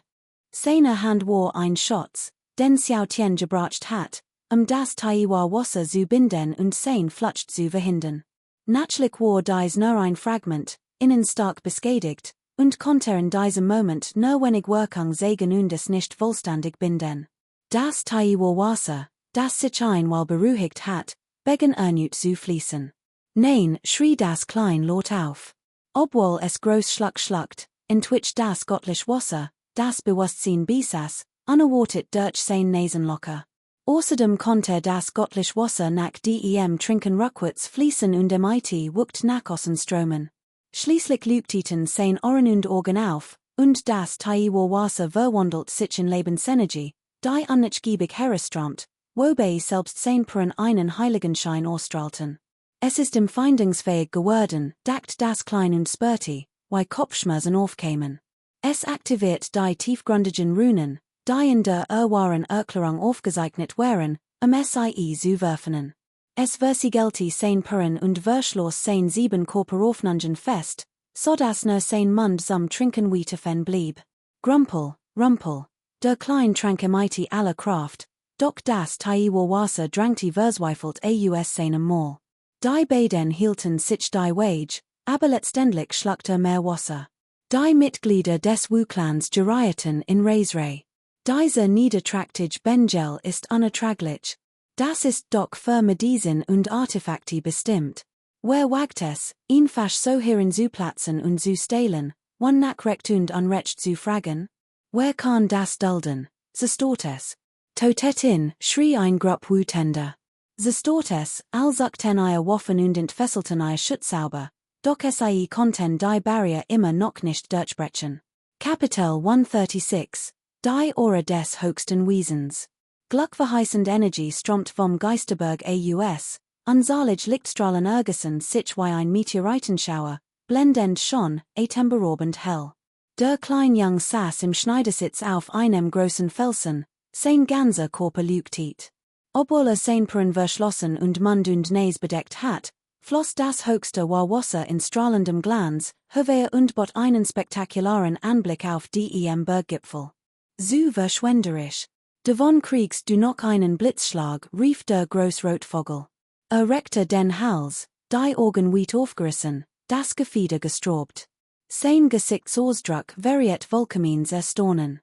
seiner Hand war ein Schatz, den Xiao Tian gebracht hat, das Taiwanwasser zu binden und sein Flucht zu verhindern. Natürlich war dies nur ein Fragment, innen stark beschädigt, und konnte in diesem Moment nur wenig Wirkung zeigen und es nicht vollständig binden. Das Taiwanwasser, das sich einmal beruhigt hat, begann erneut zu fließen. Nein, schrie das klein laut auf. Obwohl es groß schluckt, entwich das göttlich Wasser, das Bewusstsein besaß, unerwartet durch sein Nasenlocker. Außerdem konnte das göttlich Wasser nach dem Trinken rückwärts fließen und wuckt nach außen strömen. Schließlich leuchteten sein Ohren und Augen auf, und das Taiwanwasser verwandelt sich in Lebensenergie, die unnachgiebig herströmt, wobei selbst sein Puren einen Heiligenschein Australten. Es ist im Findungsfähig geworden, dackt das klein und spurti, wie Kopfschmerzen aufkämen. Es aktiviert die tiefgründigen Runen, die in der Erwahren Erklärung aufgezeichnet wären, Sie zu werfen. Es versigelti sein Puren und verschloss sein 7 Korporaufnungen fest, so dass nur sein Mund zum Trinken Wietefen blieb. Grumpel, Rumpel, der klein trank mighty aller Kraft, doch das Taiwa Wasser drankti verzweifelt aus seinem Maul. Die beiden hielten sich die Wage, aber letztendlich schluckte mehr Wasser. Die Mitglieder des Wu-Clans gerieten in Reisrei. Dieser niederträchtige Bengel ist unerträglich. Das ist doch für Medizin und Artefakte bestimmt. Wer wagt es, ihn fasch so hierin zu platzen und zu stehlen, one nach recht und unrecht zu fragen? Wer kann das dulden? Zerstört es. Totetin, schrie ein Grupp Wutender. Zerstört es, all suchten ihr Waffen und entfesselten ihr Schutzsauber, doch sie konnten die Barrier immer noch nicht durchbrechen. Kapitel 136, die Ora des höchsten Wesens. Gluckverheißend Energie strömt vom Geisterberg aus, unzahlig Lichtstrahlen ergessen sich wie ein Meteoritenschauer, blendend schon, atemberaubend hell. Der Kleinjung saß im Schneidersitz auf einem großen Felsen, sein ganzer Körper leuchtet. Obwohl sein Puren verschlossen und Mund und Nase bedeckt hat, floss das höchste Wasser in strahlendem Glanz, Höhe und bot einen spektakularen Anblick auf die Berggipfel. So verschwenderisch. Davon kriegst du noch einen Blitzschlag, rief der Großrotvogel. Reckte den Hals, die Augen weit aufgerissen, das Gefieder gestrobt. Sein Gesichtsausdruck variiert vollkommen erstaunen.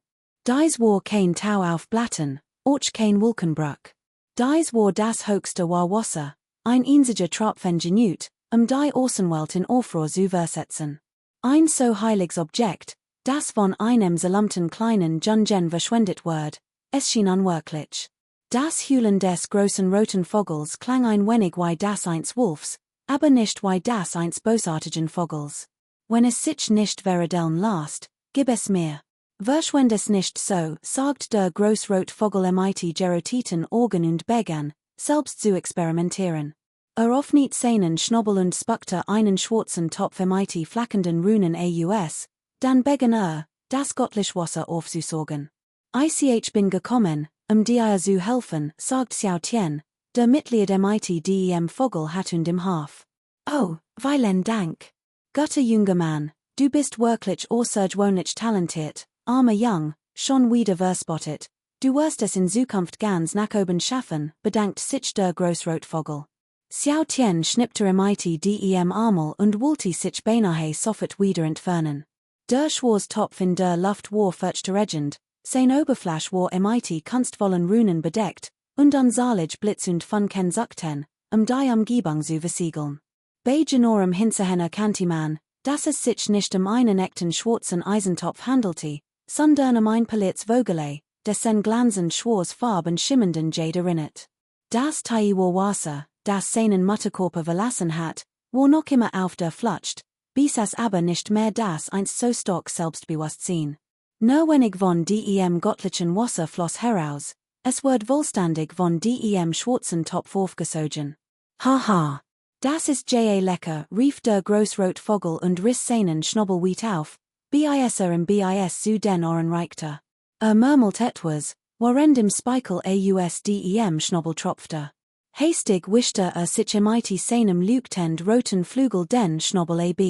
Dies war kein Tau auf Blatten, auch kein Wolkenbruch. Dies war das höchste Wasser, ein einziger Tropfen Genut, die Außenwelt in Aufruhr zu versetzen. Ein so heiliges Objekt, das von einem salamten kleinen Jungen verschwendet wird, es schien unwirklich. Das Heulen des großen roten Vogels klang ein wenig wie das eines Wolfs, aber nicht wie das eines bösartigen Vogels. Wenn es sich nicht veredeln lässt, gib es mir. Verschwend es nicht so, sagt der Großrotvogel mit geroteten Augen und Began, selbst zu experimentieren. Öffnet seinen Schnabel und spuckte einen schwarzen Topf mit flackenden Runen aus, dann begann das göttliche Wasser aufzusaugen. Ich bin gekommen, dir zu helfen, sagt Xiao Tian, der Mitglied dem Vogel hat und im Haf. Oh, vielen Dank. Guter junger Mann, du bist wirklich außergewöhnlich talentiert, armer Jung, schon wieder verspottet. Du wirst es in Zukunft ganz nach oben schaffen, bedankt sich der Großrotvogel. Xiao Tian schnippte mit dem Armel und wollte sich beinahe sofort wieder entfernen. Der Schwarz-Topf in der Luft war furchterregend, sein Oberfläche war mit kunstvollen Runen bedeckt, und unzahlig Blitz und Funken zuckten, die Umgebung zu versiegeln. Bei Genorem hinterhen erkannte man, dass es sich nicht einen echten schwarzen Eisentopf handelte, sondern ein Pellets Vogele, dessen glanzend schwarz Farben schimmenden Jade erinnert. Das Taiwa Wasser, das seinen Mutterkörper verlassen hat, war noch immer auf der Flucht, bis es aber nicht mehr das einst so stark Selbstbewusstsein. Nur wenig von dem göttlichen Wasser floss heraus, es wird vollständig von dem schwarzen Topf aufgesogen. Haha! Das ist lecker, rief der Großrotvogel und riss seinen Schnabel weit auf, bis im bis zu den Ohren reichte. Murmelt etwas, während im Speichel aus dem Schnabel tropfte. Hastig wischte sich mit seinem leuchtend roten Flügel den Schnabel ab.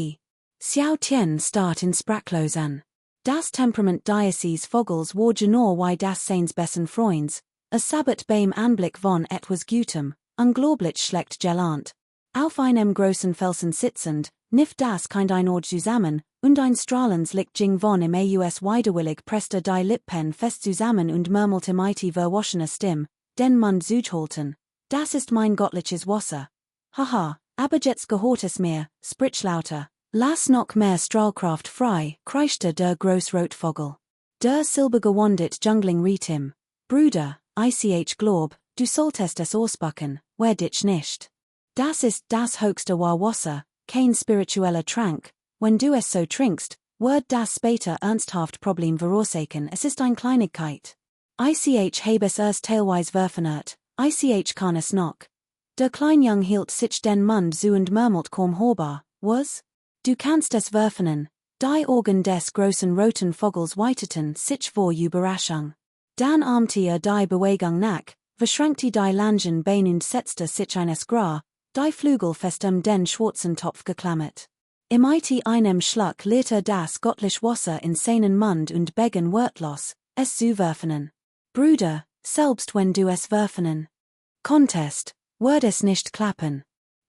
Xiao Tian starrt in Sprachlos an. Das Temperament dieses Vogels war genau wie das seines besten Freunds, sabbat beim Anblick von etwas Gutem, unglaublich schlecht gelernt. Auf einem großen Felsen sitzend, nifft das kind ein Ort zusammen, und ein strahlens Licht ging von im aus widerwillig presste die Lippen fest zusammen und murmelte mit verwaschener Stimme, den Mund zuhalten. Das ist mein göttliches Wasser. Haha, aber jetzt gehört es mir, sprich lauter. Lass noch mehr Strahlkraft frei, kreischte der Großrotvogel. Der silbergewandet Jungling riet ihm. Bruder, ich glaub, du solltest es ausbacken, wer dich nicht. Das ist das höchste Wasser, kein spiritueller Trank, wenn du es so trinkst, wird das später ernsthaft Problem verursachen, es ist ein Kleinigkeit. Ich habe es erst teilweise verfeinert, ich kann es noch. Der klein Jung hielt sich den Mund zu und murmelt kaum hörbar, was? Du kannst es werfenen. Die Augen des großen roten Vogels weiteten sich vor Überraschung. Dan armte die Bewegung nach, verschränkte die langen Beine und setzte sich eines Gra, die Flügel fest den schwarzen Topf geklammert. Im einem Schlag leerte das göttlich Wasser in seinen Mund und begann wörtlos, es zu werfenen. Bruder, selbst wenn du es werfenen konntest, wird es nicht klappen.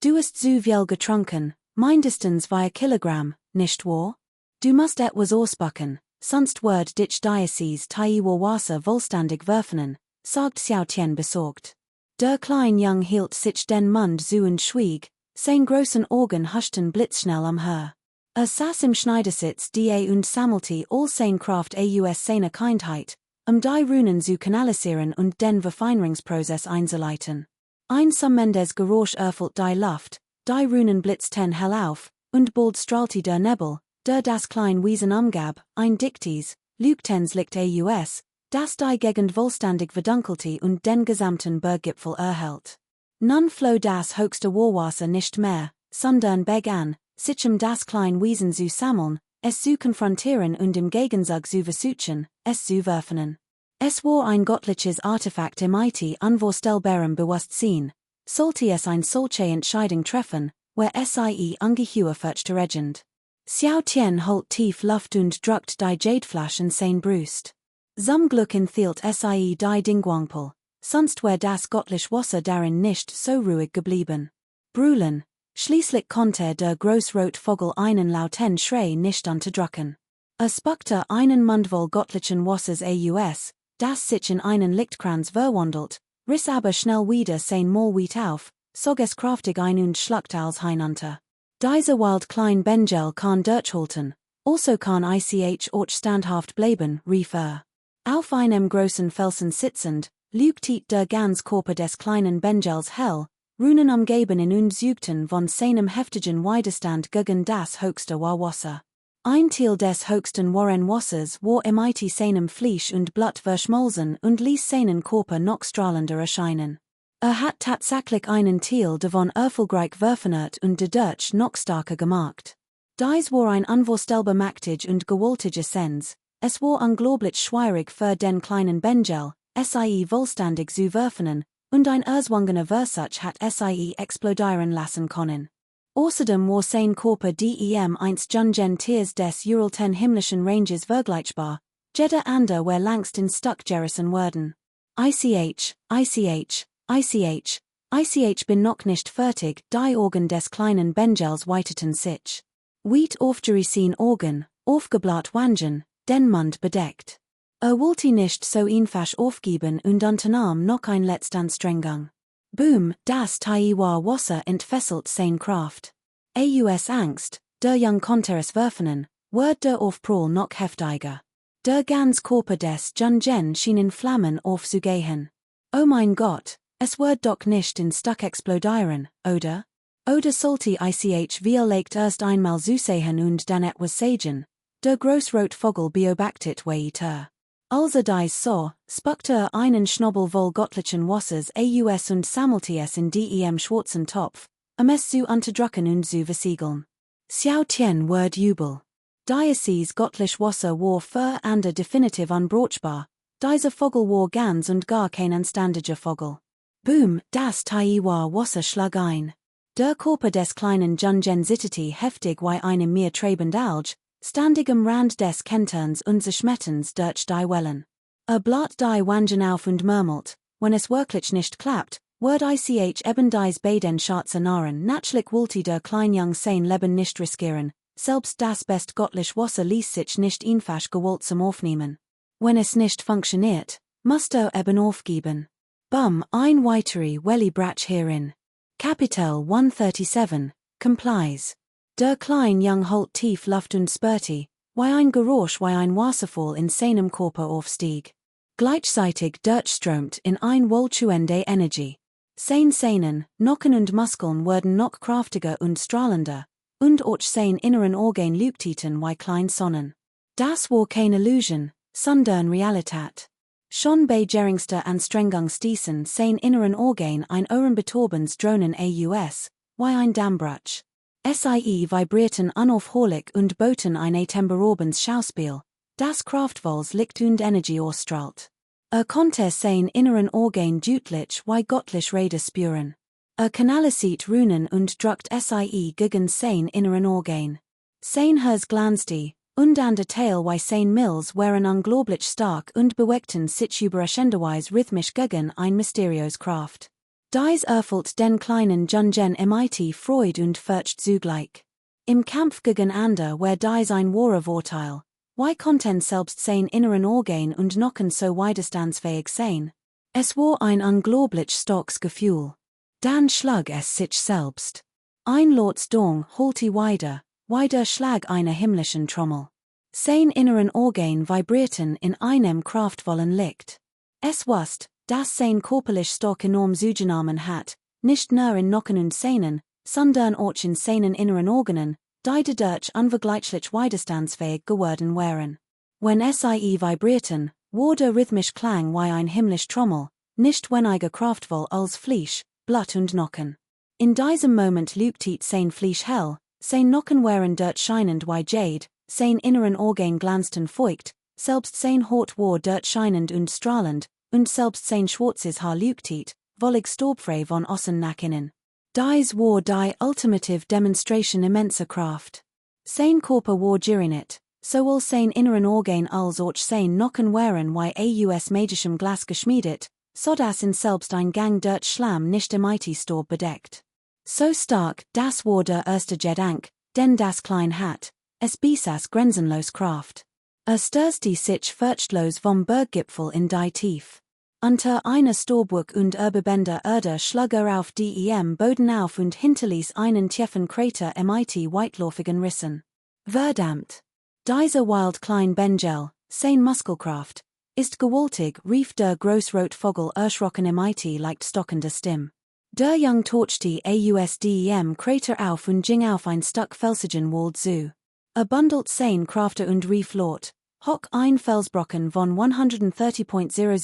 Du hast zu viel getrunken, mindestens 2 Kilogramm, nicht wahr? Du musst etwas ausbacken, sonst wird dich Diözese Taiwo Wasser vollständig werfenen, sagt Xiao Tian besorgt. Der klein Jung hielt sich den Mund zu und schwieg, sein großen Augen huschten blitzschnell umher. Saß im Schneidersitz und sammelte all sein Kraft aus seiner Kindheit, die Runen zu kanalisieren und den Verfeinerungsprozess einzuleiten. Ein summendes Geräusch erfüllt die Luft, die Runen blitzten hell auf, und bald strahlte der Nebel, der das klein Wesen umgab, ein dichtes, Leuchtenslicht aus, das die Gegend vollständig verdunkelte und den gesamten Berggipfel erhellt. Nun floh das höchste Warwasser nicht mehr, sondern begann, sich das klein Wesen zu sammeln, es zu konfrontieren und im Gegensatz zu versuchen, es zu werfenen. Es war ein göttliches Artefakt im unvorstellbarem Bewusstsein, sollte es ein solche Entscheidung treffen, where sie ungeheuer fürchterregend. Xiao Tian holt tief Luft und drückt die Jadeflasch in sein Brust. Zum Glück enthielt sie die Dingwangpel, sonst wär das göttliche Wasser darin nicht so ruhig geblieben. Brüllen, schließlich konnte der großrot Vogel einen lauten Schrei nicht unterdrücken. Spuckte einen Mundvoll göttlichen Wassers aus, das sich in einen Lichtkranz verwandelt, riss aber schnell wieder sein Maul auf, sog es kraftig ein und schluckte als hinunter. Dieser wild klein Bengel kann durchhalten, also kann ich auch standhaft bleiben, rief er. Auf einem großen Felsen sitzend, leuchtet der ganz Körper des kleinen Bengels hell, Runen umgeben in und zeugten von seinem heftigen Widerstand gegen das höchste Wasser. Ein Teil des höchsten Wassers war im seinem Fleisch und Blut verschmolzen und ließ seinen Körper noch strahlender erscheinen. Hat tatsächlich einen Teil davon erfolgreich verfeinert und dadurch noch stärker gemacht. Dies war ein unvorstellbar mächtig und gewaltiger Sens, es war unglaublich schwierig für den kleinen Bengel, sie vollständig zu werfenen, und ein erzwungener Versuch hat sie explodieren lassen können. Außerdem war sein Körper einst jungen Tiers des uralten himmlischen Ranges vergleichbar, jeder andere war längst in Stuck gerissen worden. Ich bin noch nicht fertig, die Augen des kleinen Bengels weiteten sich. Weit aufgerissen Augen, aufgebläht Wangen, den Mund bedeckt. Wollte nicht so einfach aufgeben und unternahm noch ein letzte Anstrengung. Boom, das Taiwa Wasser entfesselt sein Kraft. Aus Angst, der Jung konnte es werfenen, wird der Aufprall noch heftiger. Der ganz Körper des Jungen schien in Flammen aufzugehen. Oh mein Gott, es wird doch nicht in Stuck explodieren, oder? Oder sollte ich vielleicht erst einmal zusehen und dann etwas sagen? Der großrot Vogel beobachtet weiter. Als dies sah, spuckte einen Schnobel voll göttlichen Wassers aus und sammelte es in dem schwarzen Topf, es zu unterdrücken und zu versiegeln. Xiao Tian wird Jubel. Diözese göttlich Wasser war für ande definitiv unbrauchbar, dieser Vogel war ganz und gar kein anständiger Vogel. Boom, das Taiwa Wasser schlag ein. Der Körper des kleinen Jungen zitterte heftig wie eine mehr treibende Alge, standig am Rand des Kenterns und zerschmetterns durch die Wellen. Blatt die Wangen auf und murmelt, wenn es wirklich nicht klappt, wird ich eben dies beiden Schatze nahren, natürlich wollte der Kleinjung sein Leben nicht riskieren, selbst das best göttlich Wasser ließ sich nicht einfach gewaltsam aufnehmen. Wenn es nicht funktioniert, musst du eben aufgeben. Bum, ein weitere Welly Bratch hierin. Kapitel 137, Complies. Der klein Jung holt tief Luft und spürte, wie ein Geräusch wie ein Wasserfall in seinem Körper aufstieg. Gleichzeitig durchströmt in ein wohltuende Energie. Sein Sehnen, Nocken und Muskeln wurden noch kraftiger und strahlender, und auch sein inneren Organ leuchteten wie klein Sonnen. Das war keine Illusion, sondern Realität. Schon bei geringster Anstrengungsstießen sein inneren Organ ein Ohrenbetäubens Drohnen aus, wie ein Dammbruch. Sie vibrierten unaufhörlich und boten ein atemberaubens Schauspiel, das kraftvolles Licht und Energie ausstrahlt. Konnte sein inneren Organ deutlich wie göttlich Rede spüren. Kanalisiert Runen und druckt sie gegen sein inneren Organ. Sein Herz glanzte, und an der Teil wie sein Mills waren unglaublich stark und bewegten sich überraschenderweise rhythmisch gegen ein mysteriös Kraft. Dies erfüllt den kleinen Jungen mit Freude und Furcht zugleich. Im Kampf gegen Ander war dies ein wahrer Vorteil. Wie konnten selbst sein inneren Organ und Nocken so widerstandsfähig sein? Es war ein unglaublich starkes Gefühl. Dann schlag es sich selbst. Ein Lotz Dong holte wie der Schlag einer himmlischen Trommel. Sein inneren Organ vibrierten in einem kraftvollen Licht. Es wusste, dass sein körperlich stark enorm zugenommen hat, nicht nur in Nocken und Sehnen, sondern auch in seinen inneren Organen, die dadurch unvergleichlich widerstandsfähig geworden waren. Wenn sie vibrierten, war der rhythmisch Klang wie ein himmlisch Trommel, nicht weniger kraftvoll als Fleisch, Blut und Nocken. In diesem Moment leuchtet sein Fleisch hell, sein Nocken waren dort scheinend wie Jade, sein inneren Organ glanzten feucht, selbst sein Haut war dort scheinend und strahlend, und selbst sein schwarzes Haar leuchtet, wollig staubfrei von außen nach innen. Dies war die ultimative Demonstration immenser Kraft. Sein Körper war gierinit, sowohl sein inneren Organ als auch sein Nocken waren wie aus magischem Glas geschmiedet, so dass in selbst ein Gang dort Schlamm nicht mit Staub bedeckt. So stark, das war der erste Gedanke, denn das Klein hat, es besaß grenzenlos Kraft. Stürzte sich furchtlos vom Berggipfel in die Tief. Unter einer Staubwolke und erbebender Erde schlug auf dem Boden auf und hinterließ einen tiefen Krater mit weitläufigen Rissen. Verdammt! Dieser wild klein Bengel, sein Muskelkraft, ist gewaltig, rief der Großrotvogel erschrocken mit leicht stockender Stimme. Der Jung torchte aus dem Krater auf und ging auf ein Stück felsigen Wald zu. Bundelt sein Krafter und rief laut, Hock ein Felsbrocken von 130.000 bis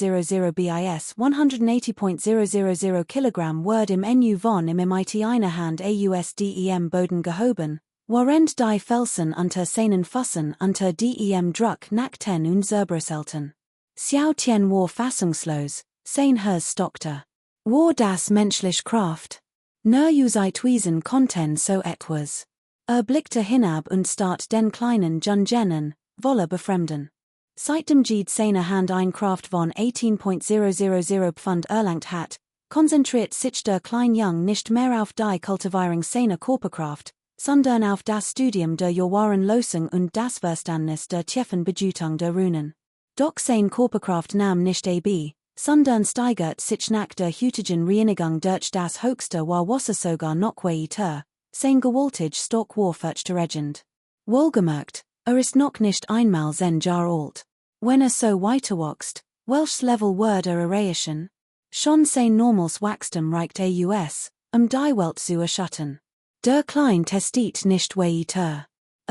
180.000 Kilogramm wird im Nu von im mit einer Hand aus dem Boden gehoben, während die Felsen unter seinen Füßen unter dem Druck nackten und zerbröselten. Xiao Tian war fassungslos, sein Herz stockte. War das menschlich Kraft? Nur Tweesen konnten so etwas. Blickte hinab und starrt den kleinen Jungen, wolle befremden. Seitdem seine Hand ein Kraft von 18.000 Pfund erlangt hat, konzentriert sich der kleine Jung nicht mehr auf die Kultivierung seiner Körperkraft, sondern auf das Studium der Jahrenlosung und das Verständnis der tiefen Bedeutung der Runen. Doch sein Körperkraft nahm nicht ab, sondern steigert sich nach der heutigen Reinigung durch das höchste Wasser sogar noch weiter, sein gewaltig stark warfurchtregend. Wohlgemerkt, ist noch nicht einmal 10 Jahre alt. Wenn so weiterwächst, welches Level wird erreichen? Schon sein normales Wachstum reicht aus, die Welt zu erschatten. Der Klein testet nicht weiter.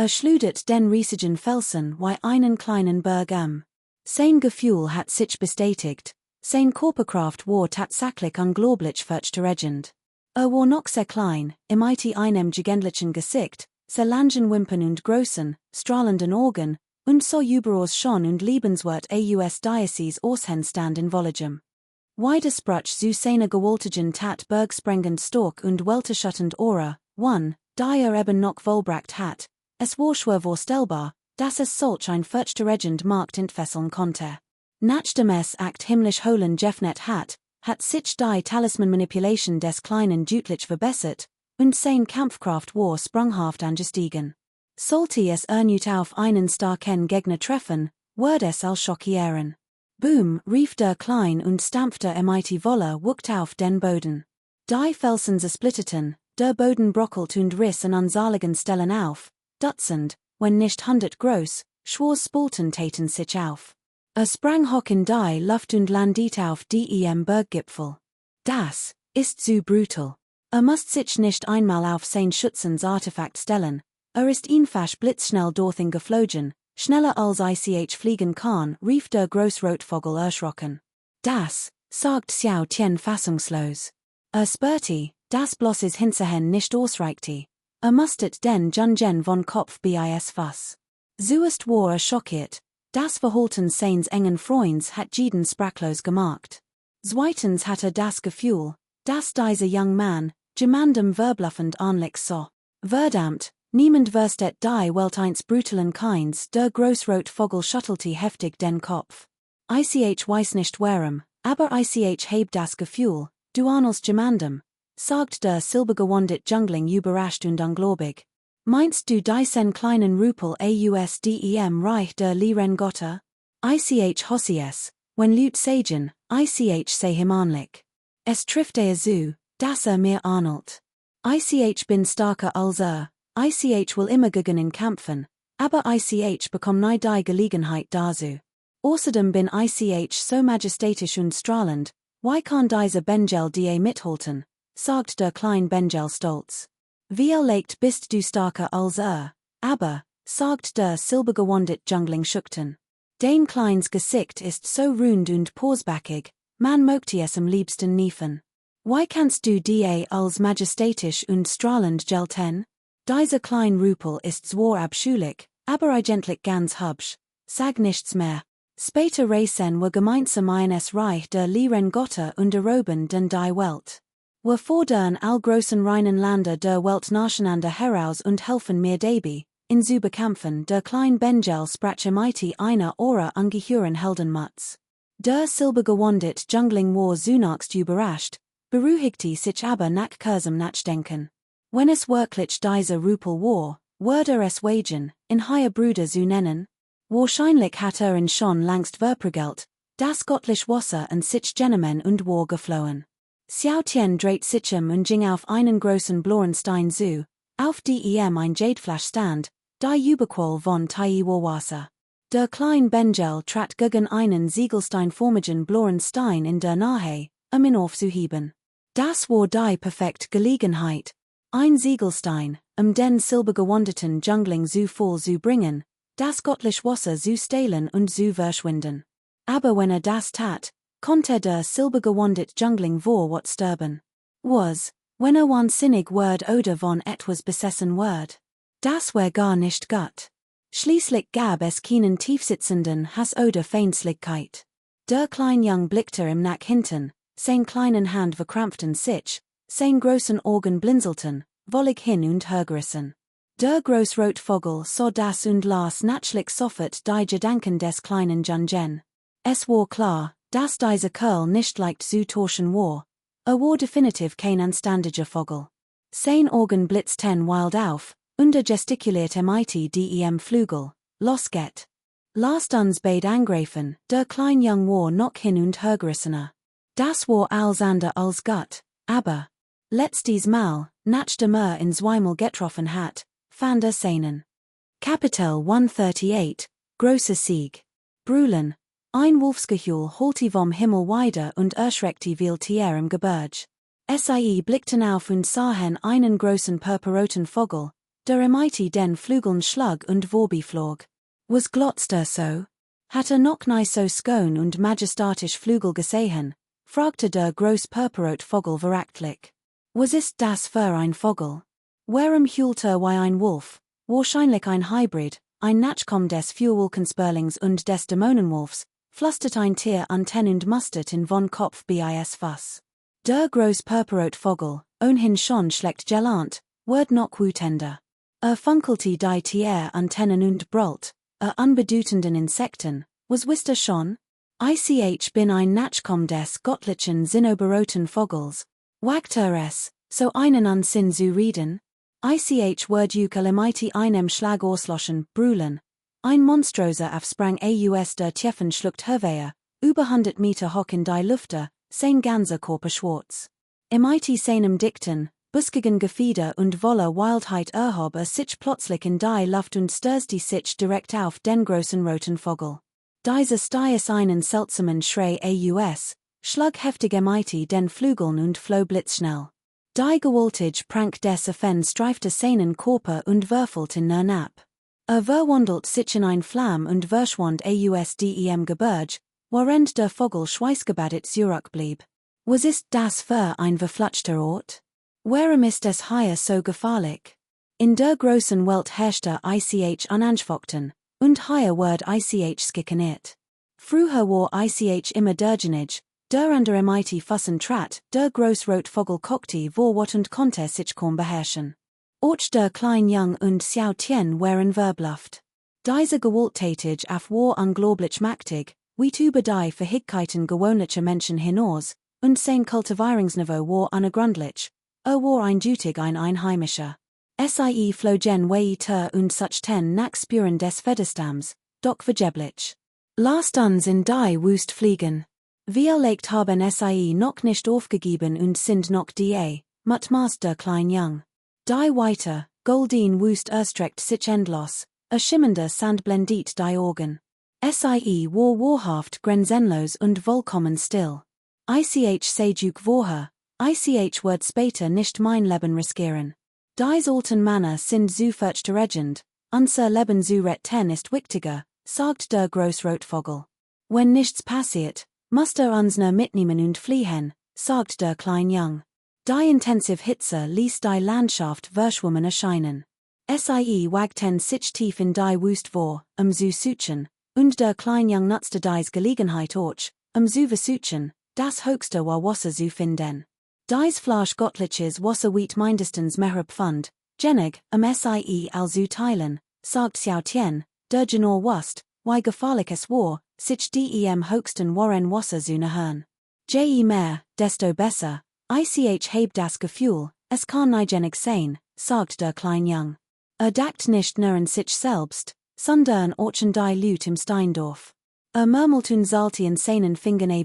Schludet den riesigen Felsen wie einen kleinen Berg am. Sein Gefühl hat sich bestätigt, sein Körperkraft war tatsächlich unglaublich furchtregend. War noch sehr klein, mit einem gigantischen Gesicht, sehr langen Wimpern und großen, strahlenden Augen, und so überaus schon und liebenswert aus Diocese Aushenstand in Vollagem. Widersprach zu seiner gewaltigen Tat bergsprengend stark und welterschattend Aura, die eben noch vollbracht hat, es war schwer vorstellbar, dass es solch ein furchtregend Markt entfesseln konnte. Nachdem es himmlisch holen geöffnet hat sich die Talisman-Manipulation des Kleinen deutlich verbessert, und sein Kampfkraft war sprunghaft angestiegen. Sollte es erneut auf einen starken Gegner treffen, würde es als schockieren. Boom, rief der Klein und stampfte mit Wolle wucht auf den Boden. Die Felsen zersplitteten, der Boden brockelt und riss an unsaligen Stellen auf, Dutzend, wenn nicht 100 groß, schwere Spalten täten sich auf. Sprang hoch in die Luft und landet auf dem Berggipfel. Das ist zu brutal. Muss sich nicht einmal auf sein Schutzens Artefakt stellen, ist einfach blitzschnell dorthin geflogen, schneller als ich fliegen kann, rief der Großrotvogel erschrocken. Das, sagt Xiao Tian fassungslos. Spürte, das bloßes Hinterhen nicht ausreichte. Musstet den Jungen von Kopf bis Fuß. Zuerst war schockiert, das Verhalten seines engen Freunds hat jeden sprachlos gemacht. Zweitens hatte das Gefühl, dass dieser young man, jemandem verbluffend anlich so. Verdammt, niemand verstet die Welt eins brutalen Kinds, der Großrotvogel schüttelte heftig den Kopf. Ich weiß nicht warum, aber ich heb das Gefühl, du ahnelst jemandem, sagt der silbergewandete Jungling überrascht und ungläubig. Meinst du diesen kleinen Rupel ausdem Reich der leeren Götter? Ich hosse es, wenn Leute sagen, ich sei him anlich. Es trifft zu, dass mir ahnelt. Ich bin starker als ich will immer gegen kämpfen, aber ich bekomme nie die Gelegenheit dazu. Außerdem bin ich so majestatisch und strahlend, why kann dieser Benjel die mithalten, sagt der kleine Benjel stolz. Vielleicht bist du starker als aber, sagt der silbergewandete Jungling schüchtern. Dein kleines Gesicht ist so rund und posbackig, man möchte es am liebsten niefen. Why kannst du die als majestatisch und strahlend gelten? Dieser kleine Rupel ist zwar abscheulich, aber eigentlich ganz hübsch, sag nichts mehr. Später reisen wir gemeinsam ins Reich der leeren Götter und eroben den die Welt. Wir fordern all großen reinen Länder der Welt nacheinander heraus und helfen mir dabei, in zu bekämpfen. Der kleine Benjel sprach mighty einer eurer ungeheuren Heldenmutz. Der silbergewandete Jungling war zunächst überrascht, beruhigte sich aber nach kurzem Nachdenken. Wenn es wirklich dieser Rupel war, würde es wagen, in higher Brüder zu nennen. Wahrscheinlich hat ihn schon längst verprügelt, das göttlich Wasser und sich Genemen und war geflohen. Xiao Tian dreht sich und ging auf einen großen blauen Stein zu, auf dem ein Jadeflash stand, die Überquell von Wasser. Der kleine Benjel trat gegen einen siegelsteinformigen blauen Stein in der Nähe, ihn aufzuheben. Das war die perfekte Gelegenheit, ein Siegelstein, den silbergewandeten Jungling zu voll zu bringen, das göttlich Wasser zu stehlen und zu verschwinden. Aber wenn das tat, konnte der silbergewandete Jungling vor wat sterben. Was, wenn wahnsinnig word oder von etwas besessen word. Das wär gar nicht gut. Schließlich gab es keinen tiefsitzenden Hass oder Feindseligkeit. Der Kleinjung blickte ihm nach hinten, sein kleinen Hand verkrampften sich, sein großen Augen blinzelten, wollig hin und hergerissen. Der Großrotvogel sah das und las natürlich sofort die Gedanken des kleinen Jungen. Es war klar, dass dieser Kerl nicht leicht zu täuschen war. War definitiv kein anständiger Vogel. Sein Augen blitzten wild auf, und gestikulierte mighty dem Flügel. Los geht. Lasst uns beid angreifen, der Kleinjung war noch hin und hergerissener. Das war alles andere als gut, aber letztes Mal, nachdem in zweimal getroffen hat, fand seinen. Kapitel 138, großer Sieg. Brüllen. Ein Wolfsgeheul holte vom Himmel weiter und erschreckte viel Tier im Gebirge. Sie blickten auf und sahen einen großen purpurroten Vogel, der mighty den Flügeln schlug und vorbeiflog. Was glotzte so? Hat noch nie so schön und majestatisch Flügel gesehen? Fragte der groß purpurrot Vogel verachtlich. Was ist das für ein Vogel? Warum heulte wie ein Wolf? Wahrscheinlich ein Hybrid, ein Nachkomm des Fürwolkensperlings und des Dämonenwolfs, flüstert ein Tier an und mustert in von Kopf bis Fuß. Der groß purpurrot Vogel, ohnehin schon schlecht gelernt, wird noch wütender. Funkelte die Tierantennen und brüllt, unbedeutenden Insekten, was wisst schon? Ich bin ein Nachkomm des göttlichen zinnoberroten Vogels. Wagt es, so einen an Sinn zu reden? Ich wird mighty einem Schlag ausloschen, brüllen. Ein monströser Aufsprang aus der Tiefen schluckt Herwehe, über 100 Meter hoch in die Lüfte, sein ganzer Körper schwarz. Mighty seinem dickten, buskigen Gefieder und voller Wildheit erhob sich plötzlich in die Luft und stürzte sich direkt auf den großen roten Vogel. Dieser stieß einen seltsamen Schrei aus, schlug heftig mighty den Flügeln und floh blitzschnell. Die gewaltige Prank des Affen streifte seinen Körper und würfelte ihn ab. Verwandelt sich in ein Flam und verschwand aus dem Gebirge, während der Vogel schweißgebadet zurückblieb. Was ist das für ein verfluchter Ort? Warum ist es hier so gefahrlich? In der großen Welt herrschte ich unangefochten, und hier wird ich skikaniert. Früher war ich immer derjenige, der an der MIT Fussen trat, der großrot Vogel kokte vor wat und konnte sich kaum beherrschen. Och der klein Jung und Xiao Tian waren verbluft. Diese gewalttätig auf war unglaublich mächtig, weit über die Fähigkeiten gewöhnlicher Menschen hinaus, und sein Kultivierungsniveau war unergründlich, war eindeutig ein Einheimischer. Sie flogen weiter und suchten nach Spuren des Federstams, doch vergeblich. Lasst uns in die Wüste fliegen. Wir legt haben sie noch nicht aufgegeben und sind noch die, mutmaßt der klein Jung. Die weiter, golden Wüste erstreckt sich endlos, schimmernde Sand blendet die Augen. Sie war wahrhaft grenzenlos und vollkommen still. Ich sejuk vorher, ich wird später nicht mein Leben riskieren. Die alten Männer sind so furchterregend, unser Leben so retten ist wichtiger, sagt der Großrotvogel. Wenn nichts passiert, muss unsere mitnehmen und fliehen, sagt der klein Jung. Die intensive Hitze ließ die Landschaft verschwommen erscheinen. Sie wagten sich tief in die Wüste vor, zu suchen, und der klein Jung nutzte dies Gelegenheit auch, zu versuchen, das höchste war Wasser zu finden. Dies Flasch göttliches Wasser weit mindestens mehr Pfund, genig, sie also teilen, sagt Xiao Tian, der genau wusst, wie gefährlich es war, sich dem höchsten Waren Wasser zu nähern. Je mehr, desto besser, ich heb das Gefühl, es kann nicht sein, sagt der klein Jung. Dacht nicht nur an sich selbst, sondern auch an die Leute im Steindorf. Murmelten sollte in seinen Fingern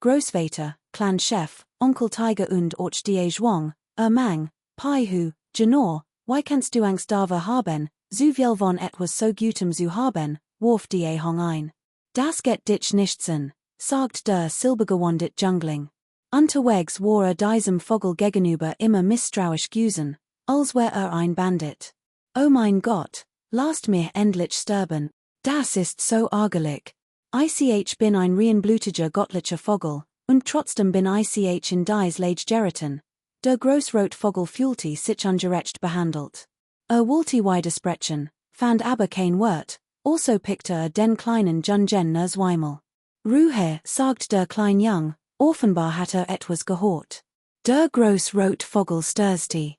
Großvater, Clanchef, Onkel Tiger und auch die Zhuang, Mang, Pai Hu, Genor, wie kannst du Angst davor haben, so viel von etwas so Gutem zu haben, warf die Hong ein. Das geht dich nichts an, sagt der silbergewandete Jungling. Unterwegs war diesem Vogel gegenüber immer misstrauisch gewesen, als wäre ein Bandit. Oh mein Gott, lasst mich endlich sterben, das ist so ärgerlich. Ich bin ein reinblütiger göttlicher Vogel, und trotzdem bin ich in dies Lage geraten. Der Großrotvogel fühlte sich ungerecht behandelt. Wollte widersprechen, fand aber kein Wort, also pickte den kleinen Jungen ners Weimel. Ruhe, sagt der klein Jung, offenbar hat etwas gehört. Der Großrotvogel stürzte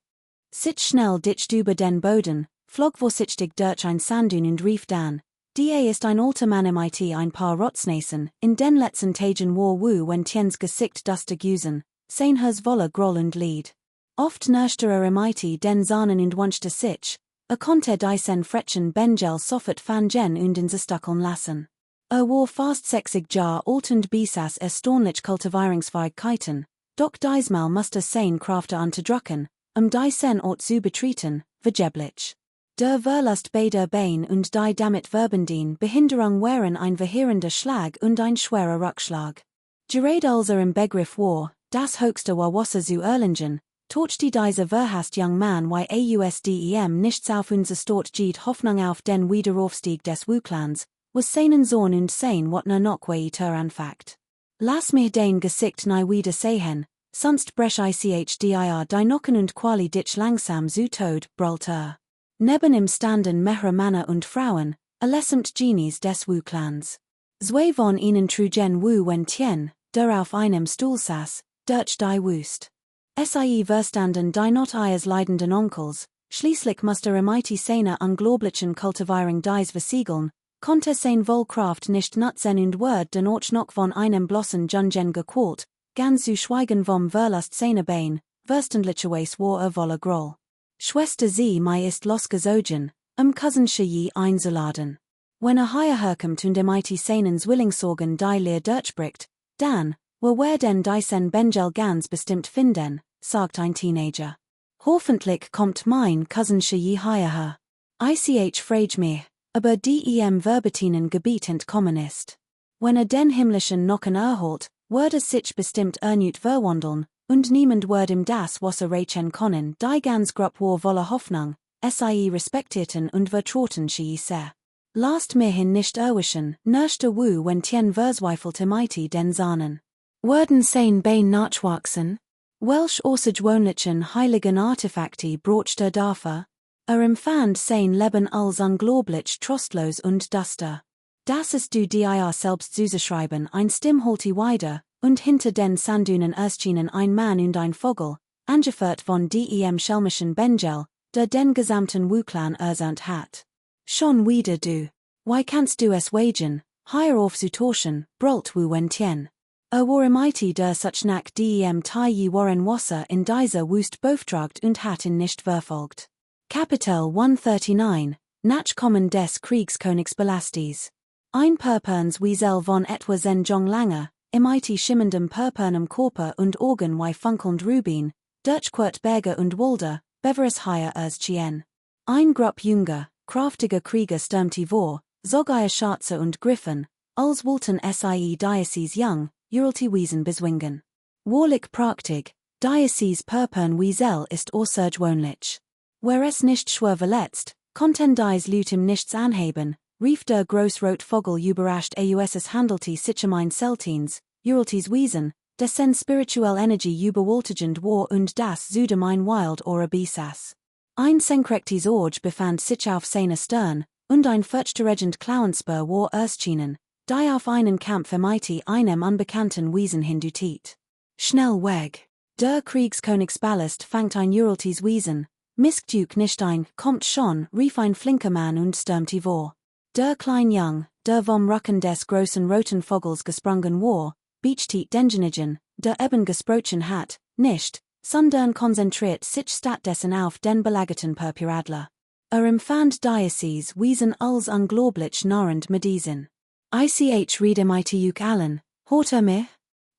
sich schnell ditcht über den Boden, flog vorsichtig durch ein Sanddün und rief dann, die ist ein alter Mann mit ein paar Rotznasen, in den letzten Tagen war Wu wenn Tiens Gesicht duster güsen, sein hers voller Groll und Lied. Oft nörschte mit den Sahnen und wünschte sich, konnte diesen Frechen Bengel sofort van Jen und in se stuckeln lassen. War fast 60 Jahr alt und besaß erstaunlich Kultivierungsfähigkeiten, doch diesmal musste sein Krafte unterdrücken, diesen Ort zu betreten, vergeblich. Der Verlust beider Bein und die damit verbundene Behinderung waren ein verheerender Schlag und ein schwerer Rückschlag. Gerade als im Begriff war, das höchste war Wasser zu erlangen, torchte dieser verhasst Young Man wie ausdem nichts auf unser Stort geht Hoffnung auf den Wiederaufstieg des Wuklans, was seinen Sohn und sein wat noch weiter anfackt. Lass mich den Gesicht nie wieder sehen, sonst brech ich dir die Nocken und quali dich langsam zu Tod, brüllte. Neben ihm standen mehrere Männer und Frauen, allesamt Genies des Wu-Clans. Zwei von ihnen trugen Wu Wen Tian, der auf einem Stuhl saß, durch die Wüst. Sie verstanden die not ihres leidenden Onkels, schließlich musste mit seiner unglaublichen Kultivierung dies versiegeln, konnte sein Wohlkraft nicht nutzen und wird den Ort noch von einem bloßen Jungen gequält, ganz zu schweigen vom Verlust seiner Bein, verständlicherweise war voller Groll. Schwester sie mei ist losgezogen, Cousin je einzuladen. Wenn hierherkommt und mit seinen Zwillingssorgen die Leer durchbricht, dann, wo denn diesen Bengel ganz bestimmt finden, sagt ein Teenager. Hoffentlich kommt mein Cousin je hierher. Ich frage mich, aber dem verbetinen Gebiet entkommen ist. Wenn den himmlischen Nocken erholt, würde sich bestimmt erneut verwandeln, und niemand wird ihm das Wasser reichen können, die ganz grob war voller Hoffnung, sie respektierten und vertrauten sie sehr. Last mir hin nicht erwischen, nurchte wu wenn tien verzweifelte mighty den Zahnen. Werden sein Bein nachwachsen? Welsh Orsage heiligen Artefakti brochte dafür? Empfand sein Leben als unglaublich trostlos und duster. Das ist du dir selbst zuzuschreiben ein Stimmholti Weide, und hinter den Sandunen erschienen ein Mann und ein Vogel, angeführt von dem schelmischen Bengel, der den gesamten Wu-Clan ersaunt hat. Schon wieder du. Why kannst du es wagen, hier auf zu torschen, brüllt Wu Wentien. War mighty der such nach dem Tai Warren Wasser in dieser Wust beauftragt und hat ihn nicht verfolgt. Kapitel 139, Nachkommen des Kriegskönigs Belastes. Ein Purperns Wiesel von etwa Jong Lange, mighty schimmendem purpurnem Körper und Organ wie funkelnd Rubin, Dirchquert Berger und Walder, Beveres higher als Chien. Ein Grupp junger, kraftiger Krieger stürmte vor, sogar Schatze und Griffen, als wollten sie Diocese Young, Uralti Wiesen bezwingen. Warlich praktig, Diocese Purpurn Wiesel ist außergewöhnlich. Wer es nicht schwer verletzt, konnten dies Lüt ihm nichts anheben, rief der Großrot Vogel überrascht auss handelte sich ein Seltins, Uraltis Wiesen, dessen spirituell Energie überwältigend war und das zudem ein Wild oder Besaß. Ein senkrektes Orge befand sich auf seiner Stirn, und ein furchterregend Klauenspur war erschienen, die auf einen Kampf mighty einem unbekannten Wiesen hindutit. Schnell weg! Der Kriegskönigsballast fangt ein Uraltis Wiesen, misktük nicht ein, kommt schon, rief ein flinker Mann und stürmte vor. Der klein Jung, der vom Rücken des großen roten Vogels gesprungen war, beachtet denjenigen, der eben gesprochen hat, nicht, sondern konzentriert sich stattdessen auf den belagerten Purpuradler. Empfand Diocese Wiesen als unglaublich narrend mit diesen. Ich rede mightyuk allen, hort mich?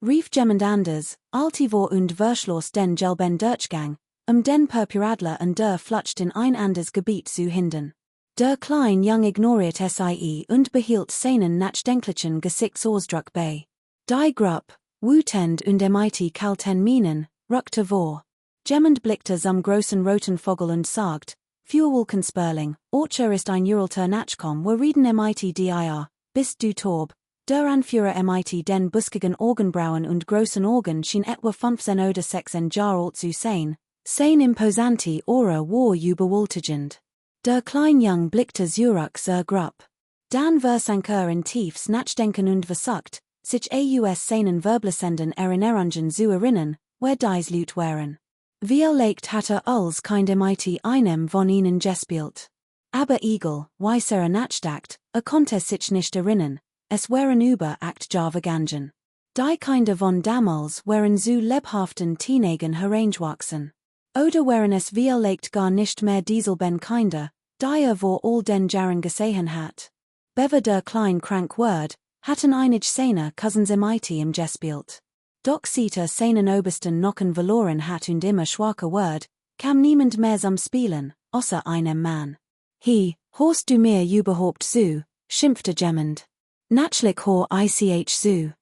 Rief jemand anders, altivor und verschloss den gelben Durchgang, den Purpuradler und der flutscht in ein anderes Gebiet zu hindern. Der klein Jung ignoriert sie und behielt seinen nachdenklichen Gesichtsausdruck bei. Die Grupp, wütend und mighty kalten Minen, rückte vor. Jemand blickte zum großen roten Vogel und sagt, Fürwolkenspörling, Orcher ist ein Uralter Nachkom, wir reden mighty dir, bist du taub. Der Anführer mighty den buskigen Augenbrauen und großen Augen schien etwa 15 oder 16 Jahre alt zu sein, sein imposanti Aura war überwältigend. Der klein Jung blickte zurück zur Grupp. Dann versank in tiefs Nachdenken und versagt, sich aus seinen Verblissenden Erinnerungen zu erinnern, wer dies Lüt waren. Vielleicht hatte als keine mighty einem von ihnen gespielt. Aber egal, weißer nachdacht, konnte sich nicht erinnern, es waren über 8 Jahre vergangen. Die Kinder von damals waren zu lebhaften Teenagern herangewachsen. Oder waren es vielleicht gar nicht mehr dieselben Kinder, die vor all den Jahren gesehen hat. Bever der klein krank Word, hatten einige seiner Cousins mighty im gespielt. Doch sieht seinen obersten Nocken verloren hat und immer schwacher Word, kam niemand mehr zum Spielen, außer einem Mann. Horst du mir überhaupt zu, schimpfte jemand. Natürlich hor ich zu.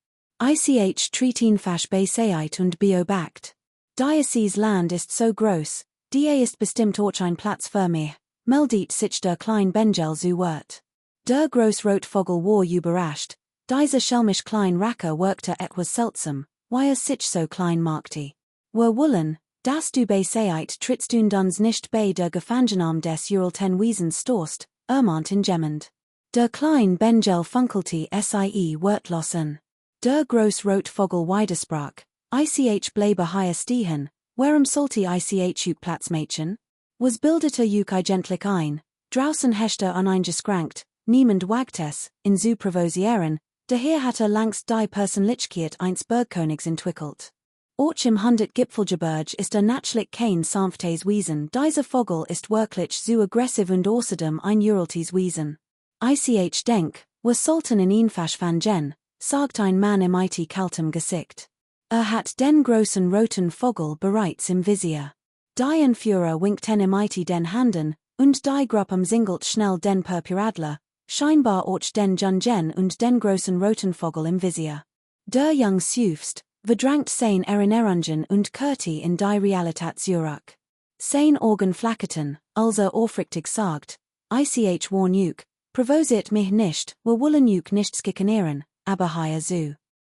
Ich treatin fasch beiseit und beobacht. Diocese Land ist so groß, die ist bestimmt auch ein Platz für mich, meldet sich der klein Bengel zu Wort. Der Großrotvogel war überrascht, dieser schelmisch klein Racker wirkte etwas seltsam, weil sich so klein machte. Wir wollen, dass du beiseit trittst und uns nicht bei der Gefangenam des Uralten Wiesens stoßt, ermahnten jemand. Der klein Bengel funkelte sie wörtlosen. Der Großrotvogel widersprach, ich bleibe hier stehen, warum sollte ich Platzmädchen? Was bildete eigentlich ein, draußen herrschte uneingeschränkt, niemand wagt es, in zu provosieren, daher hatte langst die Persönlichkeit eines Bergkönigs entwickelt. Auch im 100 Gipfelgebirge ist natürlich kein sanftes Wiesen, dieser Vogel ist wirklich so aggressiv und außerdem ein Uraltes Wiesen. Ich denk, was sollten in ihn fangen, sagt ein Mann im mighty kaltem Gesicht. Hat den großen roten Vogel bereits im Visier. Die Anführer winkten mighty den Handen, und die Gruppe umsingelt schnell den Purpuradler, scheinbar auch den Jungen und den großen roten Vogel im Visier. Der Jung seufzt, verdrängt sein Erinnerungen und kehrte in die Realität zurück. Sein Augen flackerten, Ulzer aufrichtig sagt, ich war nuke, provosit mich nicht, wollen nuke nicht skikaneren, aber hier zu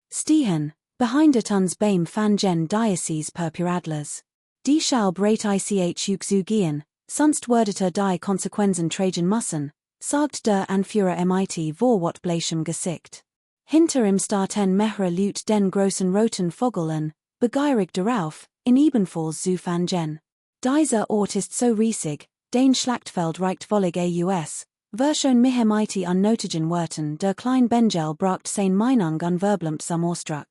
stehen, behind it uns beim van gen diocese purpuradlers. Die schall breit ich zu gehen, sonst würdet die Konsequenzen tragen müssen, sagt der Anführer mit vor wat bleichem Gesicht. Hinter im starten mehrere Leute den großen roten Vogel an, begierig darauf, in ebenfalls zu van gen. Dieser Ort ist so riesig, den Schlachtfeld reicht vollig aus, verschon mich mit an notigen Worten der klein Bengel bracht sein Meinung an verblumt zum Ausdruck.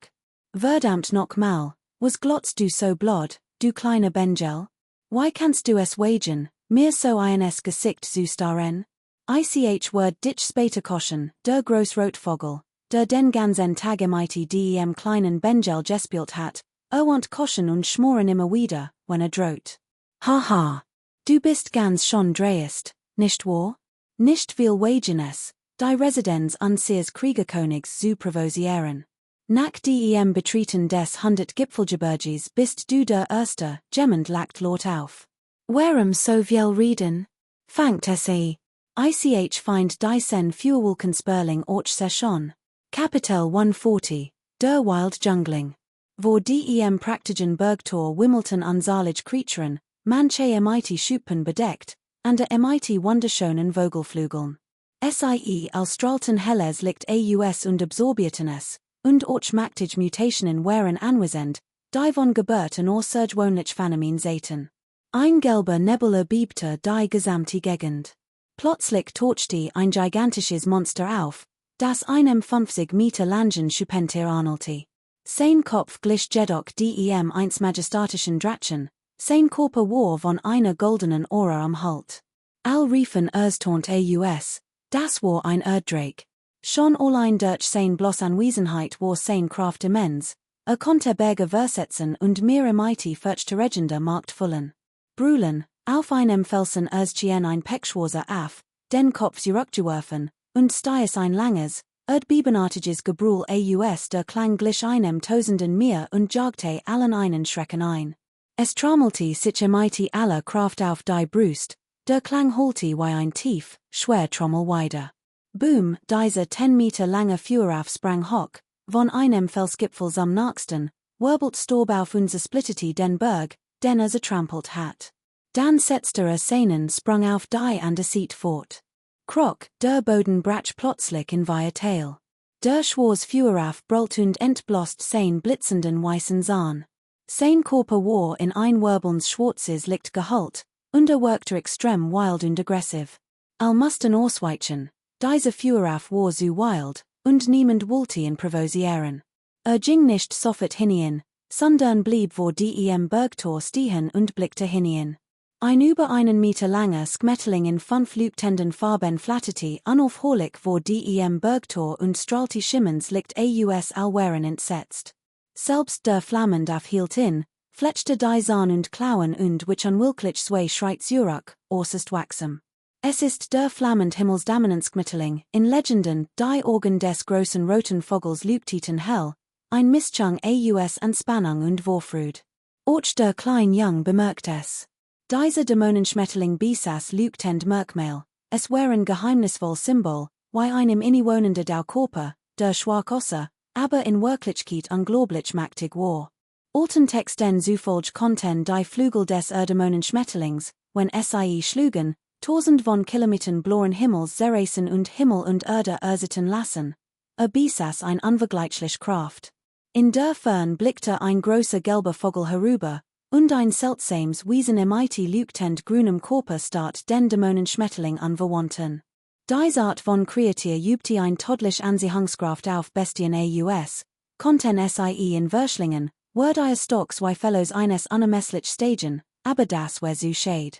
Verdammt noch mal, was glotzt du so blod, du kleiner Bengel? Why kannst du es wagen, mir so eines Gesicht zu starren? Ich word dich später koschen, der Großrotvogel, der den ganzen Tag mit dem kleinen Bengel gespielt hat, want koschen und schmoren immer wieder, wenn droht. Haha. Du bist ganz schon dreist, nicht wahr? Nicht viel wagen es, die Residenz unseres Kriegerkönigs zu provosieren. Nach dem Betreten des 100 Gipfelgebirges bist du der Erste, gemmend lacht laut auf. Warum so viel reden? Fangt es Ich find die sen Fuhrwolken Sperling och session. Kapitel 140, der Wild Jungling. Vor dem praktigen Bergtor Wimbledon unzalig Creaturen, manche mit Schuppen bedeckt, and mit wunderschönen Vogelflügeln. Sie als Stralten helles liegt aus und absorbiertenes, und och machtig Mutationen wären anwesend, die von Geburt an außergewöhnlich Phänomen zaten. Ein gelber Nebula biebte die gesamte Gegend. Plötzlich tauchte ein gigantisches Monster auf, das einem 50 Meter langen Schupentier ähnelte. Sein Kopf glich jedoch dem eins majestatischen Drachen, sein Körper war von einer goldenen Aura umhüllt. All riefen erstaunt aus, das war ein Erddrake. Schon allein durch sein bloß Anwesenheit war sein Kraft immens, konnte Berge versetzen und mehrere mighty fürchte Regender Markt füllen. Brüllen, auf einem Felsen erschien ein Pechschwarzer auf, den Kopf zurückgeworfen, und stieß ein langes, erdbebenartiges Gebrüll aus der Klang glich einem tausenden Meer und jagte allen einen Schrecken ein. Es trommelte sich mit aller Kraft auf die Brust, der Klang holte wie ein tief, schwer Trommel weiter. Boom, dieser 10 Meter lange Fuhraf sprang hoch, von einem Felsgipfel am nächsten, wirbelt Storb auf und splittete den Berg, den zertrampelt hat. Dann setzte Seinen sprang auf die an der Seat fort. Krok, der Boden brach plötzlich in weiter Tail. Der Schwarz Fuhraf brüllt und entblosst sein blitzenden weißen Zahn. Sein Körper war in ein wirbelns schwarzes Licht gehüllt, und wirkte extrem wild und aggressiv. All mussten ausweichen, dieser Fuhraf war so wild, und niemand wollte ihn provosieren. Ging nicht sofort hinein, sondern blieb vor dem Bergtor stehen und blickte hinein. Ein über einen Meter langer Schmetterling in 5 leuchtenden Farben flatterte unaufhörlich vor dem Bergtor und strahlte schimmernd Licht aus allwären entsetzt. Selbst der Flammendaff hielt in, fletschte die Zahn und Klauen und which unwillklich zwei Schritt zurück, äußerst wachsam. Es ist der flammend Himmelsdominanzgmitteling, in Legenden, die Augen des großen roten Vogels leuchteten hell, ein Mischung aus Anspannung und Vorfreude. Auch der klein Jung bemerkt es. Dieser Dämonenschmetterling besaß leuchtend Merkmal, es wären geheimnisvoll Symbol, wie einem innewohnende der Körper, der Schwarkosser, aber in Wirklichkeit unglaublich mächtig war. Alten Texten zufolge konnten die Flügel des Dämonenschmetterlings, wenn sie schlugen, 1000 von Kilometern blauen Himmels zerreißen und Himmel und Erde ersitten lassen. Besaß ein unvergleichlich Kraft. In der Fern blickte ein großer gelber Vogel herüber, und ein seltsames Wesen mit leuchtend grünem Körper starrt den Dämonenschmetterling anverwandten. Diese Art von Kreatur übte ein todlich Anziehungskraft auf Bestien aus, konnten sie in Verschlingen, die Stocks wie Fellows eines unermesslich stagen, aber das war so schade.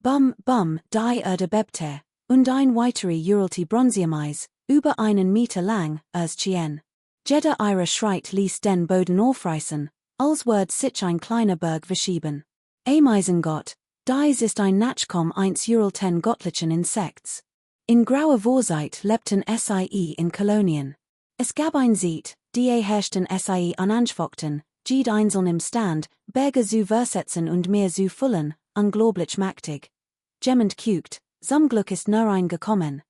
Bum, bum, die Erde bebte, und ein weitere Uralti Bronziameis, über einen Meter lang, erschien. Jeder ihrer Schreit ließ den Boden aufreißen, als würde sich ein kleiner Berg verschieben. Ameisengott, dies ist ein Nachkomm eins uralten göttlichen Insekts. In grauer Vorzeit lebten sie in Kolonien. Es gab ein Zeit, die herrschten sie ananschfockten, jed einzeln im Stand, Berge zu versetzen und Meer zu füllen, unglaublich mächtig. jemand kucht, zum Glück ist nur ein gekommen.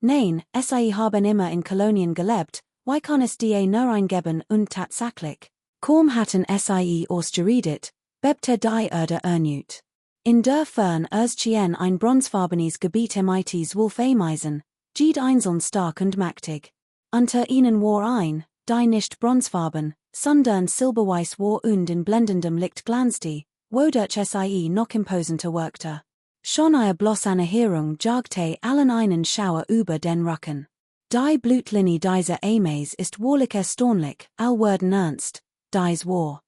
Nein, sie haben immer in Kolonien gelebt, wie kann es die nur eingeben und tatsächlich? Kaum hatten sie ausgeredet, bebte die Erde erneut. In der Fern erschien ein bronzefarbenes Gebiet MITs Wolfemeisen, jed einzeln stark und mächtig. Unter ihnen war ein, die nicht bronzefarben, sondern silberweiß war und in blendendem Licht glanzte, wodurch sie noch imposanter wirkte. Schon bloß eine Heerung jagte allen einen Schauer über den Rücken. Die Blutlinie dieser Ames ist wahrlich erstaunlich, allwerden ernst, dies war.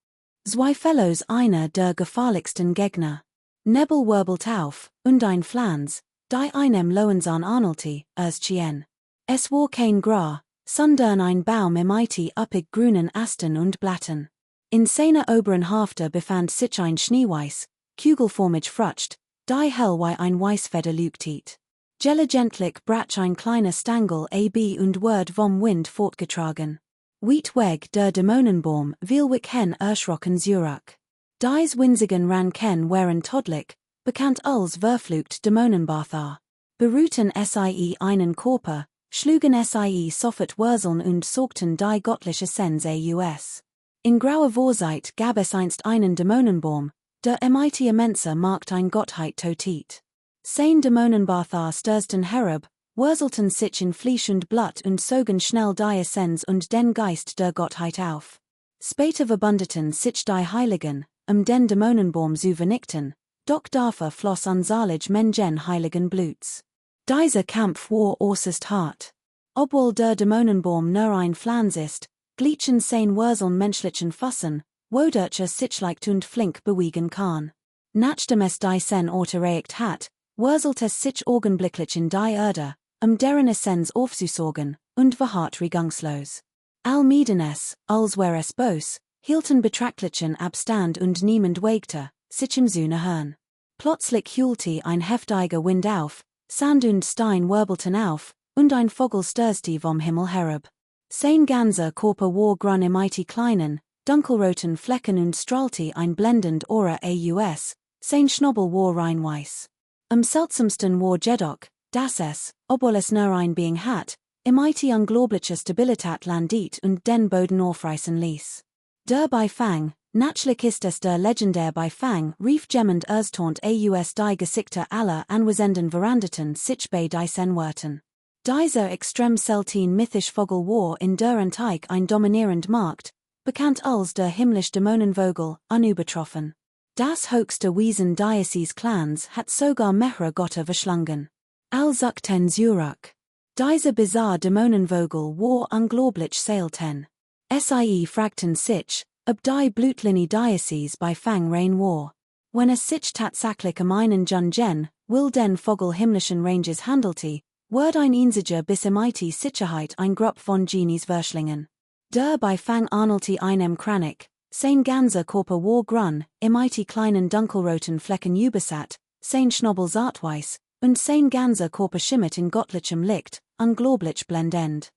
Zwei Fellows einer der gefahrlichsten Gegner. Nebel wirbelt auf, und ein Flans, die einem Lohensan Arnolti, erschien. Es war kein Gra, sondern ein Baum mit üppig grünen Ästen und Blatten. In seiner oberen Hälfte befand sich ein schneeweiß, kugelformig Frucht, die hell wie ein Weißfeder leuchtet. Gelegentlich brach ein kleiner Stangel ab und wird vom Wind fortgetragen. Weit weg der Dämonenbaum vielwich hen erschrocken Zurich. Dies winzigen Ranken waren todlich, bekannt als verflucht Dämonenbather. Beruhten sie einen Körper, schlugen sie sofort Wurzeln und sorgten die göttliche Sense aus. In grauer Vorzeit gab es einst einen Dämonenbaum, der mit immenser Macht ein Gottheit totet. Sein Dämonenbather stürzten herab, wurzelten sich in Fleisch und Blut und sogen schnell die Essenz und den Geist der Gottheit auf. Später verbündeten sich die Heiligen, den Dämonenbaum zu vernichten, doch dafür floss unzählig Menschen heiligen Bluts. Dieser Kampf war äußerst hart. Obwohl der Dämonenbaum nur ein Flans ist, glichen sein Wurzeln menschlichen Fassen, wodurch sich leicht und flink bewegen kann. Nachdem es die Sen auferlegt hat, wurzelt es sich augenblicklich in die Erde, deren Essenz aufzusorgen, und verharrt regungslos. Allmieden es, als wär es bös, hielten betrachtlichen Abstand und niemand wagte, sich im Sühne hören. Plötzlich heulte ein heftiger Wind auf, Sand und Stein wirbelten auf, und ein Vogel stürzte vom Himmel herab. Sein ganzer Körper war grün mit kleinen, dunkelroten Flecken und strahlte ein blendend Aura aus, sein Schnabel war rein weiß. Am seltsamsten war jedoch, dass es, obwohl es nur ein Being hat, mit unglaubliche Stabilität landet und den Boden aufreißen ließ. Der Beifang, natürlich ist es der legendäre Beifang, rief jemand erstaunt aus die Gesichter aller anwesenden Verandeten sich bei diesen Worten. Dieser extrem selten mythisch Vogel war in der Antike ein dominierend Markt, bekannt als der himmlisch Dämonenvogel, unübertroffen. Das höchste Wesen dieses Clans hat sogar mehrere Götter verschlungen. Al-Zakten Zurich. Dieser bizarre Dämonenvogel war unglaublich selten. Sie fragten sich, ob die Blutlinie dieses bei Fang rein war. Wenn es sich tatsächlich einen Jungen, will den Vogel himmlischen Ranges handelte, wird ein einziger bis mit Sicherheit ein Grupp von Genies Verschlingen. Der bei Fang arnelte einem Kranik, sein ganzer Körper war grün, mit kleinen dunkelroten Flecken übersät, sein Schnabel zartweiß, und sein ganzer Körper schimmert in göttlichem Licht, unglaublich blendend.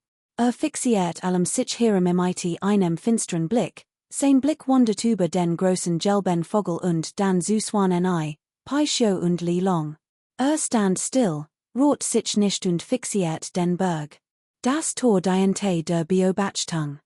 Fixiert allem sich herem mit einem finsteren Blick, sein Blick wandert über den großen gelben Vogel und dann zu Swanen Pai Shou und Li Long. Stand still, rot sich nicht und fixiert den Berg. Das Tor diente der Beobachtung.